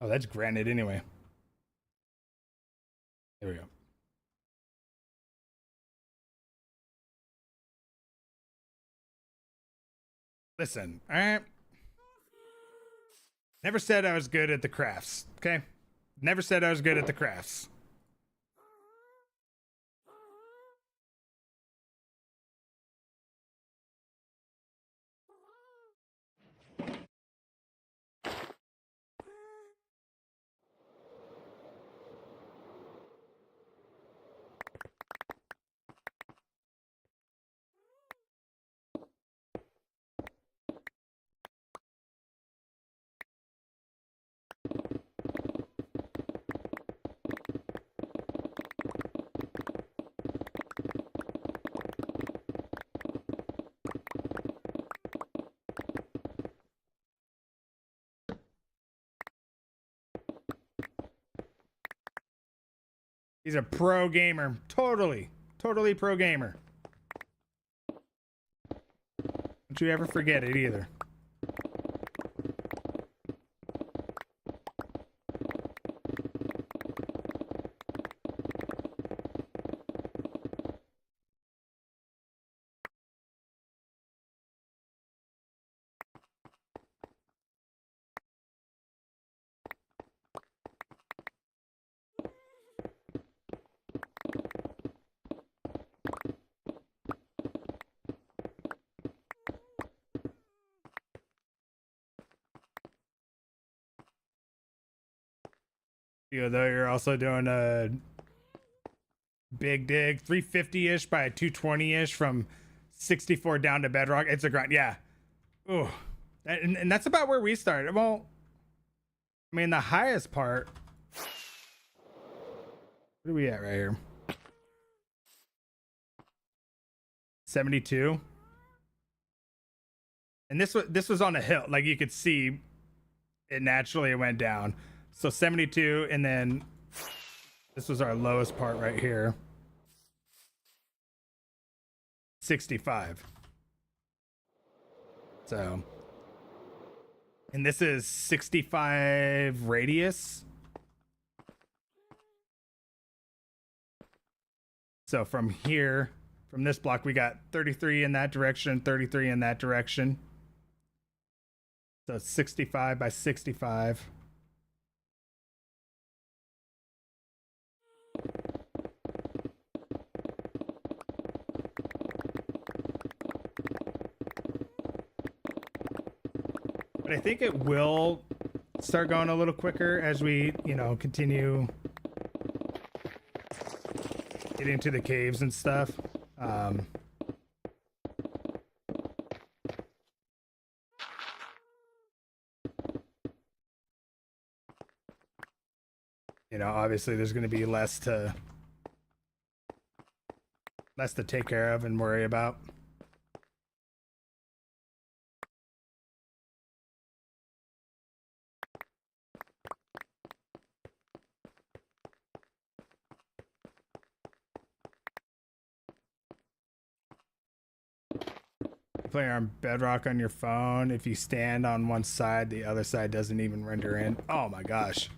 Oh, that's granted anyway. There we go. Listen, all right. Never said I was good at the crafts, okay? Never said I was good at the crafts. He's a pro gamer. Totally pro gamer. Don't you ever forget it either. Though you're also doing a big dig 350-ish by a 220-ish from 64 down to bedrock. It's a grind. Yeah. Ooh. And that's about where we started. Well, I mean, the highest part. What are we at right here? 72. And this was on a hill. Like you could see it naturally went down. So 72, and then this was our lowest part right here. 65. So, and this is 65 radius. So from here, from this block, we got 33 in that direction, 33 in that direction. So 65 by 65. But I think it will start going a little quicker as we, you know, continue getting into the caves and stuff. You know, obviously there's going to be less to take care of and worry about. Playing on Bedrock on your phone, if you stand on one side, the other side doesn't even render in. Oh my gosh.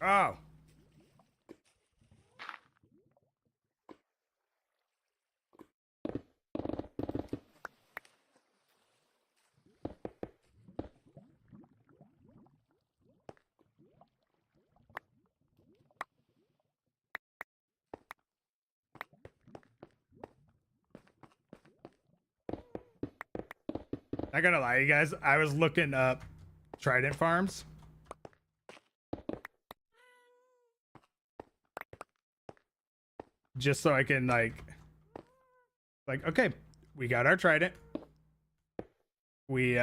Oh. I gotta lie, you guys. I was looking up Trident farms. Just so I can like, okay, we got our Trident. We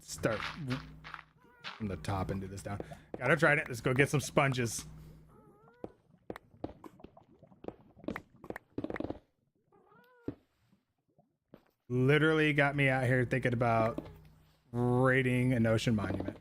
start from the top and do this down. Got our Trident. Let's go get some sponges. Literally got me out here thinking about raiding an ocean monument.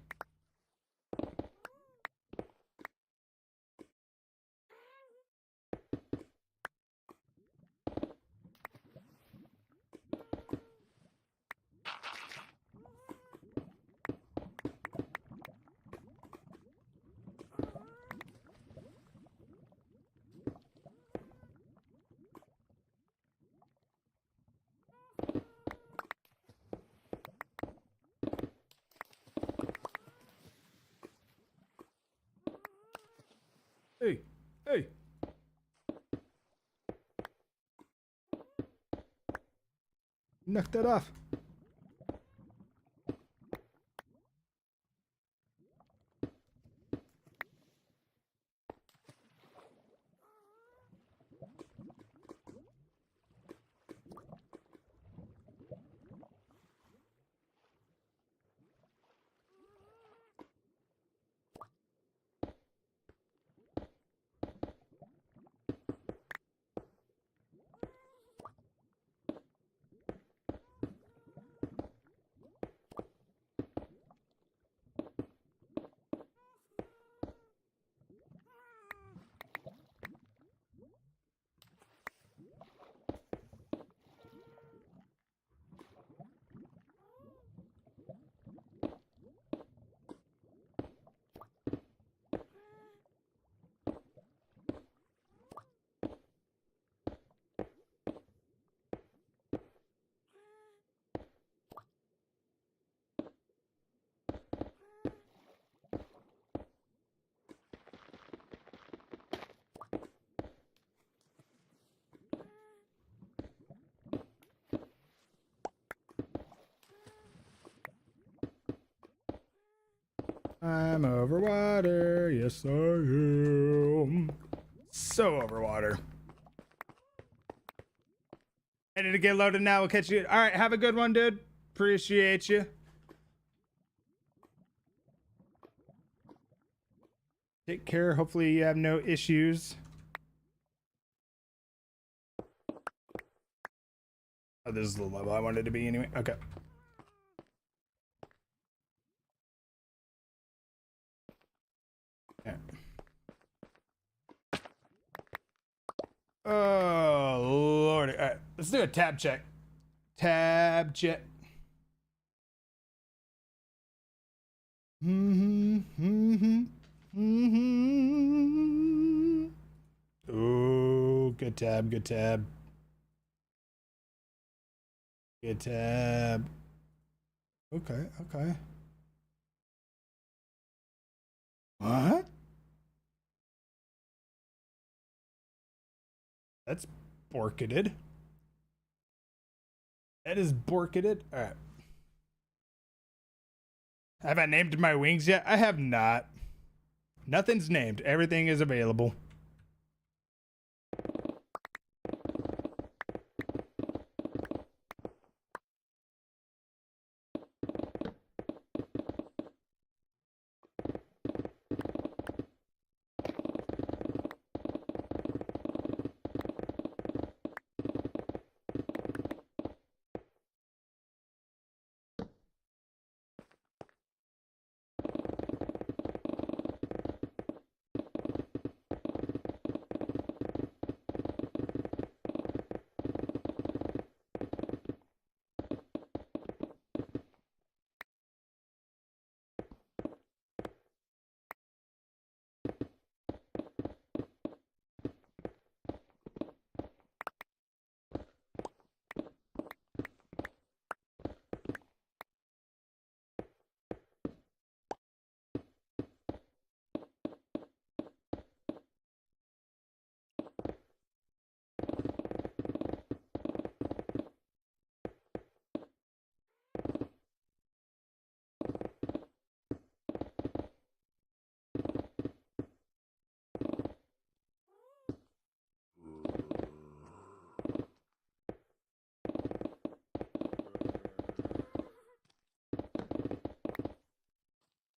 Hey, hey. Knock that off. I'm over water, yes I am. So overwater. Ready to get loaded now. We'll catch you. All right. Have a good one, dude. Appreciate you. Take care. Hopefully you have no issues. Oh, this is the level I wanted to be anyway. Okay. Yeah. Oh, Lord. All right. Let's do a tab check. Tab check. Oh, good tab, good tab. Good tab. Okay, okay. What? That's borketed. That is borketed. All right. Have I named my wings yet? I have not. Nothing's named. Everything is available.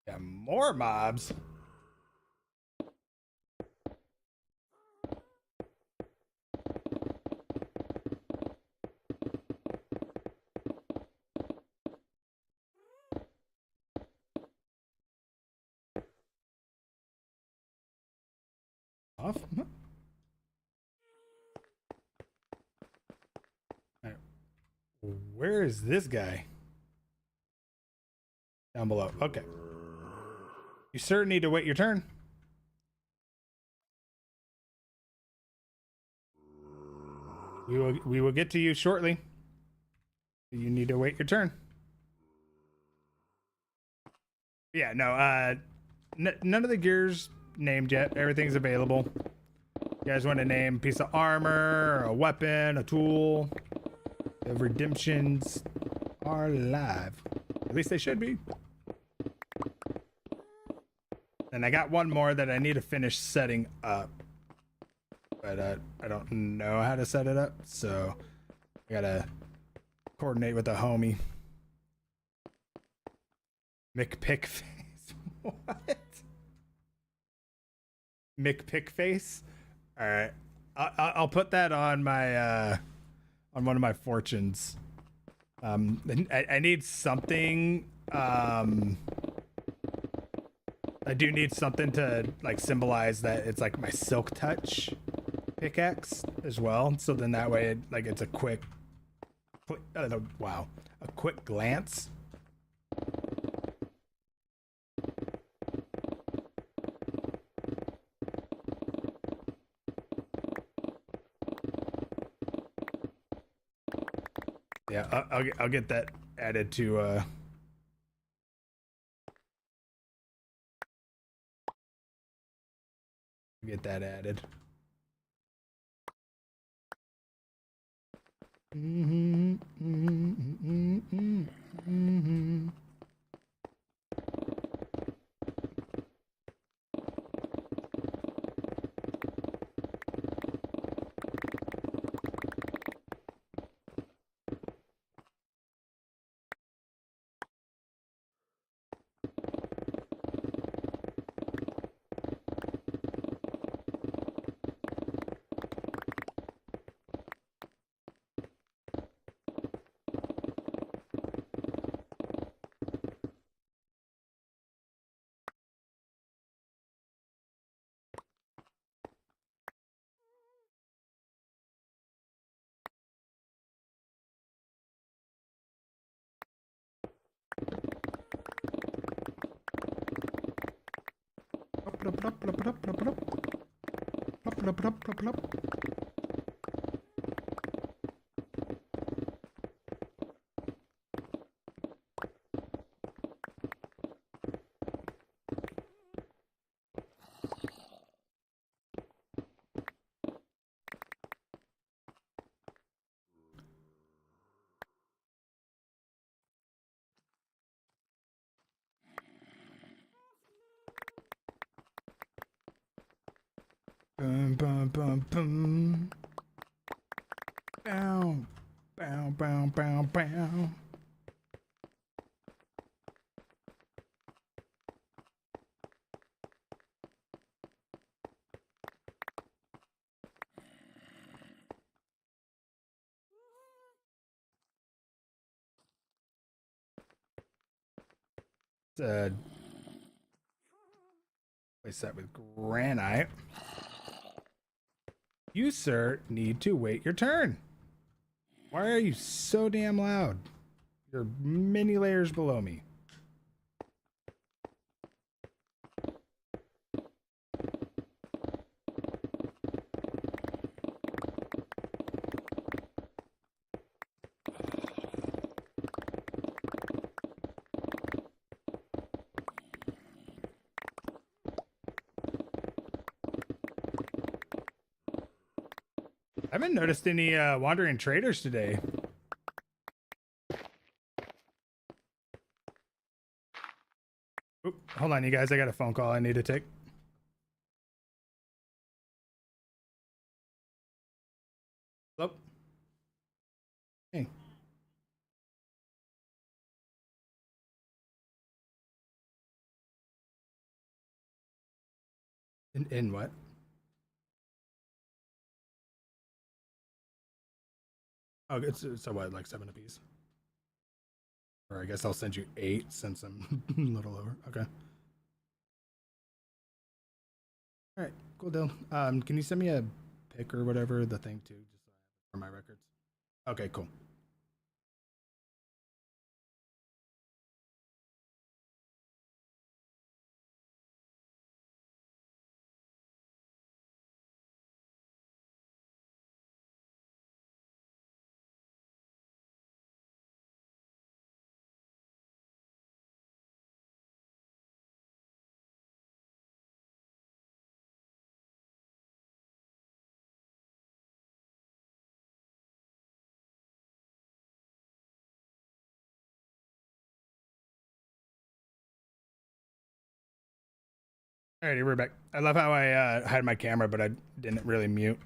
Got more mobs. Off. All right. Where is this guy? Down below. Okay. You sir need to wait your turn. We will get to you shortly. You need to wait your turn. Yeah, no, none of the gear's named yet. Everything's available. You guys want to name a piece of armor, a weapon, a tool? The redemptions are live. At least they should be. And I got one more that I need to finish setting up. But I don't know how to set it up, so I gotta coordinate with a homie. McPickface. What? McPickface? All right, I'll put that on my on one of my fortunes. I need something. I do need something to like symbolize that it's like my silk touch pickaxe as well. So then that way, it's a quick wow, a quick glance. Yeah, I'll get that added to get that added. Boom, boom, boom, boom. Bow, bow, bow, bow, bow. Place that with granite. You, sir, need to wait your turn. Why are you so damn loud? You're many layers below me. I haven't noticed any wandering traders today. Oop, hold on, you guys. I got a phone call I need to take. Hello? Hey. In what? Oh, it's a what, like 7 apiece? Or I guess I'll send you 8 since I'm a little over. Okay. All right, cool deal. Can you send me a pic or whatever, the thing too, just for my records? Okay, cool. Alrighty, we're back. I love how I had my camera, but I didn't really mute.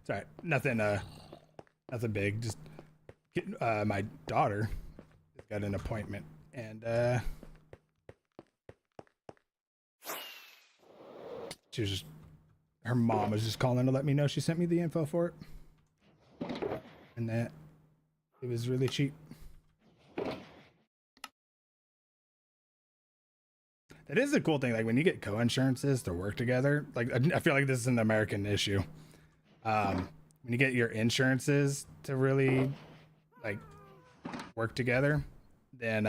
Sorry, nothing big. Just my daughter got an appointment, and she was just her mom was just calling to let me know she sent me the info for it, and that it was really cheap. That is a cool thing. Like when you get co-insurances to work together, like I feel like this is an American issue. When you get your insurances to really like work together, then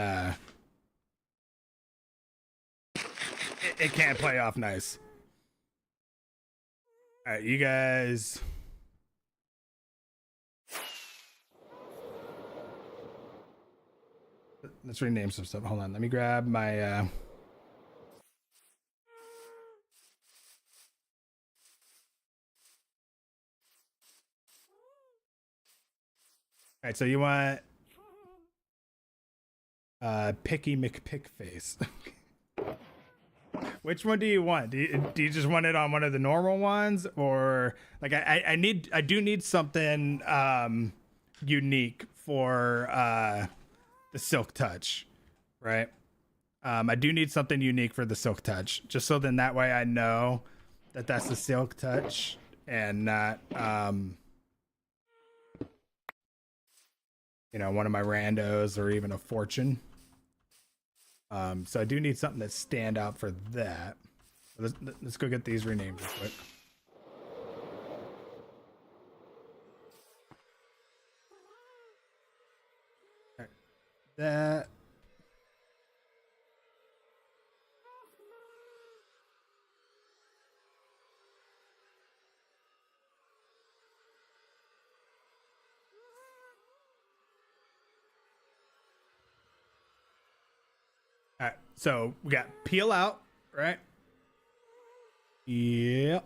it can't play off nice. All right, you guys. Let's rename some stuff. Hold on. Let me grab my. All right, so you want Picky McPickface. Which one do you want? Do you just want it on one of the normal ones, or like I do need something unique for the Silk Touch, right? I do need something unique for the Silk Touch, just so then that way I know that that's the Silk Touch and not one of my randos or even a fortune. So I do need something that stand out for that. Let's go get these renamed real quick. All right. That. All right, so we got peel out, right? Yep.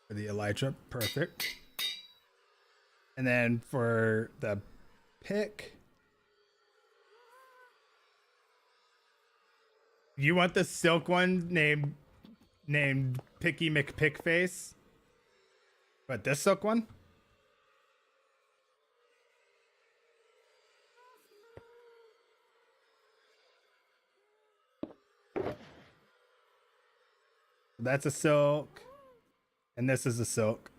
For the elytra, perfect. And then for the pick, you want the silk one named Picky McPickface? But this silk one? That's a silk, and this is a silk.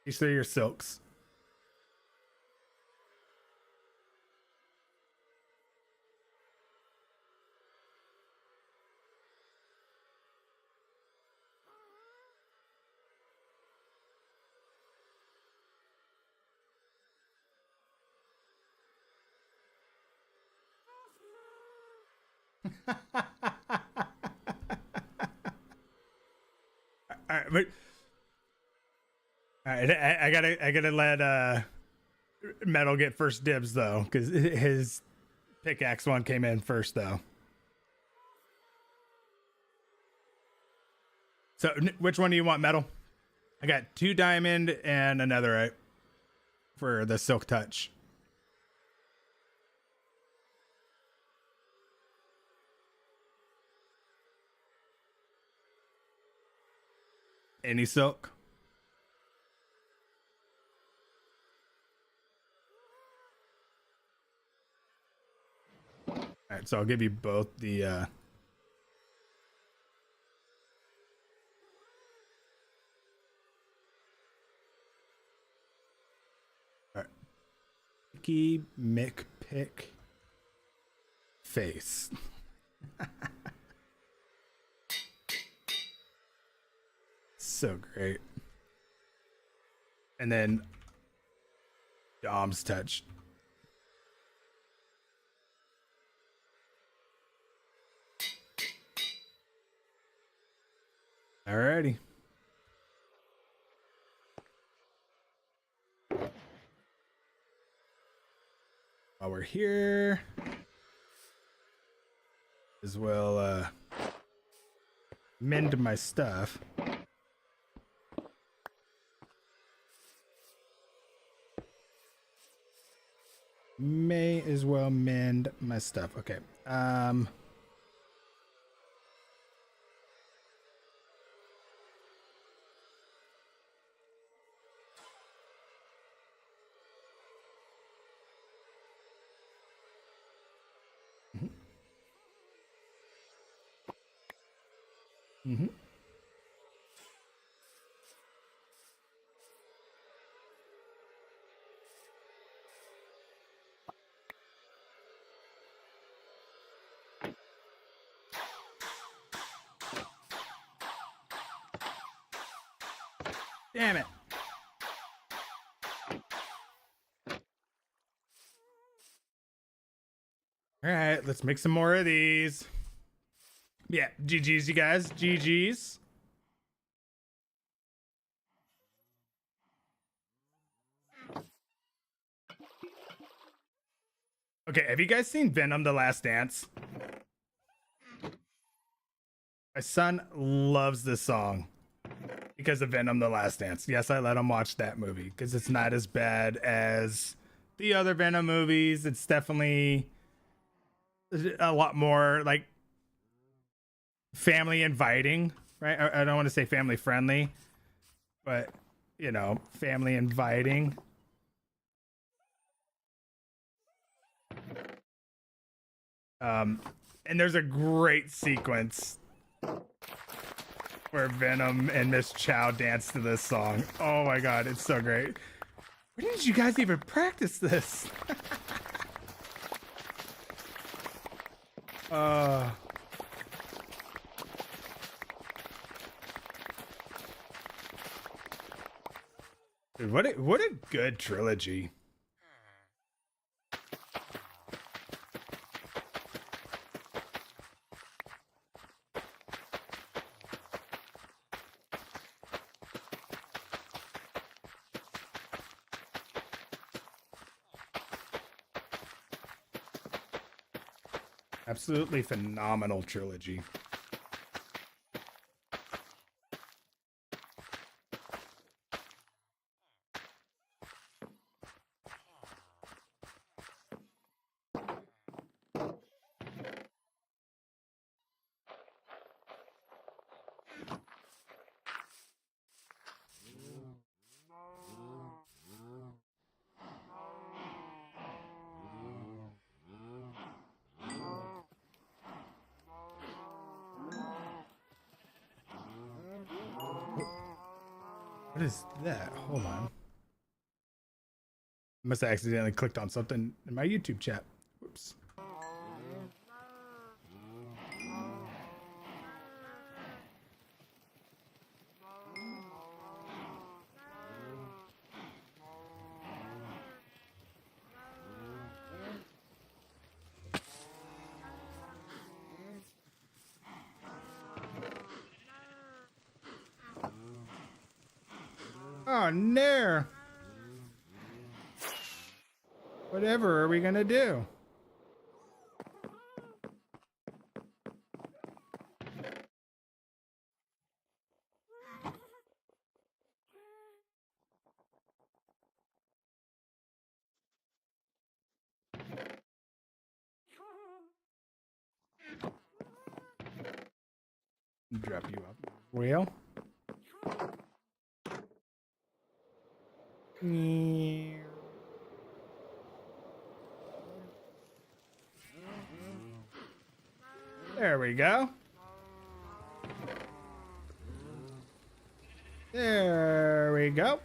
These are your silks. All right, but all right, I gotta let Metal get first dibs though, because his pickaxe one came in first though. So which one do you want, Metal? I got 2 diamond and another right for the silk touch. Any silk? All right, so I'll give you both the all right. Picky McPick face. So great. And then Dom's touch. Alrighty. While we're here, as well mend my stuff. May as well mend my stuff. Okay. Mm-hmm. Damn it. All right, let's make some more of these. Yeah, GG's, you guys. GG's. Okay, have you guys seen Venom: The Last Dance? My son loves this song because of Venom: The Last Dance. Yes, I let him watch that movie because it's not as bad as the other Venom movies. It's definitely a lot more like family inviting, right? I don't want to say family friendly, but you know, family inviting. And there's a great sequence where Venom and Miss Chow dance to this song. Oh my god, it's so great. Where did you guys even practice this? Dude, what a good trilogy. Absolutely phenomenal trilogy. What is that? Hold on. I must have accidentally clicked on something in my YouTube chat. Whoops. Oh, no. Whatever are we gonna do? Drop you up. Whale. There we go. There we go.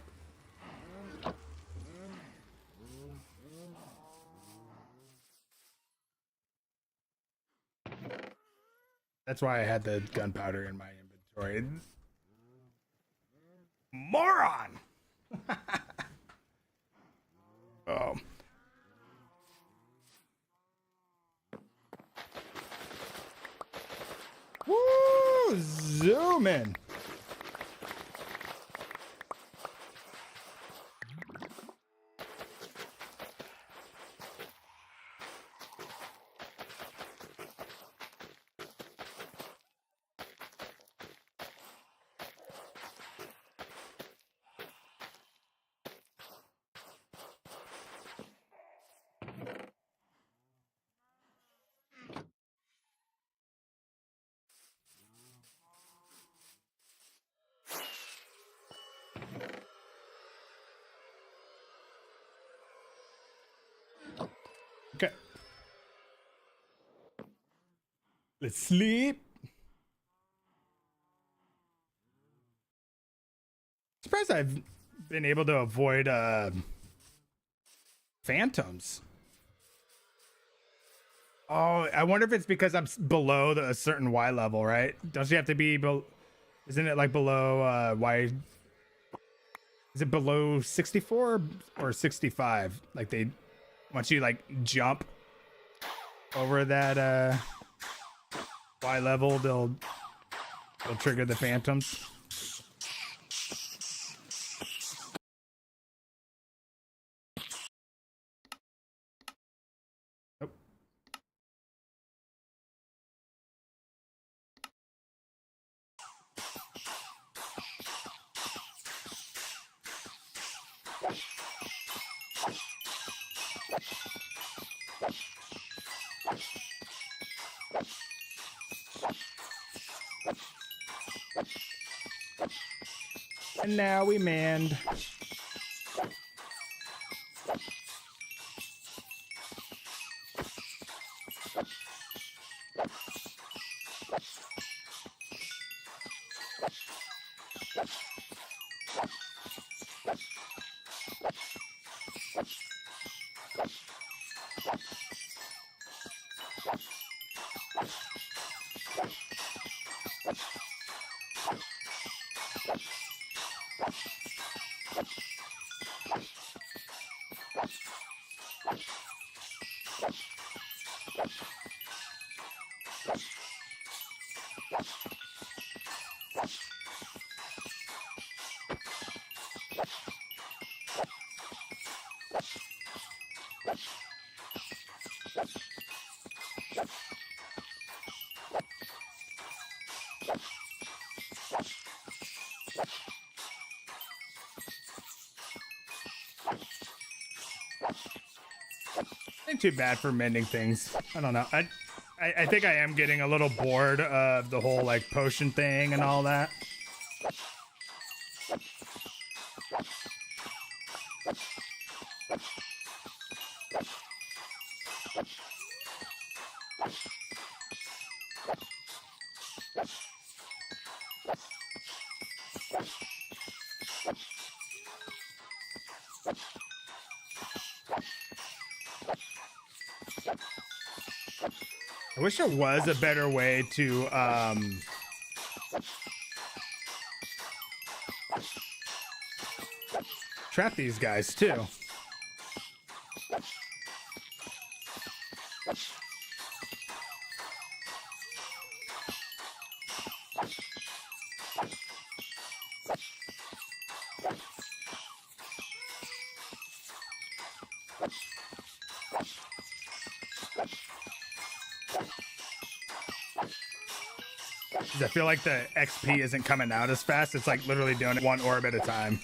That's why I had the gunpowder in my inventory. Moron! Oh. Woo! Zoom in. Okay. Let's sleep. Surprised I've been able to avoid phantoms. Oh, I wonder if it's because I'm below a certain Y level, right? Don't you have to be isn't it like below Y? Is it below 64 or 65? Like they once you like jump over that Y level, they'll trigger the phantoms. Nope. And now we manned. too bad for mending things. I don't know. I think I am getting a little bored of the whole like potion thing and all that. I wish there was a better way to trap these guys too. I feel like the XP isn't coming out as fast. It's like literally doing it one orb at a time.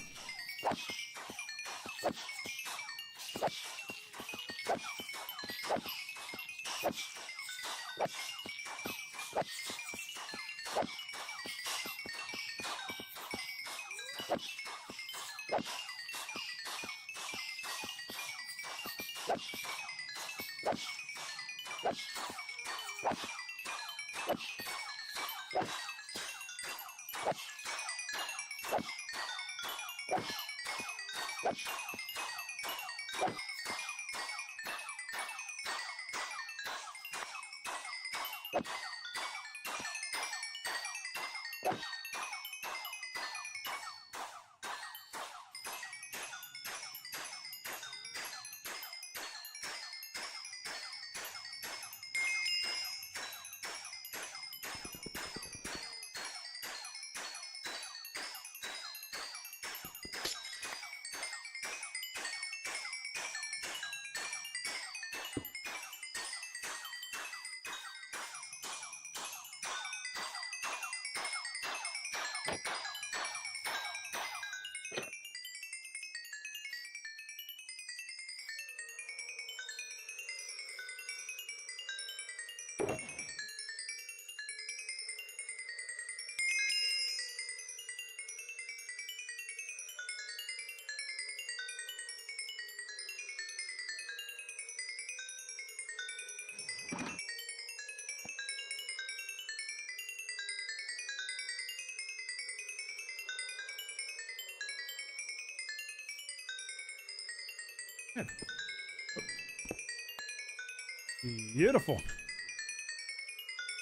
Beautiful.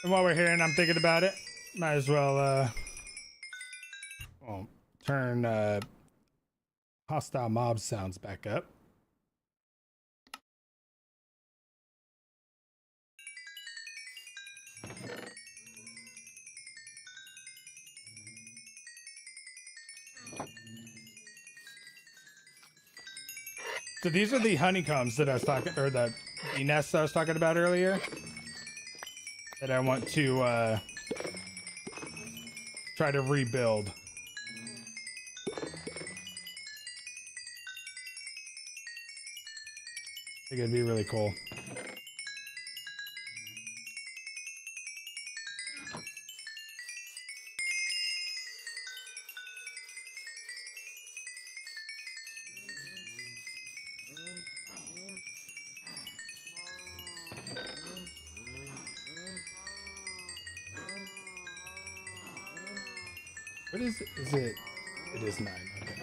And while we're here and I'm thinking about it, might as well turn hostile mob sounds back up. So these are the honeycombs that I was talking, or the bee nests I was talking about earlier, that I want to try to rebuild. I think it'd be really cool. What is it? Is it? It is 9. Okay.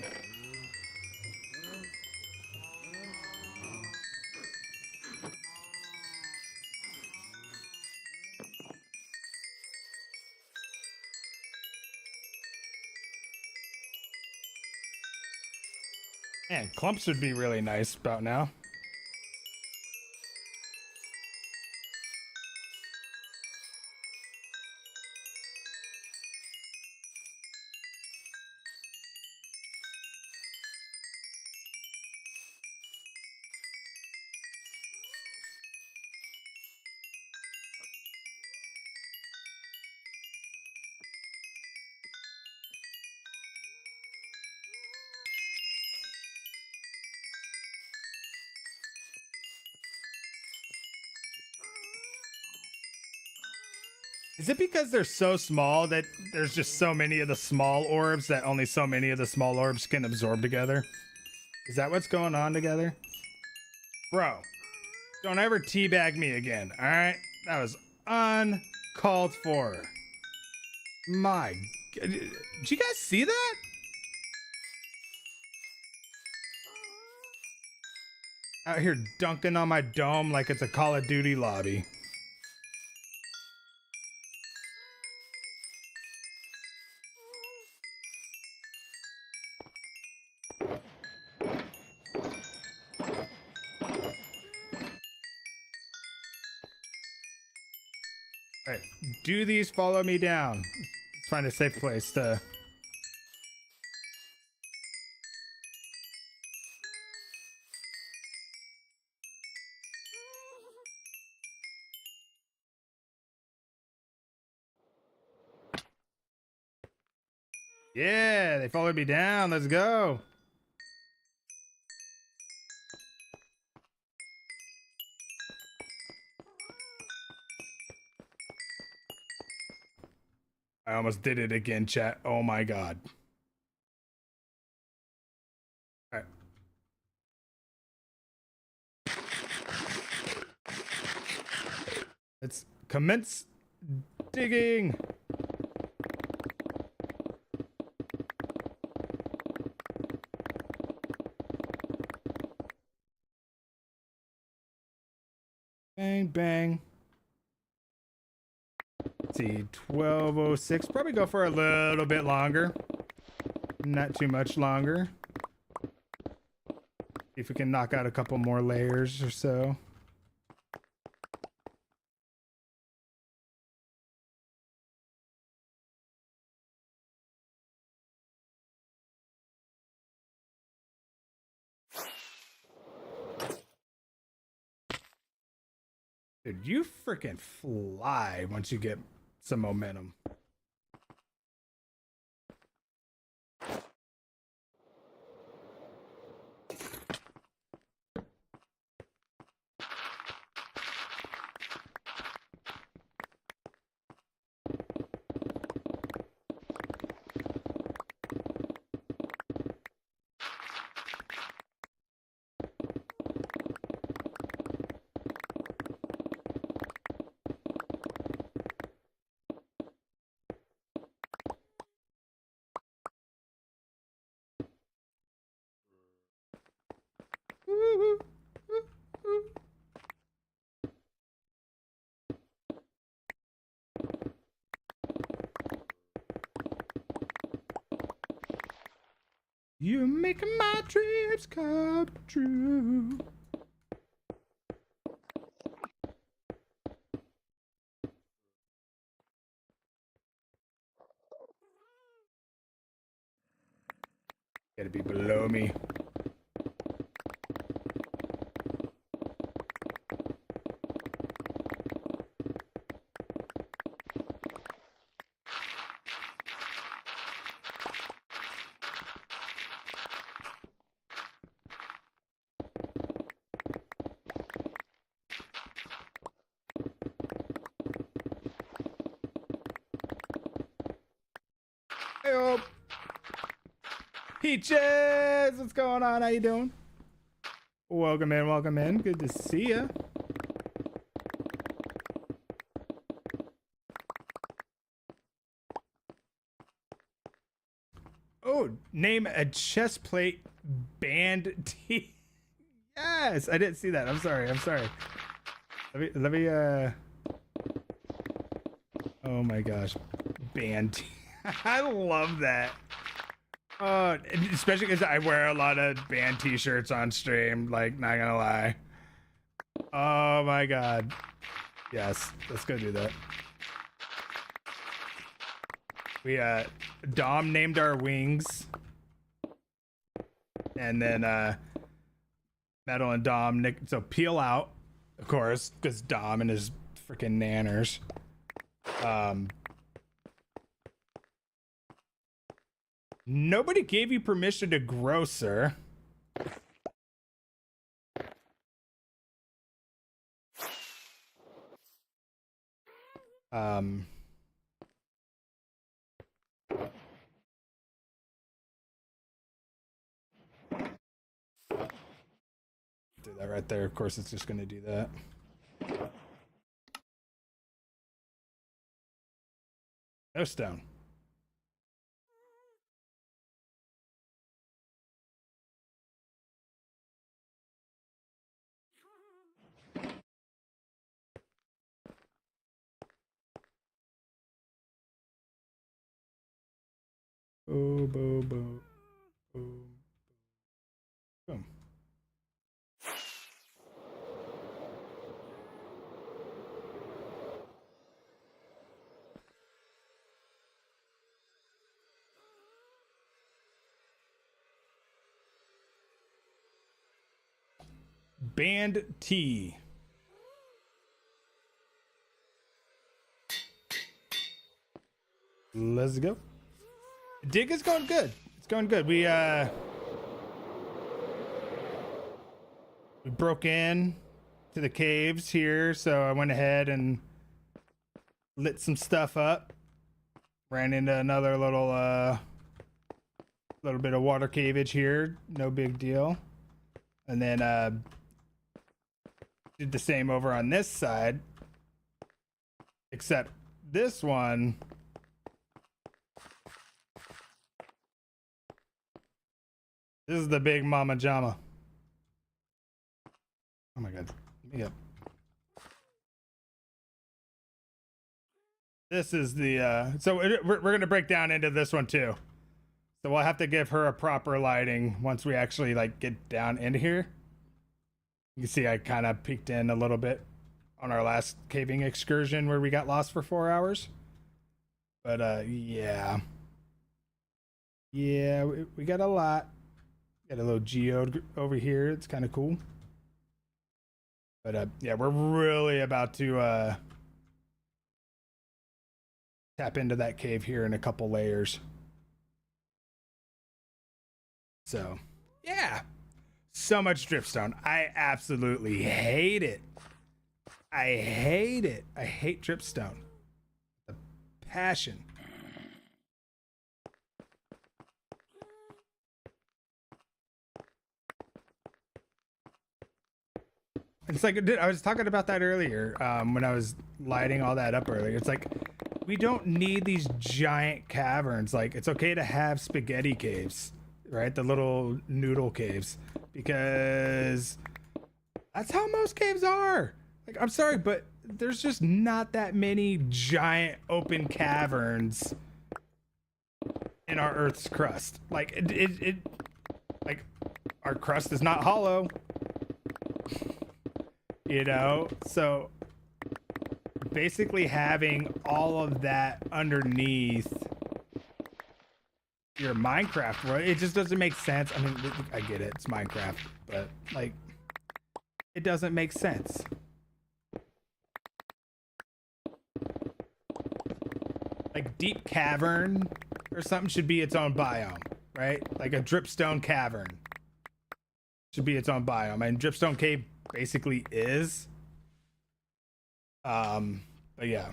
Man, clumps would be really nice about now. Is it because they're so small that there's just so many of the small orbs that only so many of the small orbs can absorb together? Is that what's going on together? Bro, don't ever teabag me again, alright? That was uncalled for. My God. Did you guys see that? Out here dunking on my dome like it's a Call of Duty lobby. Alright, do these follow me down? Let's find a safe place to... Yeah, they followed me down. Let's go. I almost did it again, chat. Oh my God. All right. Let's commence digging. Bang, bang. Let's see, 12:06. Probably go for a little bit longer. Not too much longer. See if we can knock out a couple more layers or so. Dude, you freaking fly once you get some momentum. You're making my dreams come true. Gotta be below me. Hey, Peaches, what's going on? How you doing? Welcome in, welcome in. Good to see ya. Oh, name a chest plate band T. Yes, I didn't see that. I'm sorry. I'm sorry. Let me oh my gosh. Band T. I love that. Especially because I wear a lot of band t-shirts on stream, like, not gonna lie. Oh my God. Yes, let's go do that. We Dom named our wings. And then Metal and Dom so peel out, of course, because Dom and his freaking nanners. Nobody gave you permission to grow, sir. do that right there. Of course, it's just going to do that. No stone. Boom, boom, boom, boom, boom. Band T. Let's go. Dig is going good. It's going good. We broke in to the caves here, so I went ahead and lit some stuff up. Ran into another little bit of water caveage here. No big deal. And then did the same over on this side. Except this one, this is the big mama jama. Oh my god. Let me get. This is the so we're gonna break down into this one too. So we'll have to give her a proper lighting once we actually like get down into here. You can see I kind of peeked in a little bit on our last caving excursion where we got lost for 4 hours. But yeah. Yeah, we got a lot. Got a little geode over here. It's kind of cool. But yeah, we're really about to tap into that cave here in a couple layers. So, yeah. So much dripstone. I absolutely hate it. I hate it. I hate dripstone. The passion. It's like I was talking about that earlier when I was lighting all that up earlier. It's like we don't need these giant caverns. Like it's okay to have spaghetti caves, right? The little noodle caves, because that's how most caves are. Like I'm sorry, but there's just not that many giant open caverns in our Earth's crust. Like it like our crust is not hollow. You know, so basically having all of that underneath your Minecraft world, it just doesn't make sense. I mean, I get it, it's Minecraft, but like, it doesn't make sense. Like deep cavern or something should be its own biome, right? Like a dripstone cavern should be its own biome, and dripstone cave basically is. But yeah.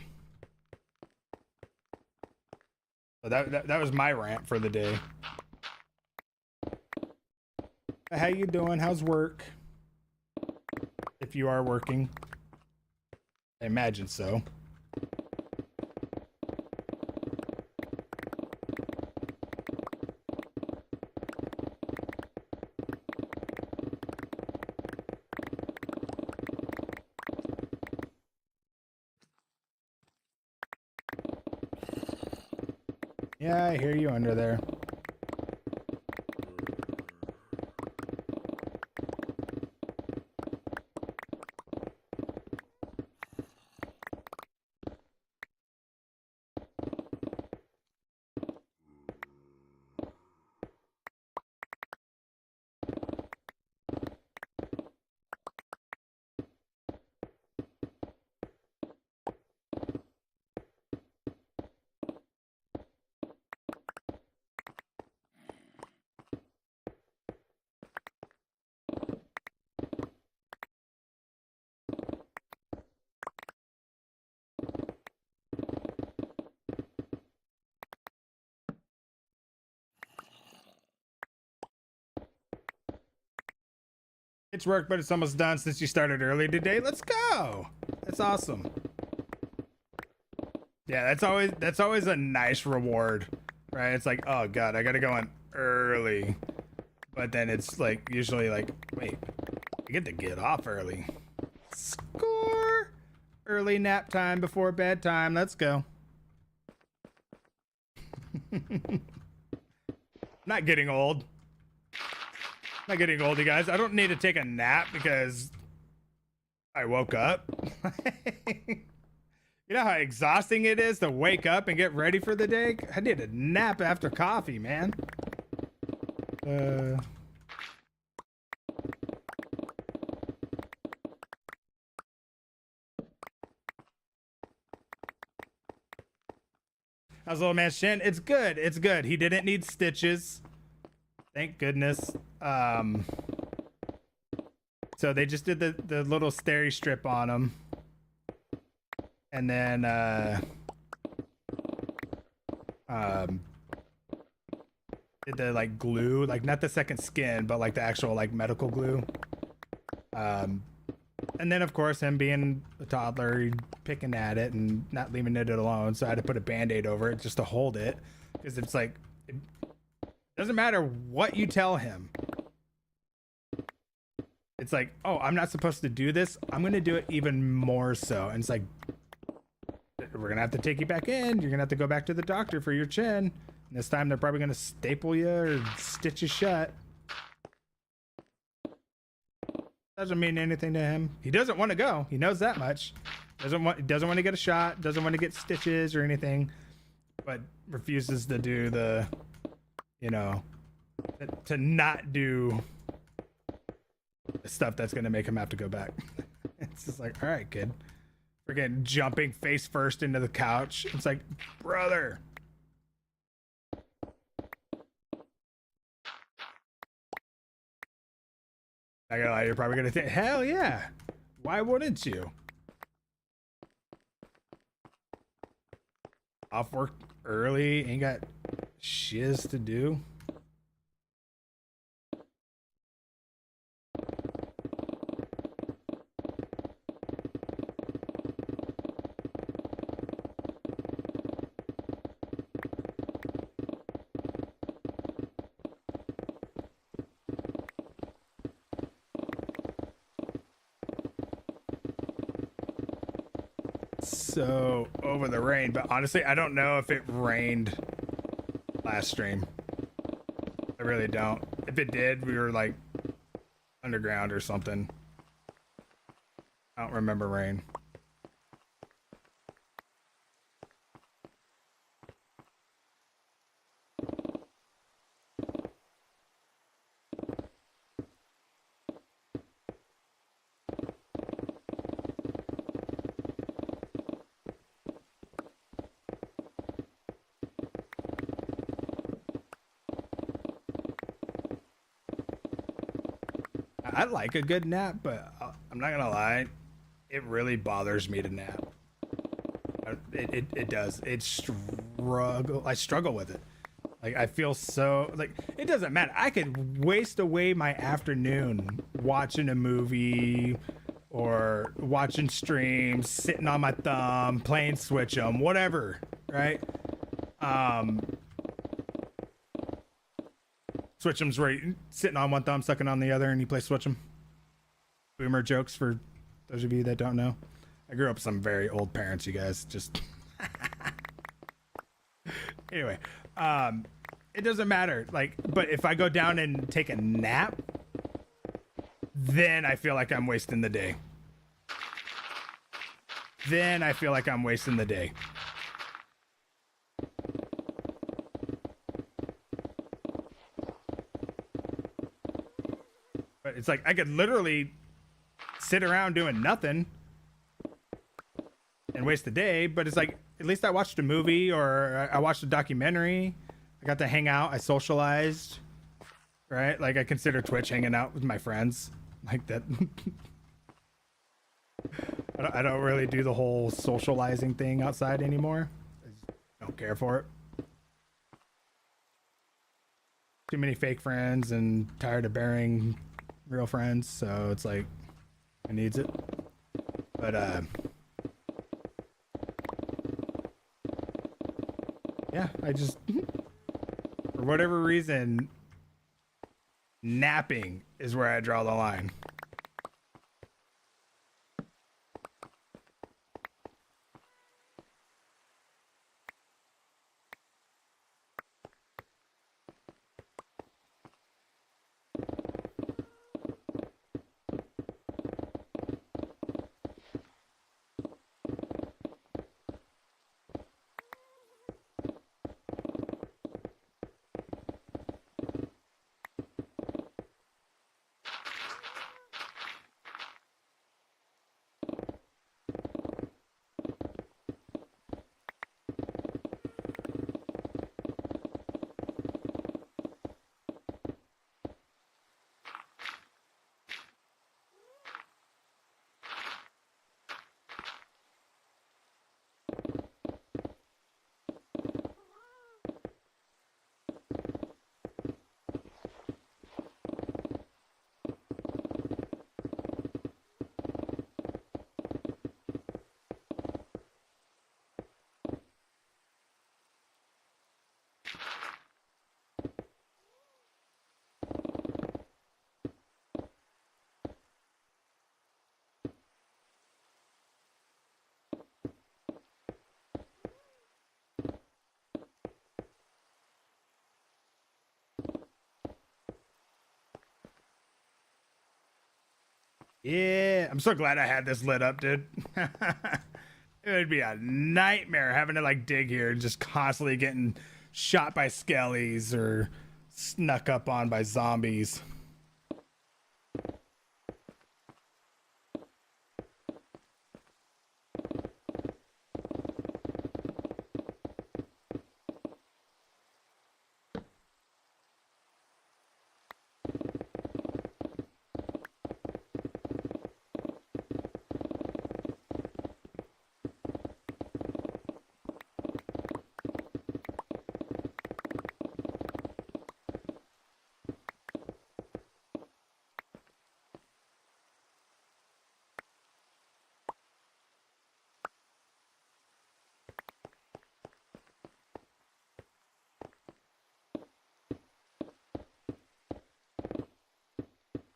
So that was my rant for the day. How you doing? How's work? If you are working. I imagine so. Yeah, I hear you under there. It's work, but it's almost done since you started early today. Let's go. That's awesome. Yeah, that's always a nice reward, right? It's like, oh god, I gotta go in early, but then it's like usually like, wait, I get to get off early. Score. Early nap time before bedtime. Let's go. Not getting old. Not getting old, you guys. I don't need to take a nap because I woke up. You know how exhausting it is to wake up and get ready for the day? I need a nap after coffee, man. How's little man Shin? It's good. It's good. He didn't need stitches. Thank goodness. So they just did the little steri strip on him. And then did the like glue, like not the second skin, but like the actual like medical glue. And then of course him being a toddler, picking at it and not leaving it alone, so I had to put a band-aid over it just to hold it, because it's like it doesn't matter what you tell him. It's like, oh, I'm not supposed to do this, I'm gonna do it even more so. And it's like, we're gonna have to take you back in, you're gonna have to go back to the doctor for your chin, and this time they're probably gonna staple you or stitch you shut. Doesn't mean anything to him. He doesn't want to go. He knows that much. Doesn't want to get a shot. Doesn't want to get stitches or anything. But refuses to do the, you know, to not do the stuff that's gonna make him have to go back. It's just like, all right, kid. Freaking jumping face first into the couch. It's like, brother. I gotta lie, you're probably gonna think, hell yeah. Why wouldn't you? Off work early, ain't got shiz to do. So over the rain, but honestly, I don't know if it rained last stream. I really don't. If it did, we were like underground or something. I don't remember rain. I like a good nap, but I'm not gonna lie, it really bothers me to nap. It does. I struggle with it. Like I feel so like it doesn't matter. I could waste away my afternoon watching a movie or watching streams, sitting on my thumb, playing Switch 'em, whatever, right? Switch 'em's where you're sitting on one thumb, sucking on the other, and you play Switch 'em. Boomer jokes for those of you that don't know. I grew up with some very old parents, you guys. Just anyway, it doesn't matter. Like, but if I go down and take a nap, then I feel like I'm wasting the day. Then I feel like I'm wasting the day. But it's like I could literally sit around doing nothing and waste the day, but it's like at least I watched a movie or I watched a documentary. I got to hang out, I socialized, right? Like I consider Twitch hanging out with my friends like that. I don't really do the whole socializing thing outside anymore. I just don't care for it. Too many fake friends and tired of bearing real friends, so it's like I needs it. But yeah, I just for whatever reason, napping is where I draw the line. Yeah, I'm so glad I had this lit up, dude. It would be a nightmare having to like dig here and just constantly getting shot by skellies or snuck up on by zombies.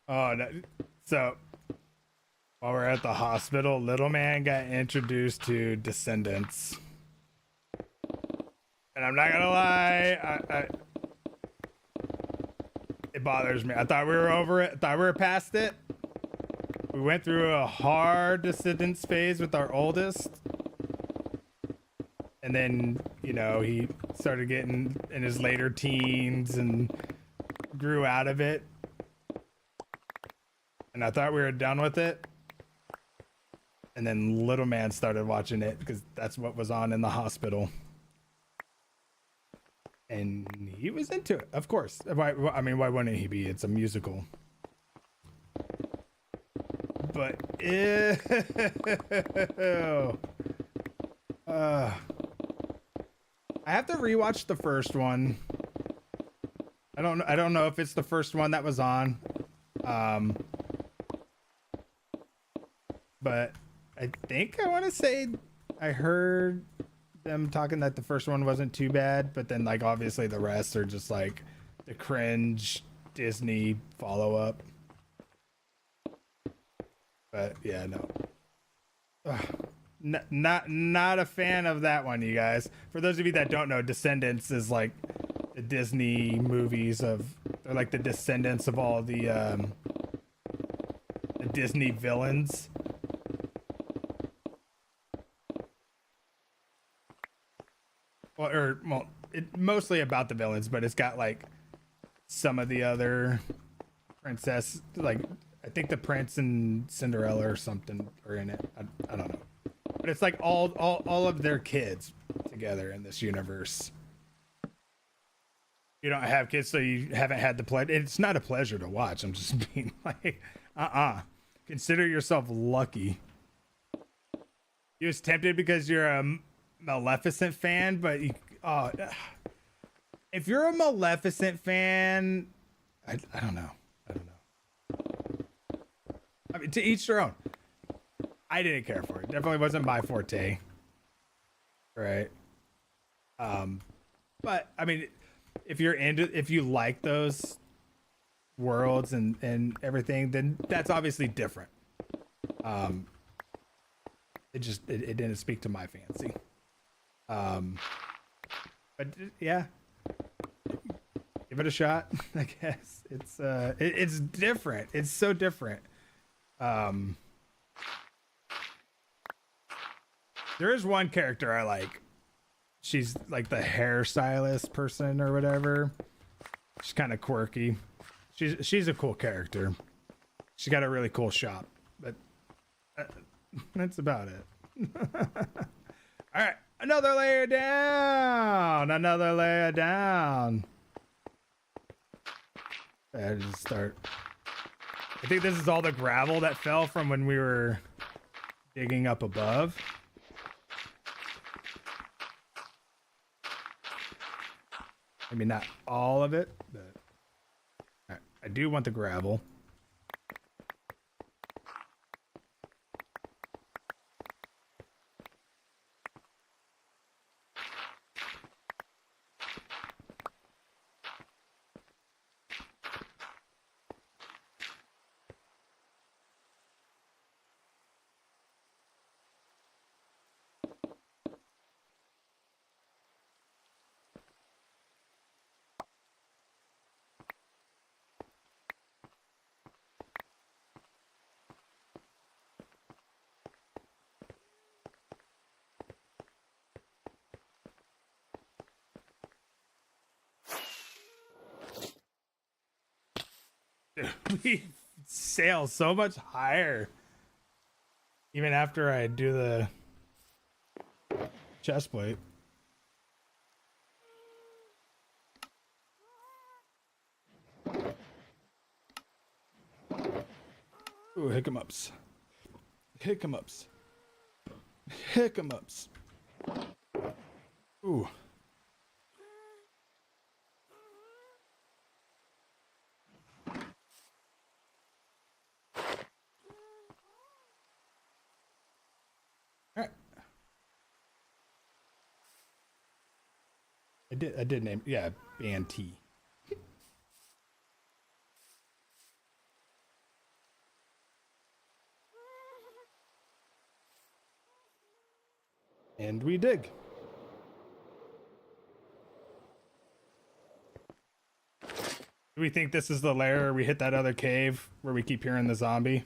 Oh, no. So while we're at the hospital, little man got introduced to Descendants, and I'm not gonna lie, it bothers me. I thought we were over it. I thought we were past it. We went through a hard Descendants phase with our oldest, and then he started getting in his later teens and grew out of it. And I thought we were done with it. And then little man started watching it because that's what was on in the hospital. And he was into it, of course. Why wouldn't he be? It's a musical. But ew. I have to rewatch the first one. I don't know if it's the first one that was on. But I think I want to say I heard them talking that the first one wasn't too bad, but then like obviously the rest are just like the cringe Disney follow-up. But yeah, no. Not a fan of that one, you guys. For those of you that don't know, Descendants is like the Disney movies they're like the descendants of all the Disney villains. Mostly about the villains, but it's got like some of the other princess, like I think the prince and Cinderella or something are in it. I don't know, but it's like all of their kids together in this universe. You don't have kids, so you haven't had the pleasure. It's not a pleasure to watch. I'm just being like, consider yourself lucky. You was tempted because you're a Maleficent fan, but if you're a Maleficent fan, I don't know. I mean, to each their own. I didn't care for it. Definitely wasn't my forte. Right. But I mean, if you like those worlds and everything, then that's obviously different. It didn't speak to my fancy. But yeah, give it a shot. I guess it's different. It's so different. There is one character I like. She's like the hairstylist person or whatever. She's kind of quirky. She's a cool character. She got a really cool shop, but that's about it. All right, another layer down. Another layer down. I just start. I think this is all the gravel that fell from when we were digging up above. Maybe not all of it, but I do want the gravel. We sail so much higher even after I do the chest plate. Ooh, hiccups. Hiccups. Hiccups. Ooh. All right. I did name, yeah, Band T. And we dig. Do we think this is the lair we hit that other cave where we keep hearing the zombie?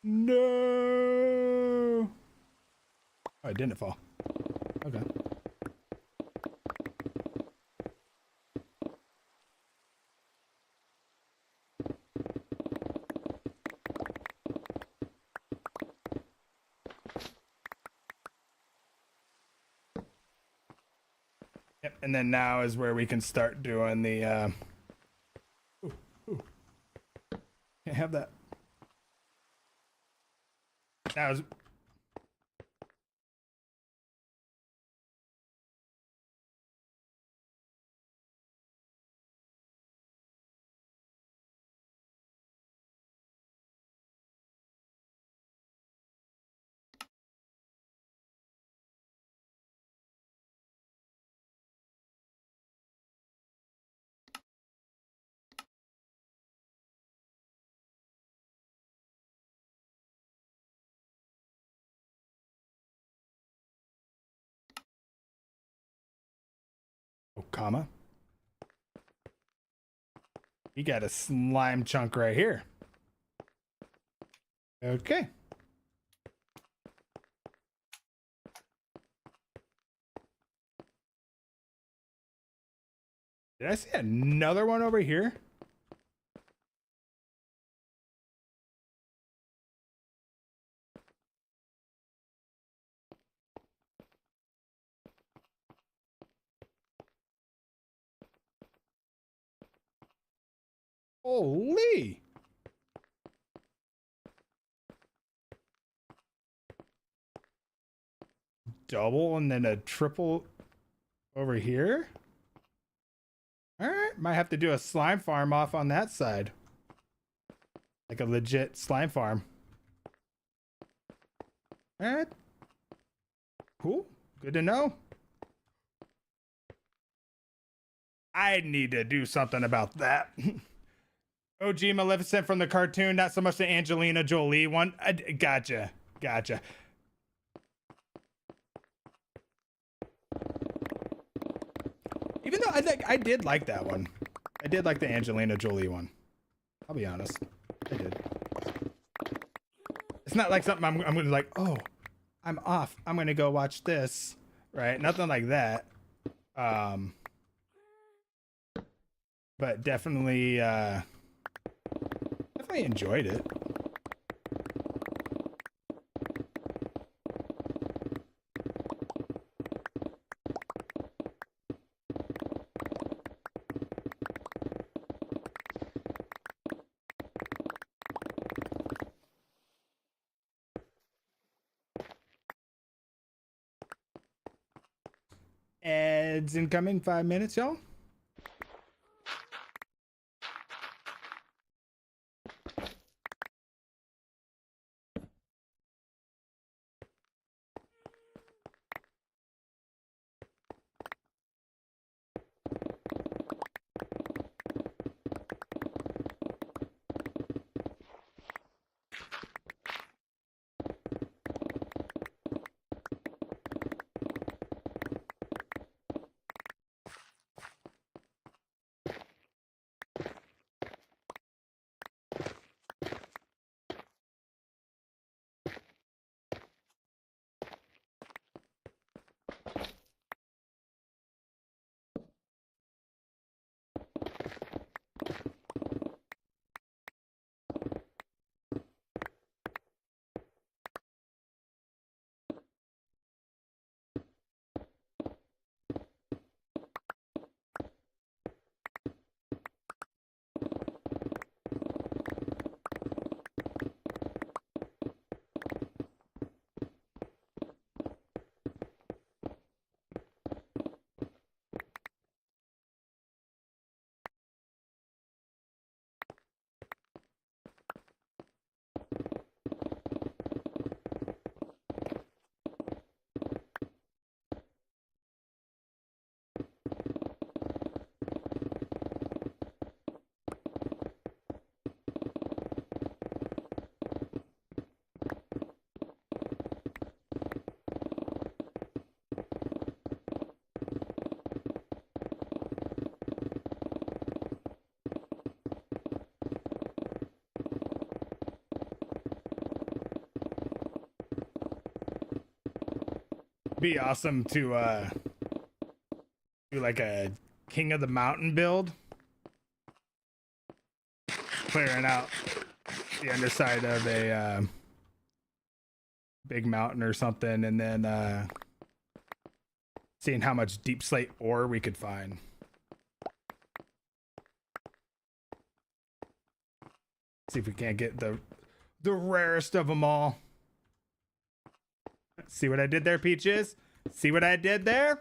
No. Oh, it didn't fall. Okay. Yep, and then now is where we can start doing the ooh, ooh. Can't have that. Now is Oh, comma. You got a slime chunk right here. Okay. Did I see another one over here? Holy! Double and then a triple over here? Alright, might have to do a slime farm off on that side. Like a legit slime farm. Alright. Cool. Good to know. I need to do something about that. OG Maleficent from the cartoon, not so much the Angelina Jolie one. Gotcha. Gotcha. Even though I did like that one. I did like the Angelina Jolie one. I'll be honest. I did. It's not like something I'm gonna like, oh, I'm off. I'm gonna go watch this. Right? Nothing like that. But definitely definitely enjoyed it. Ads incoming, 5 minutes, y'all. Be awesome to do like a King of the Mountain build, clearing out the underside of a big mountain or something, and then seeing how much deep slate ore we could find. See if we can't get the rarest of them all. See what I did there, Peaches? See what I did there?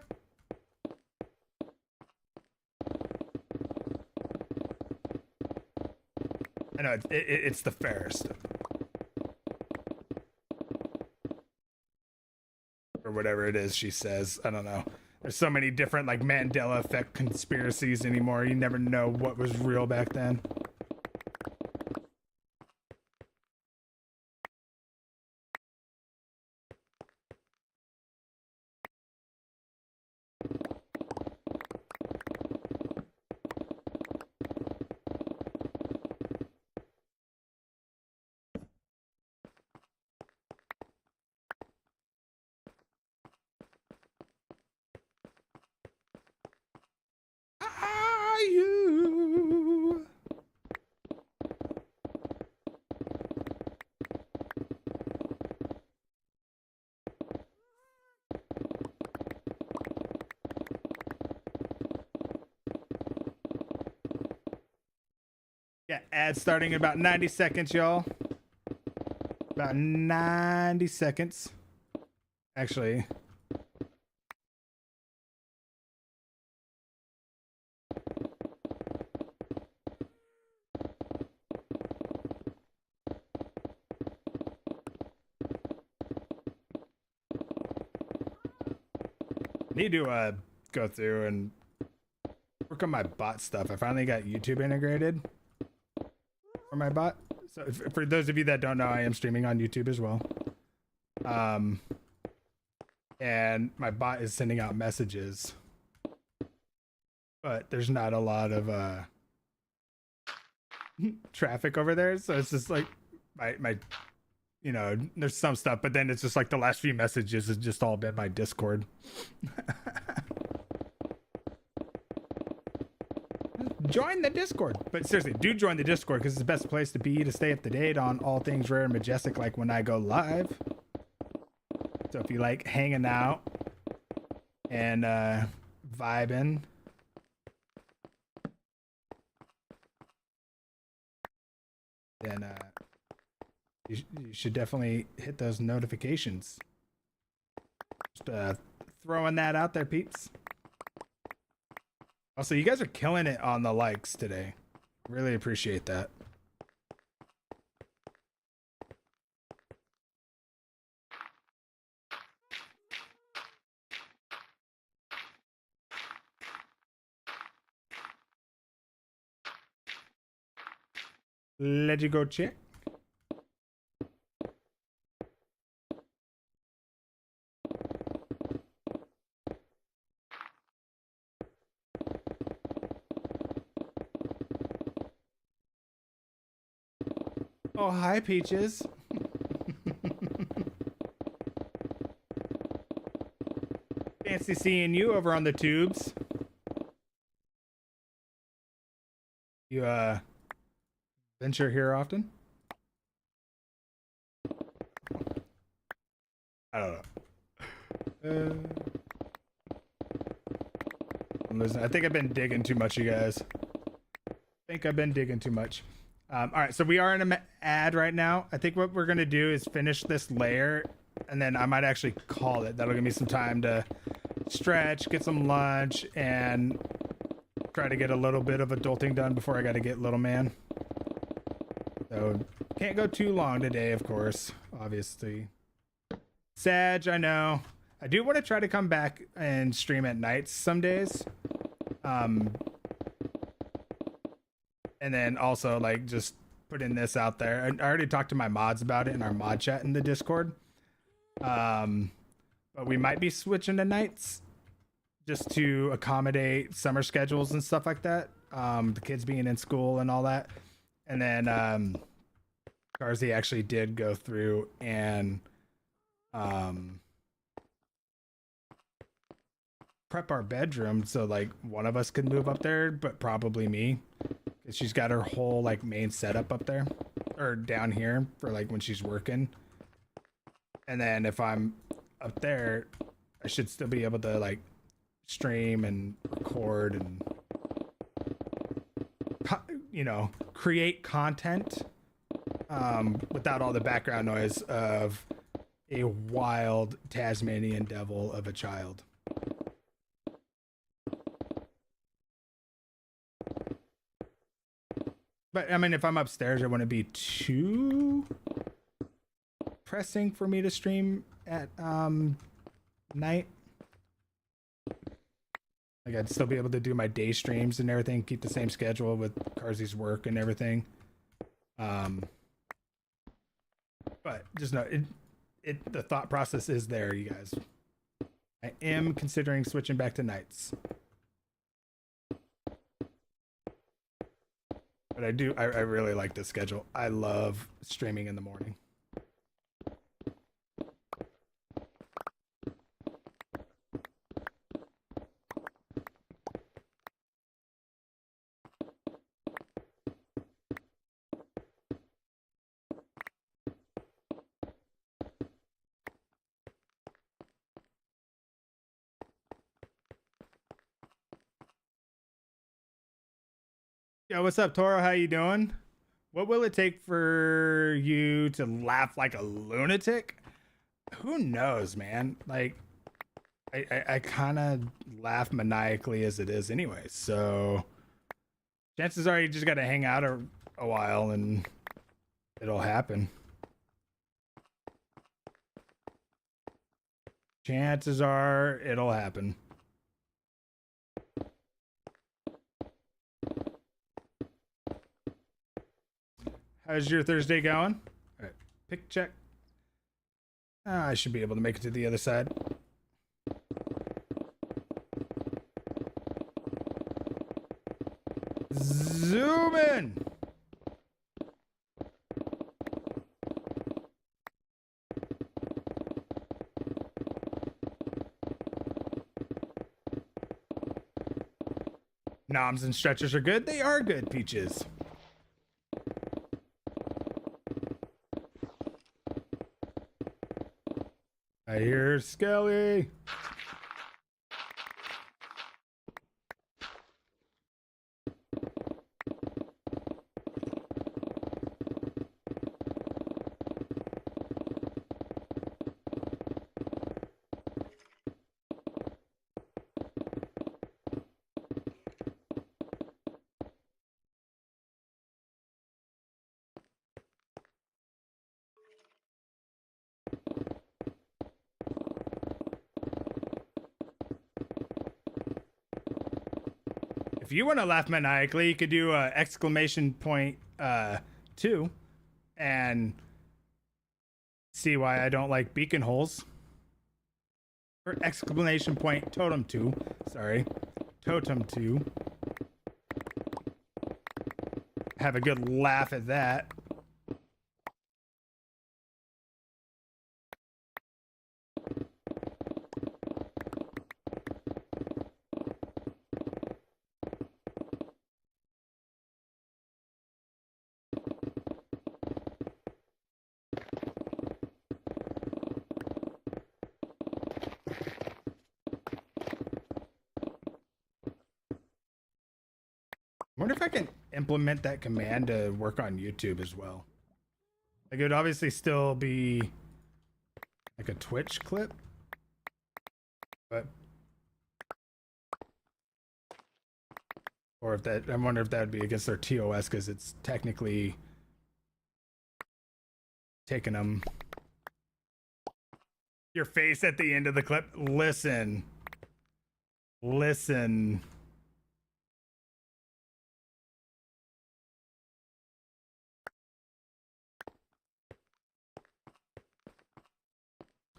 I know it's the fairest. Or whatever it is she says. I don't know. There's so many different like Mandela effect conspiracies anymore. You never know what was real back then. Yeah, ad starting in about 90 seconds, y'all. About 90 seconds. Actually. Need to go through and work on my bot stuff. I finally got YouTube integrated for my bot. So for those of you that don't know, I am streaming on YouTube as well. And my bot is sending out messages, but there's not a lot of traffic over there. So it's just like my you know, there's some stuff, but then it's just like the last few messages has just all been my Discord. Join the Discord. But seriously, do join the Discord because it's the best place to be to stay up to date on all things rare and majestic, like when I go live. So if you like hanging out and vibing, then you should definitely hit those notifications. Just throwing that out there, peeps. Also, you guys are killing it on the likes today. Really appreciate that. Let you go check. Oh, hi, Peaches. Fancy seeing you over on the tubes. You, venture here often? I don't know. I'm losing. I think I've been digging too much, you guys. I think I've been digging too much. All right, so we are in an ad right now. I think what we're gonna do is finish this layer, and then I might actually call it. That'll give me some time to stretch, get some lunch, and try to get a little bit of adulting done before I gotta get little man. So can't go too long today, of course, obviously. Sag, I know. I do want to try to come back and stream at nights some days. And then also like just putting this out there. I already talked to my mods about it in our mod chat in the Discord. But we might be switching to nights just to accommodate summer schedules and stuff like that. The kids being in school and all that. And then Garzi actually did go through and prep our bedroom so like one of us could move up there, but probably me. She's got her whole like main setup up there or down here for like when she's working. And then if I'm up there, I should still be able to like stream and record and, you know, create content without all the background noise of a wild Tasmanian devil of a child. But I mean, if I'm upstairs, it wouldn't be too pressing for me to stream at night. Like I'd still be able to do my day streams and everything, keep the same schedule with Karzi's work and everything. But just know the thought process is there, you guys. I am considering switching back to nights. But I really like this schedule. I love streaming in the morning. Yo, what's up, Toro? How you doing? What will it take for you to laugh like a lunatic? Who knows, man? Like, I kind of laugh maniacally as it is anyway. So chances are you just got to hang out a while and it'll happen. Chances are it'll happen. How's your Thursday going? All right, pick check. I should be able to make it to the other side. Zoom in. Noms and stretchers are good. They are good, Peaches. I hear Skelly. If you want to laugh maniacally, you could do exclamation point 2 and see why I don't like beacon holes. Or exclamation point totem 2. Sorry. Totem 2. Have a good laugh at that. I wonder if I can implement that command to work on YouTube as well. Like, it would obviously still be like a Twitch clip, but or if that, I wonder if that would be against their TOS because it's technically taking them. Your face at the end of the clip. Listen.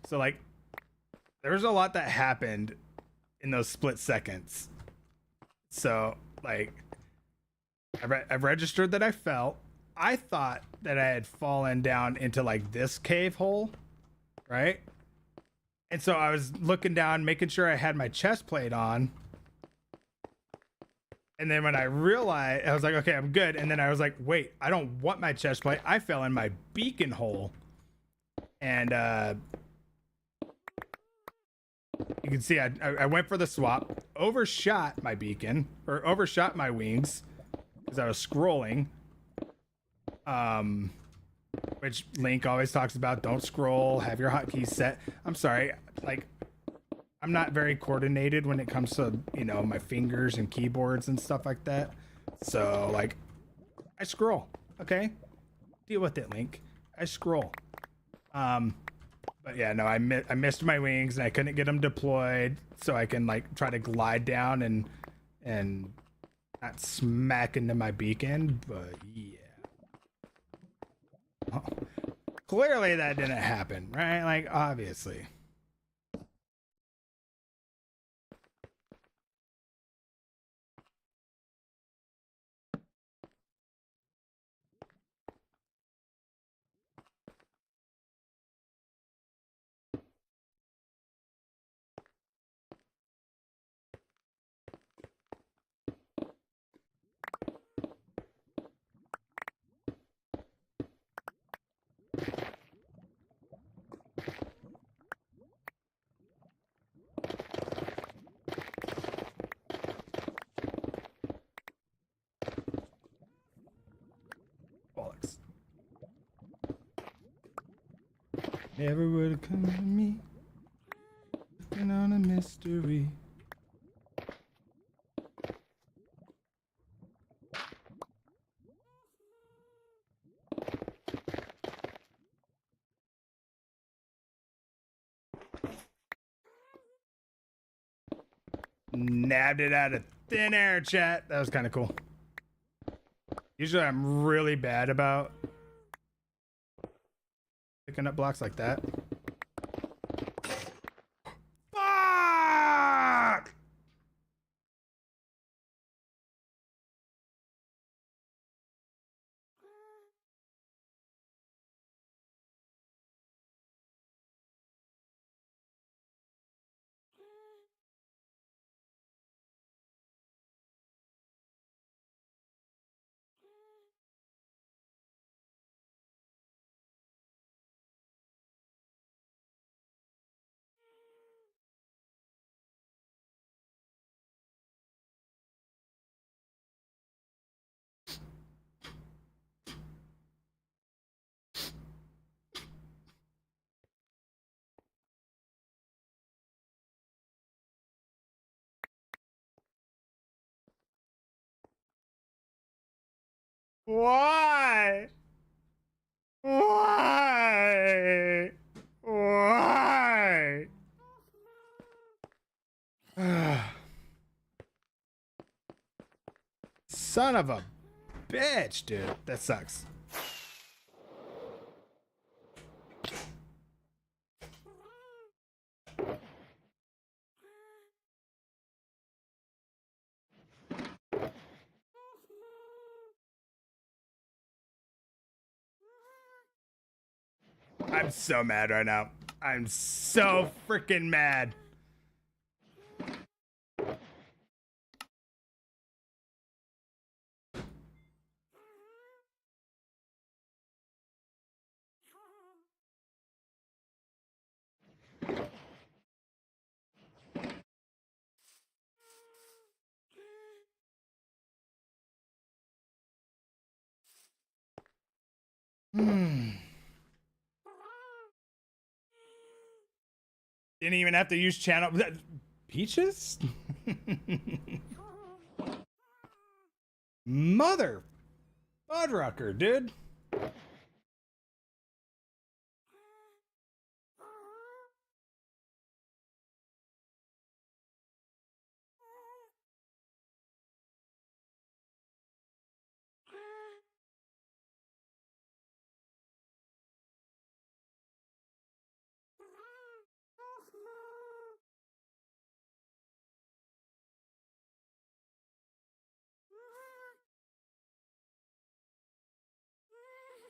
So, like, there was a lot that happened in those split seconds. So, like, I've registered that I fell. I thought that I had fallen down into, like, this cave hole, right? And so I was looking down, making sure I had my chest plate on. And then when I realized, I was like, okay, I'm good. And then I was like, wait, I don't want my chest plate. I fell in my beacon hole. And, you can see I went for the swap, overshot my beacon, or overshot my wings, because I was scrolling. Which Link always talks about, don't scroll, have your hotkeys set. I'm sorry, like, I'm not very coordinated when it comes to, you know, my fingers and keyboards and stuff like that. So, like, I scroll, okay? Deal with it, Link. I scroll. But yeah, no, I missed my wings and I couldn't get them deployed, so I can like try to glide down and not smack into my beacon. But yeah, oh, clearly that didn't happen, right? Like, obviously. Never would have come to me. Looking on a mystery. Nabbed it out of thin air, chat. That was kind of cool. Usually I'm really bad about picking up blocks like that. Fuck! Why? Why? Why? Son of a bitch, dude. That sucks. I'm so mad right now. I'm so freaking mad. Didn't even have to use channel. Peaches? Mother Budrucker, dude.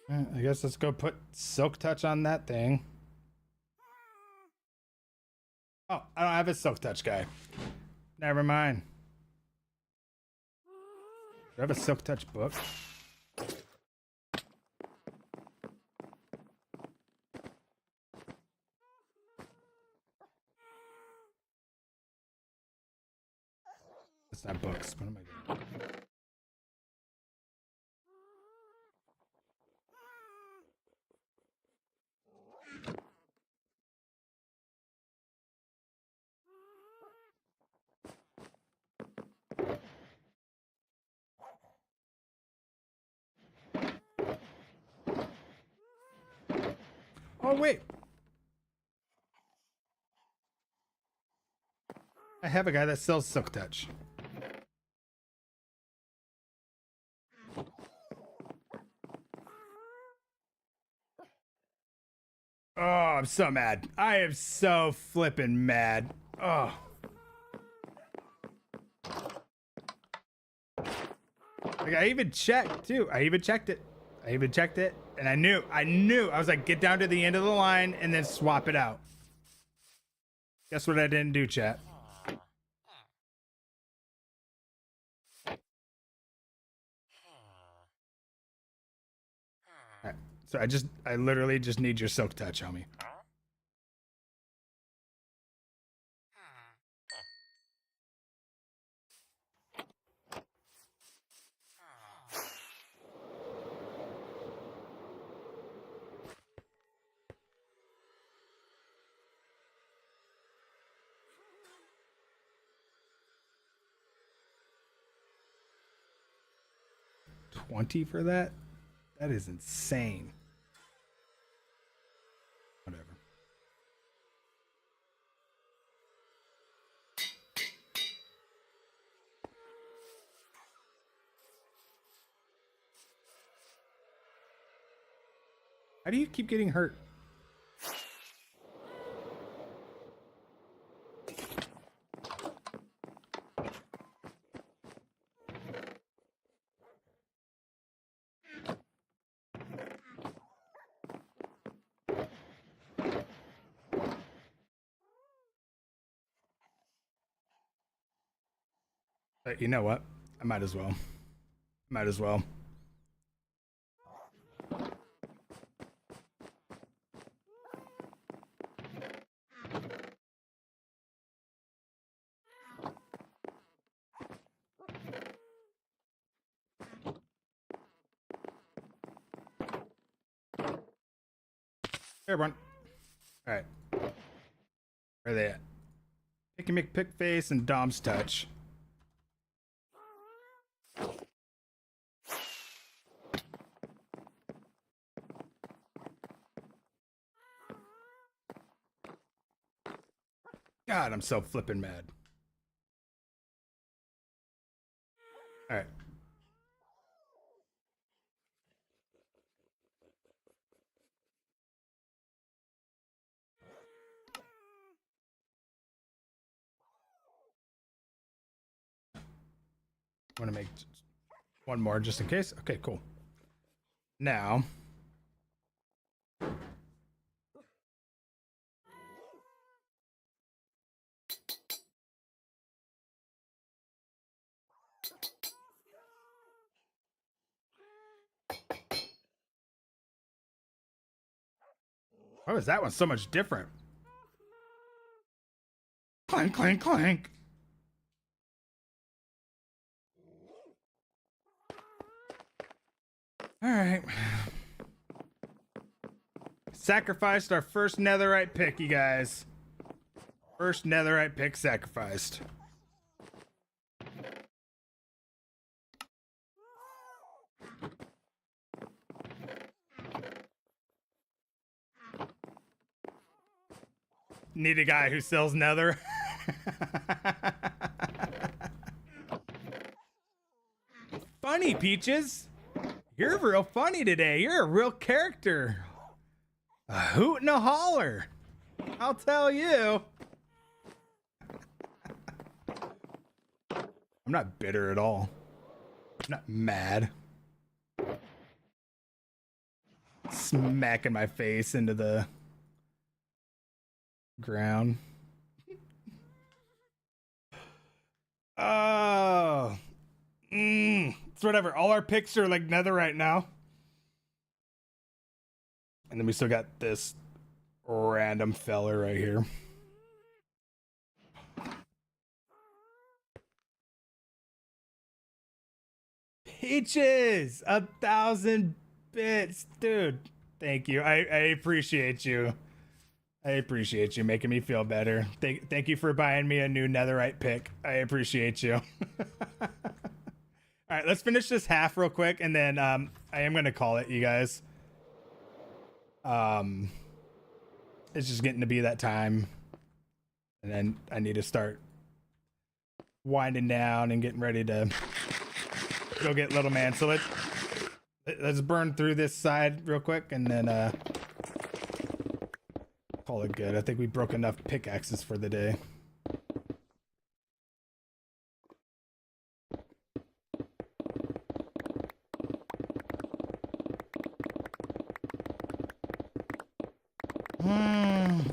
I guess let's go put Silk Touch on that thing. Oh, I don't have a Silk Touch guy. Never mind. Do I have a Silk Touch book? It's not books. What am I doing? Oh, wait. I have a guy that sells Silk Touch. Oh, I'm so mad. I am so flippin' mad. Oh. Like, I even checked, too. I even checked it. And I knew. I was like, get down to the end of the line and then swap it out. Guess what I didn't do, chat? Alright, so I literally just need your Silk Touch, homie. 20 for that? That is insane. Whatever. How do you keep getting hurt? But you know what? I might as well. Might as well. Hey, everyone. All right. Where are they at? Picky McPickface and Dom's Touch. God, I'm so flippin' mad. All right. I want to make one more just in case. Okay, cool. Now, why was that one so much different? Clank, clank, clank. All right. Sacrificed our first netherite pick, you guys. First netherite pick sacrificed. Need a guy who sells nether. Funny, Peaches. You're real funny today. You're a real character. A hoot and a holler. I'll tell you. I'm not bitter at all. I'm not mad. Smacking my face into the ground. Oh. It's whatever. All our picks are like netherite now. And then we still got this random fella right here. Peaches! 1,000 bits. Dude, thank you. I appreciate you. I appreciate you making me feel better. Thank you for buying me a new netherite pick. I appreciate you. All right, let's finish this half real quick, and then I am gonna call it, you guys. It's just getting to be that time, and then I need to start winding down and getting ready to go get little man. So let's burn through this side real quick, and then call it good. I think we broke enough pickaxes for the day.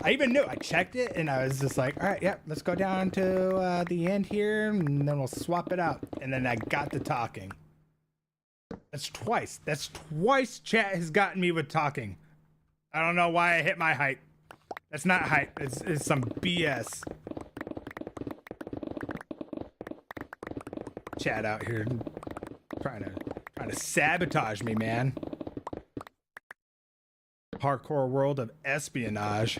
I even knew. I checked it, and I was just like, all right, yeah, let's go down to the end here, and then we'll swap it out. And then I got to talking. That's twice. That's twice chat has gotten me with talking. I don't know why I hit my height. That's not height. It's some BS. Chat out here trying to sabotage me, man. Hardcore world of espionage.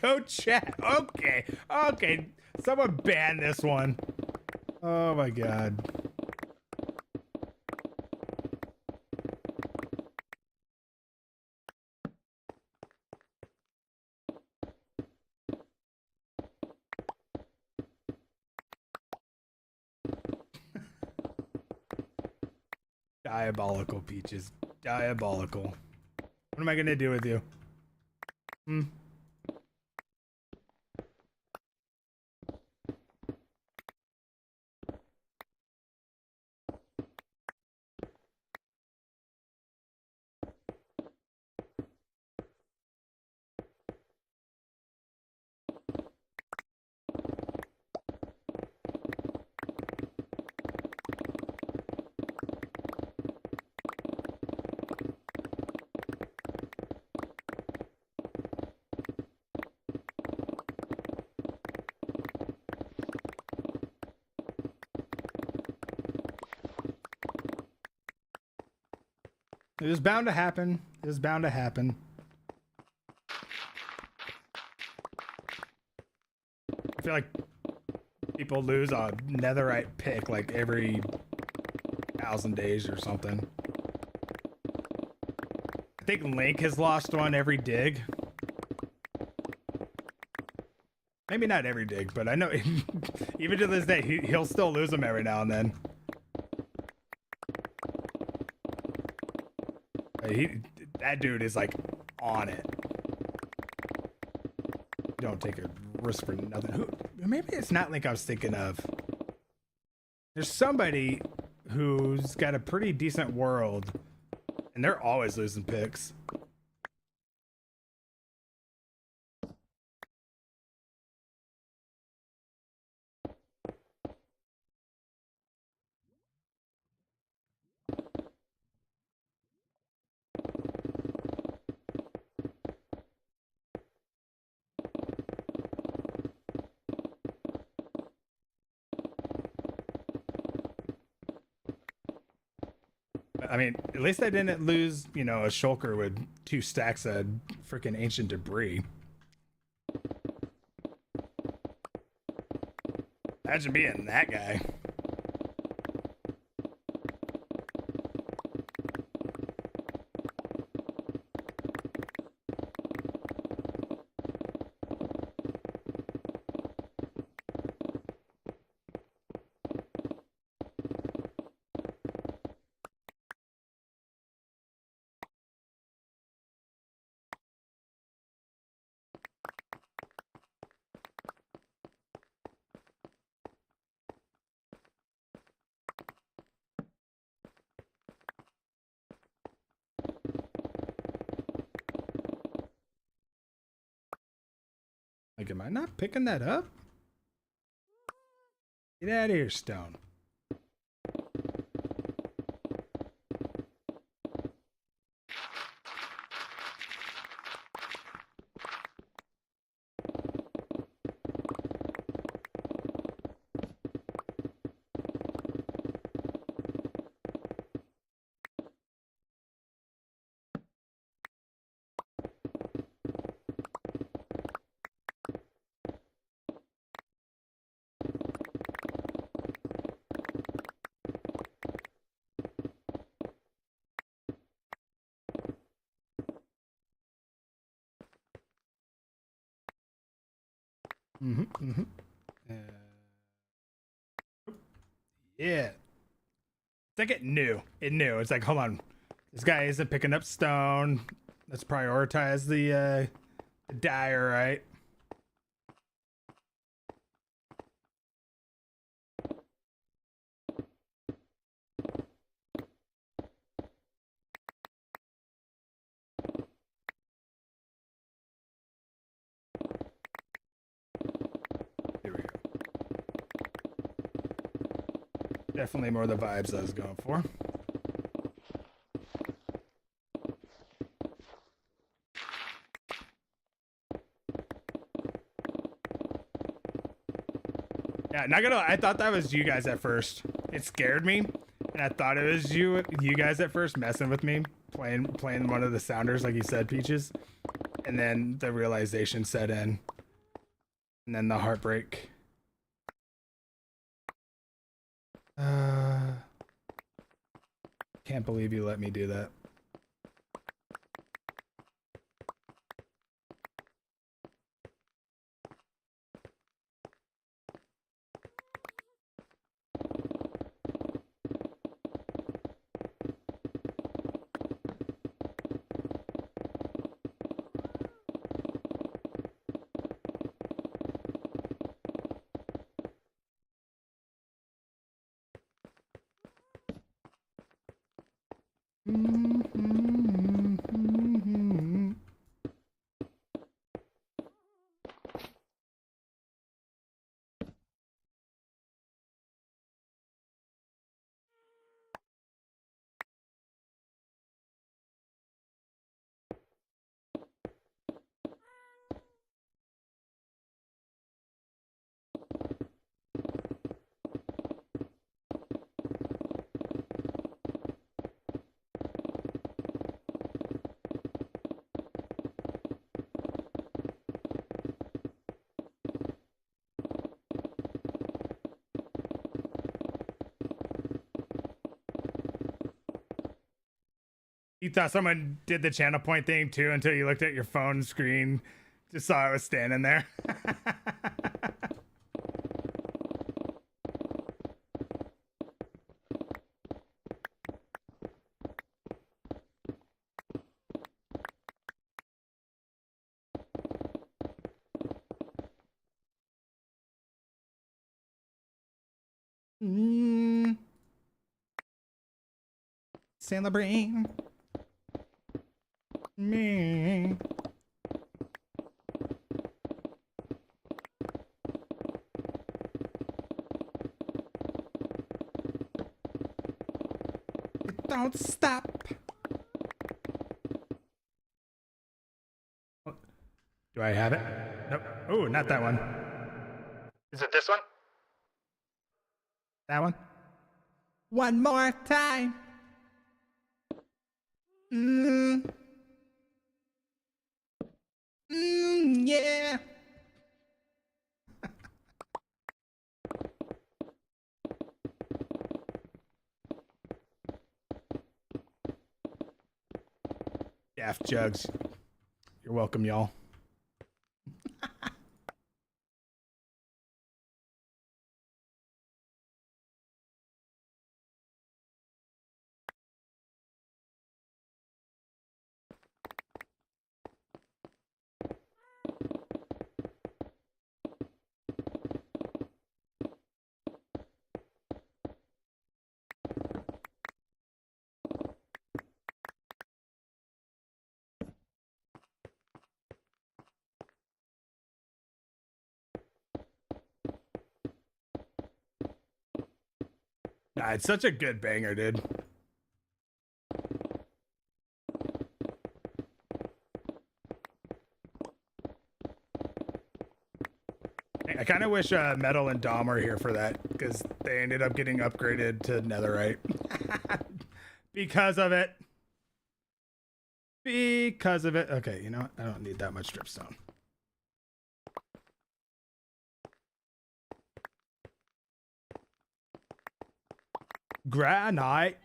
Go chat. Okay. Someone ban this one. Oh my god. Diabolical, Peaches. Diabolical. What am I gonna do with you? Hmm. It was bound to happen. It was bound to happen. I feel like people lose a netherite pick like every 1,000 days or something. I think Link has lost one every dig. Maybe not every dig, but I know even to this day, he'll still lose them every now and then. That dude is like on it. Don't take a risk for nothing. Maybe it's not like I was thinking of. There's somebody who's got a pretty decent world, and they're always losing picks. I mean, at least I didn't lose, you know, a shulker with 2 stacks of freaking ancient debris. Imagine being that guy. Like, am I not picking that up? Get out of here, Stone. Yeah. It's like it knew. It knew. It's like, hold on. This guy isn't picking up stone. Let's prioritize the diorite. Here we go. Definitely more the vibes I was going for. Yeah, not gonna lie, I thought that was you guys at first. It scared me, and I thought it was you guys at first messing with me, playing one of the sounders like you said, Peaches. And then the realization set in. And then the heartbreak. Can't believe you let me do that. You thought someone did the channel point thing too until you looked at your phone screen, just saw I was standing there. Celebrate me. Don't stop. Do I have it? Nope. Oh, not that one. Is it this one? That one? One more time. Yeah. Daft Jugs. You're welcome, y'all. Nah, it's such a good banger, dude. I kind of wish Metal and Dom were here for that, because they ended up getting upgraded to Netherite. Because of it. Because of it. Okay, you know what? I don't need that much dripstone. Granite.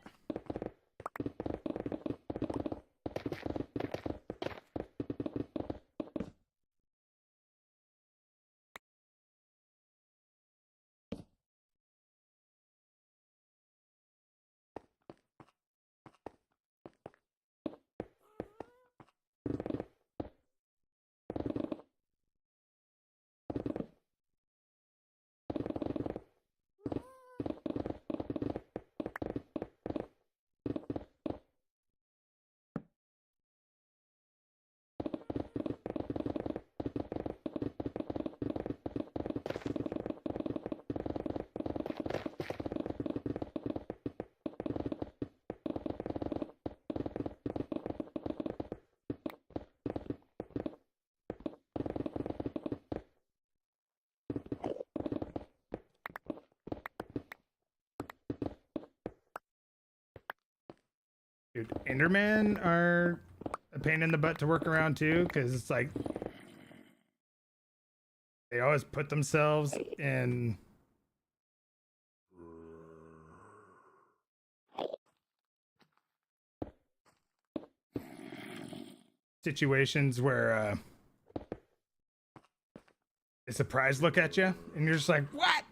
Dude, Endermen are a pain in the butt to work around too, because it's like they always put themselves in situations where they surprise look at you and you're just like, what?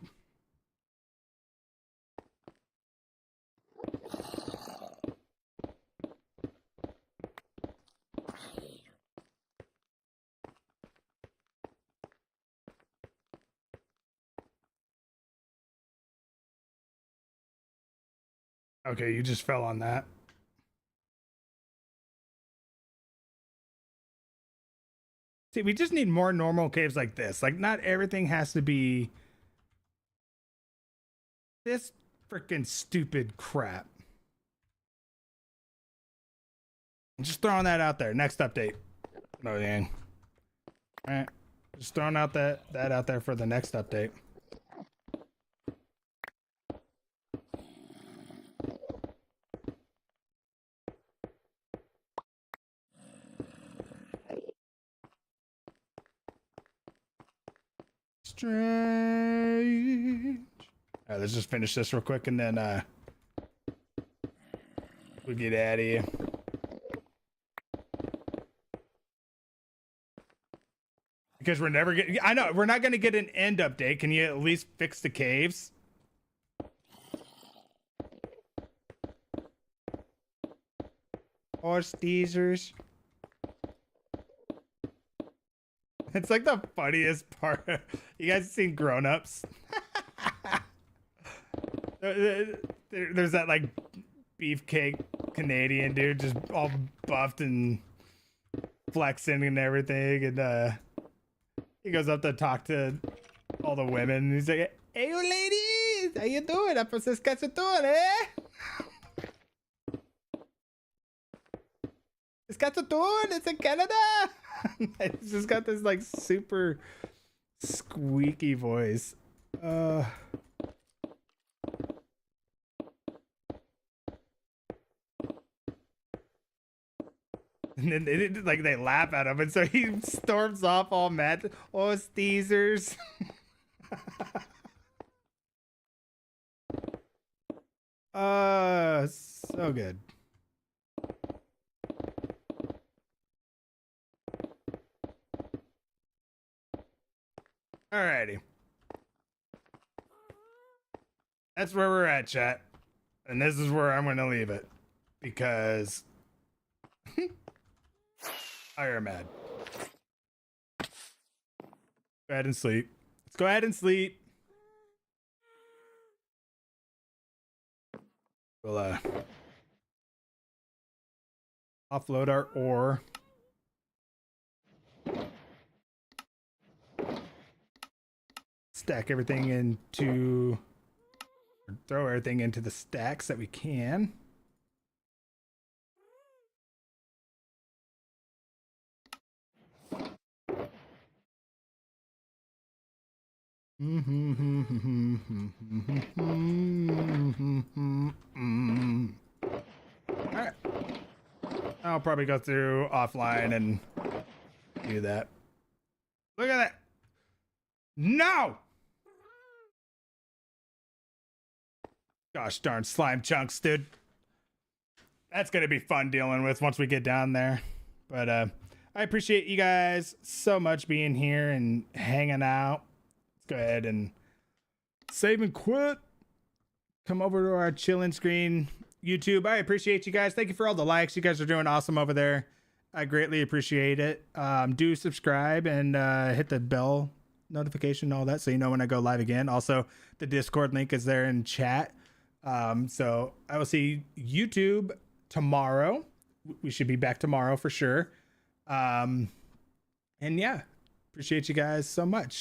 Okay, you just fell on that. We just need more normal caves like this. Like, not everything has to be this freaking stupid crap. I'm just throwing that out there. Next update. Oh, dang. All right. Just throwing out that out there for the next update. Strange. All right, let's just finish this real quick and then we'll get out of here. Because we're never getting, I know, we're not going to get an end update. Can you at least fix the caves? Horse teasers. It's like the funniest part. You guys seen Grown Ups? There's that like beefcake Canadian dude just all buffed and flexing and everything, and he goes up to talk to all the women and he's like, "Hey you ladies, how you doing? Up for Saskatchewan, eh? Saskatchewan, it's in Canada." He's just got this like super squeaky voice. And then they laugh at him, and so he storms off all mad. Oh, Steezers. So good. Alrighty. That's where we're at, chat. And this is where I'm going to leave it. Because I am mad. Go ahead and sleep. Let's go ahead and sleep. We'll offload our ore. Stack everything into, or throw everything into the stacks that we can. All right. I'll probably go through offline and do that. Look at that. No! Gosh darn slime chunks, dude. That's going to be fun dealing with once we get down there. But I appreciate you guys so much being here and hanging out. Let's go ahead and save and quit. Come over to our chilling screen YouTube. I appreciate you guys. Thank you for all the likes. You guys are doing awesome over there. I greatly appreciate it. Do subscribe and hit the bell notification, all that, so you know when I go live again. Also, the Discord link is there in chat. So I will see YouTube tomorrow. We should be back tomorrow for sure. And yeah, appreciate you guys so much.